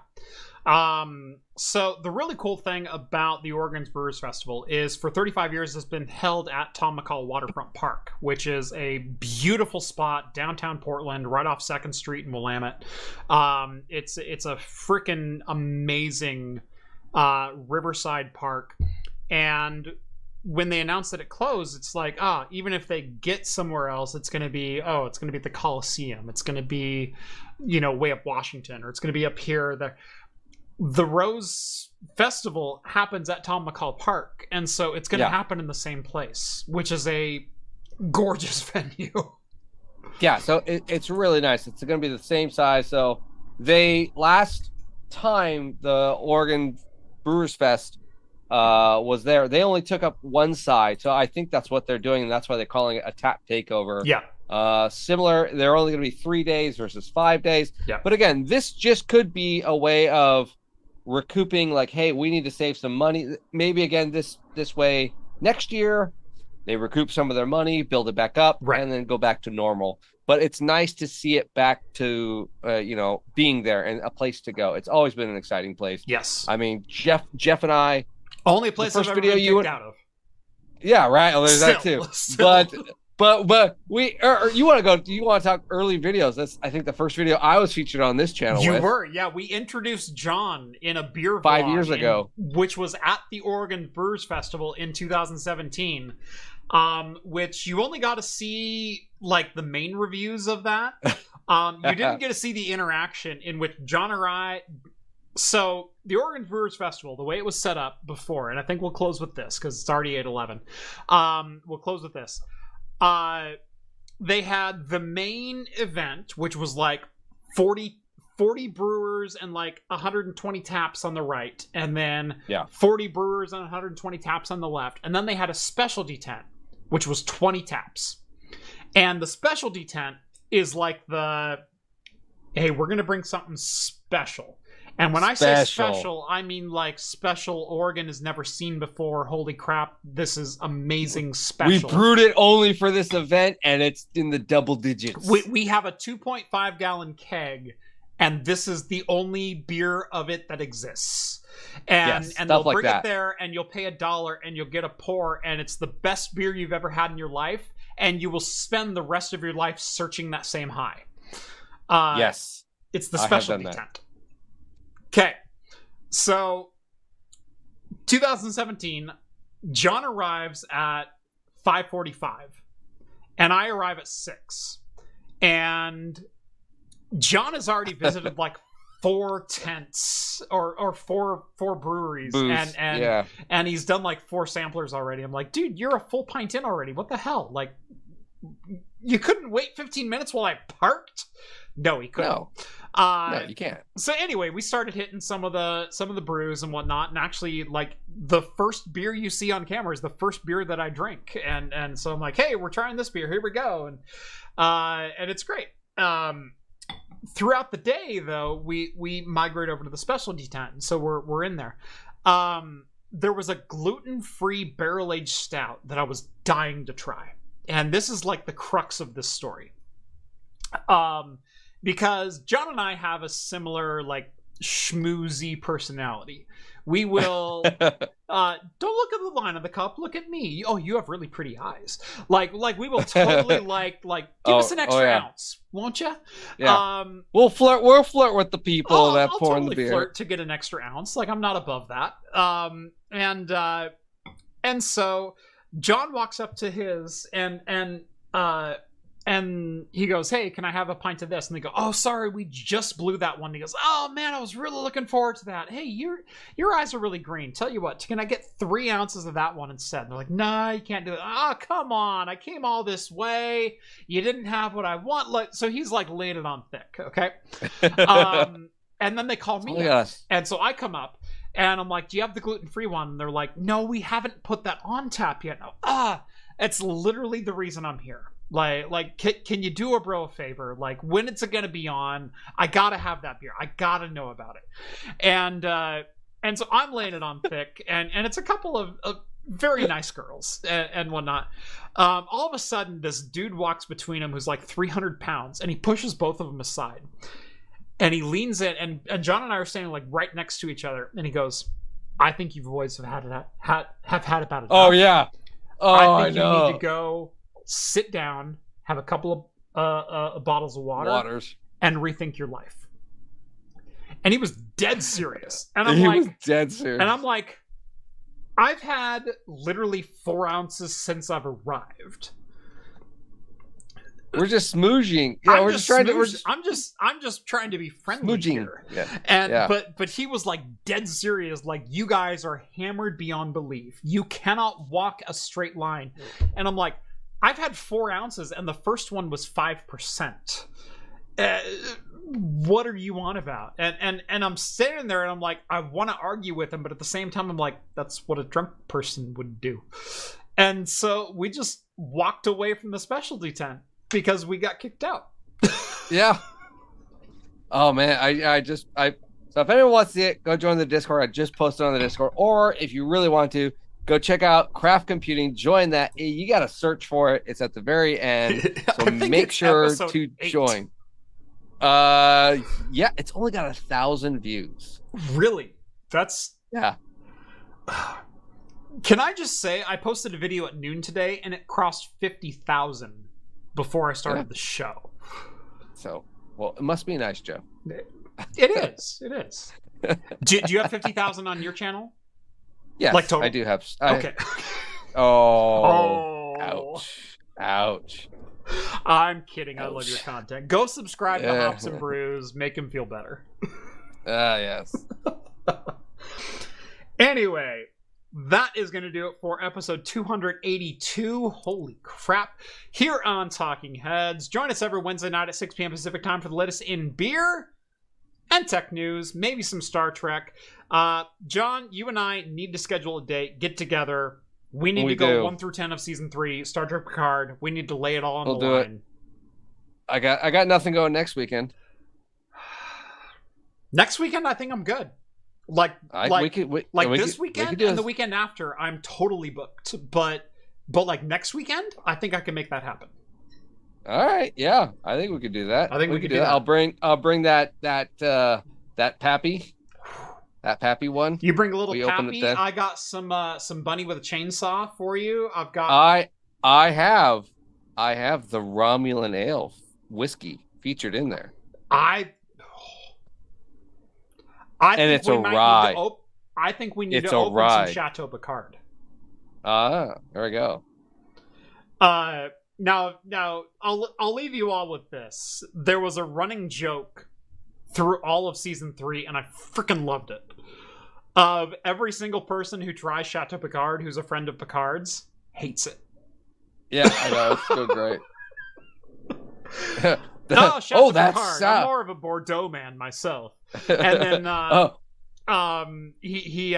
So the really cool thing about the Oregon's Brewers Festival is for 35 years it's been held at Tom McCall Waterfront Park, which is a beautiful spot downtown Portland, right off 2nd Street in Willamette. It's a freaking amazing riverside park, and when they announced that it closed, it's like, even if they get somewhere else, it's going to be at the Coliseum. It's going to be, way up Washington, or it's going to be up here. The Rose Festival happens at Tom McCall Park, and so it's going to happen in the same place, which is a gorgeous venue. Yeah, so it's really nice. It's going to be the same size. So last time the Oregon Brewers Fest was there, they only took up one side, so I think that's what they're doing, and that's why they're calling it a tap takeover. Yeah. Similar, they're only going to be 3 days versus 5 days. Yeah. But again, this just could be a way of recouping, like, hey, we need to save some money. Maybe again, this way next year, they recoup some of their money, build it back up, and then go back to normal. But it's nice to see it back to, being there and a place to go. It's always been an exciting place. Yes. I mean, Jeff and I. Only place I've ever been kicked out of. Yeah, right. Well, there's that too. But you want to go? Do you want to talk early videos? That's, I think, the first video I was featured on this channel. You were, yeah. We introduced John in a beer 5 years ago, which was at the Oregon Brewers Festival in 2017. Which you only got to see like the main reviews of that. You didn't get to see the interaction in which John or I. So the Oregon Brewers Festival, the way it was set up before, and I think we'll close with this because it's already 8:11. We'll close with this. They had the main event, which was like 40 brewers and like 120 taps on the right, and then 40 brewers and 120 taps on the left, and then they had a specialty tent, which was 20 taps. And the specialty tent is like hey, we're gonna bring something special. And when I say special, I mean like special Oregon has never seen before. Holy crap, this is amazing special. We brewed it only for this event, and it's in the double digits. We have a 2.5 gallon keg, and this is the only beer of it that exists. And they'll bring it there, and you'll pay $1, and you'll get a pour, and it's the best beer you've ever had in your life, and you will spend the rest of your life searching that same high. Yes. It's the specialty tent. Okay, so 2017, John arrives at 5:45, and I arrive at 6. And John has already visited like 4 tents or four breweries, and he's done like 4 samplers already. I'm like, dude, you're a full pint in already. What the hell? Like, you couldn't wait 15 minutes while I parked? No, he couldn't. No, you can't. So anyway, we started hitting some of the brews and whatnot, and actually, like, the first beer you see on camera is the first beer that I drink, and so I'm like, hey, we're trying this beer, here we go, and it's great. Throughout the day, though, we migrate over to the specialty tent, so we're in there. There was a gluten-free barrel-aged stout that I was dying to try, and this is like the crux of this story. Because John and I have a similar, like, schmoozy personality. We will don't look at the line of the cup, look at me. Oh, you have really pretty eyes. Like we will totally like give us an extra ounce, won't you? Yeah. We'll flirt with the people that pour in the beer. Flirt to get an extra ounce. Like, I'm not above that. And so John walks up to his and he goes, hey, can I have a pint of this? And they go, oh, sorry, we just blew that one. And he goes, oh, man, I was really looking forward to that. Hey, your eyes are really green. Tell you what, can I get 3 ounces of that one instead? And they're like, nah, you can't do it. Oh, come on. I came all this way. You didn't have what I want. Like, so he's like laid it on thick, okay? And then they call me up. And so I come up. And I'm like, do you have the gluten-free one? And they're like, no, we haven't put that on tap yet. It's literally the reason I'm here. Like, can you do a bro a favor? Like, when it's gonna be on? I gotta have that beer. I gotta know about it. And so I'm laying it on thick, and it's a couple of very nice girls and whatnot. All of a sudden, this dude walks between them who's like 300 pounds, and he pushes both of them aside. And he leans in, and John and I are standing like right next to each other, and he goes, "I think you've always had about it." Oh yeah. Oh, I think I know. You need to go sit down, have a couple of bottles of water, and rethink your life. And he was dead serious. And He was dead serious. And I'm like, I've had literally 4 ounces since I've arrived. We're just smooching. Yeah, I'm just trying to be friendly here. Yeah. But he was like dead serious. Like, you guys are hammered beyond belief. You cannot walk a straight line. And I'm like, I've had 4 ounces, and the first one was 5%. What are you on about? And I'm standing there, and I'm like, I want to argue with him, but at the same time, I'm like, that's what a drunk person would do. And so we just walked away from the specialty tent. because we got kicked out. Yeah. Oh man, so if anyone wants to see it, go join the Discord. I just posted on the Discord. Or if you really want to, go check out Craft Computing. Join that. You got to search for it. It's at the very end. So make sure to join. Yeah, it's only got 1,000 views. Really? That's yeah. Can I just say I posted a video at noon today and it crossed 50,000 before I started the show. So, well, it must be nice, Joe. It is. It is. Do you have 50,000 on your channel? Yes, like total? I do have. Okay. Ouch. I'm kidding. I love your content. Go subscribe to Hops and Brews. Make him feel better. Yes. Anyway, that is going to do it for episode 282. Holy crap. Here on Talking Heads. Join us every Wednesday night at 6 p.m. Pacific time for the latest in beer and tech news, maybe some Star Trek. John, you and I need to schedule a date, get together. We need to go 1 through 10 of season 3, Star Trek Picard. We need to lay it all on the line. I got nothing going next weekend. Next weekend, I think I'm good. This weekend and the weekend after, I'm totally booked. But like next weekend, I think I can make that happen. All right, yeah, I think we could do that. I think we could do that. I'll bring that Pappy. That Pappy one. You bring a little Pappy. I got some bunny with a chainsaw for you. I've got. I have the Romulan ale whiskey featured in there. I think it's a rye. I think we need to open some Chateau Picard. There we go. Now I'll leave you all with this. There was a running joke through all of season 3, and I freaking loved it. Of every single person who tries Chateau Picard, who's a friend of Picard's, hates it. Yeah, I know, it's so great. Chateau Picard. I'm more of a Bordeaux man myself. And then he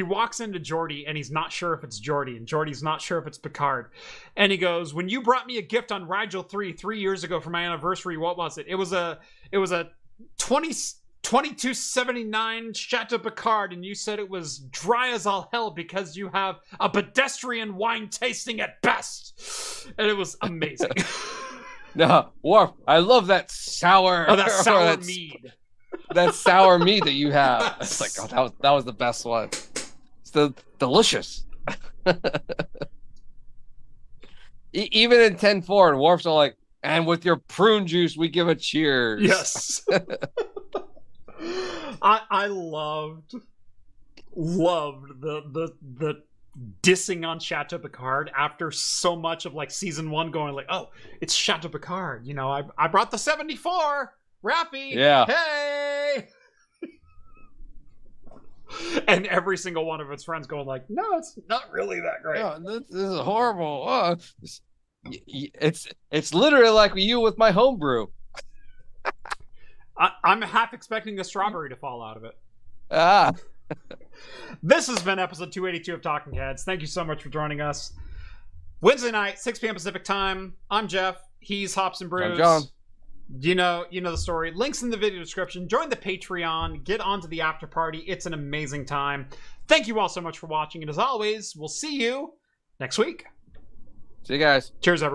walks into Geordi and he's not sure if it's Geordi, and Geordi's not sure if it's Picard. And he goes, "When you brought me a gift on Rigel 3 years ago for my anniversary, what was it? It was a 2279 Chateau Picard, and you said it was dry as all hell because you have a pedestrian wine tasting at best." And it was amazing. No, Worf, I love that sour. Oh, that sour mead. That sour mead that you have. It's like, that was the best one. It's delicious. Even in 10-4, and Worf's all like, "And with your prune juice, we give a cheers." Yes. I loved the dissing on Chateau Picard after so much of like season 1 going like, "Oh, it's Chateau Picard. You know, I brought the 74. Raffy. Yeah. Hey." And every single one of its friends going like, "No, it's not really that great. No, this is horrible. It's literally like you with my homebrew." I'm half expecting a strawberry to fall out of it. This has been episode 282 of Talking Heads. Thank you so much for joining us. Wednesday night, 6 p.m. Pacific time. I'm Jeff. He's Hops and Brews. I'm John. You know the story. Links in the video description. Join the Patreon. Get onto the after party. It's an amazing time. Thank you all so much for watching. And as always, we'll see you next week. See you guys. Cheers, everyone.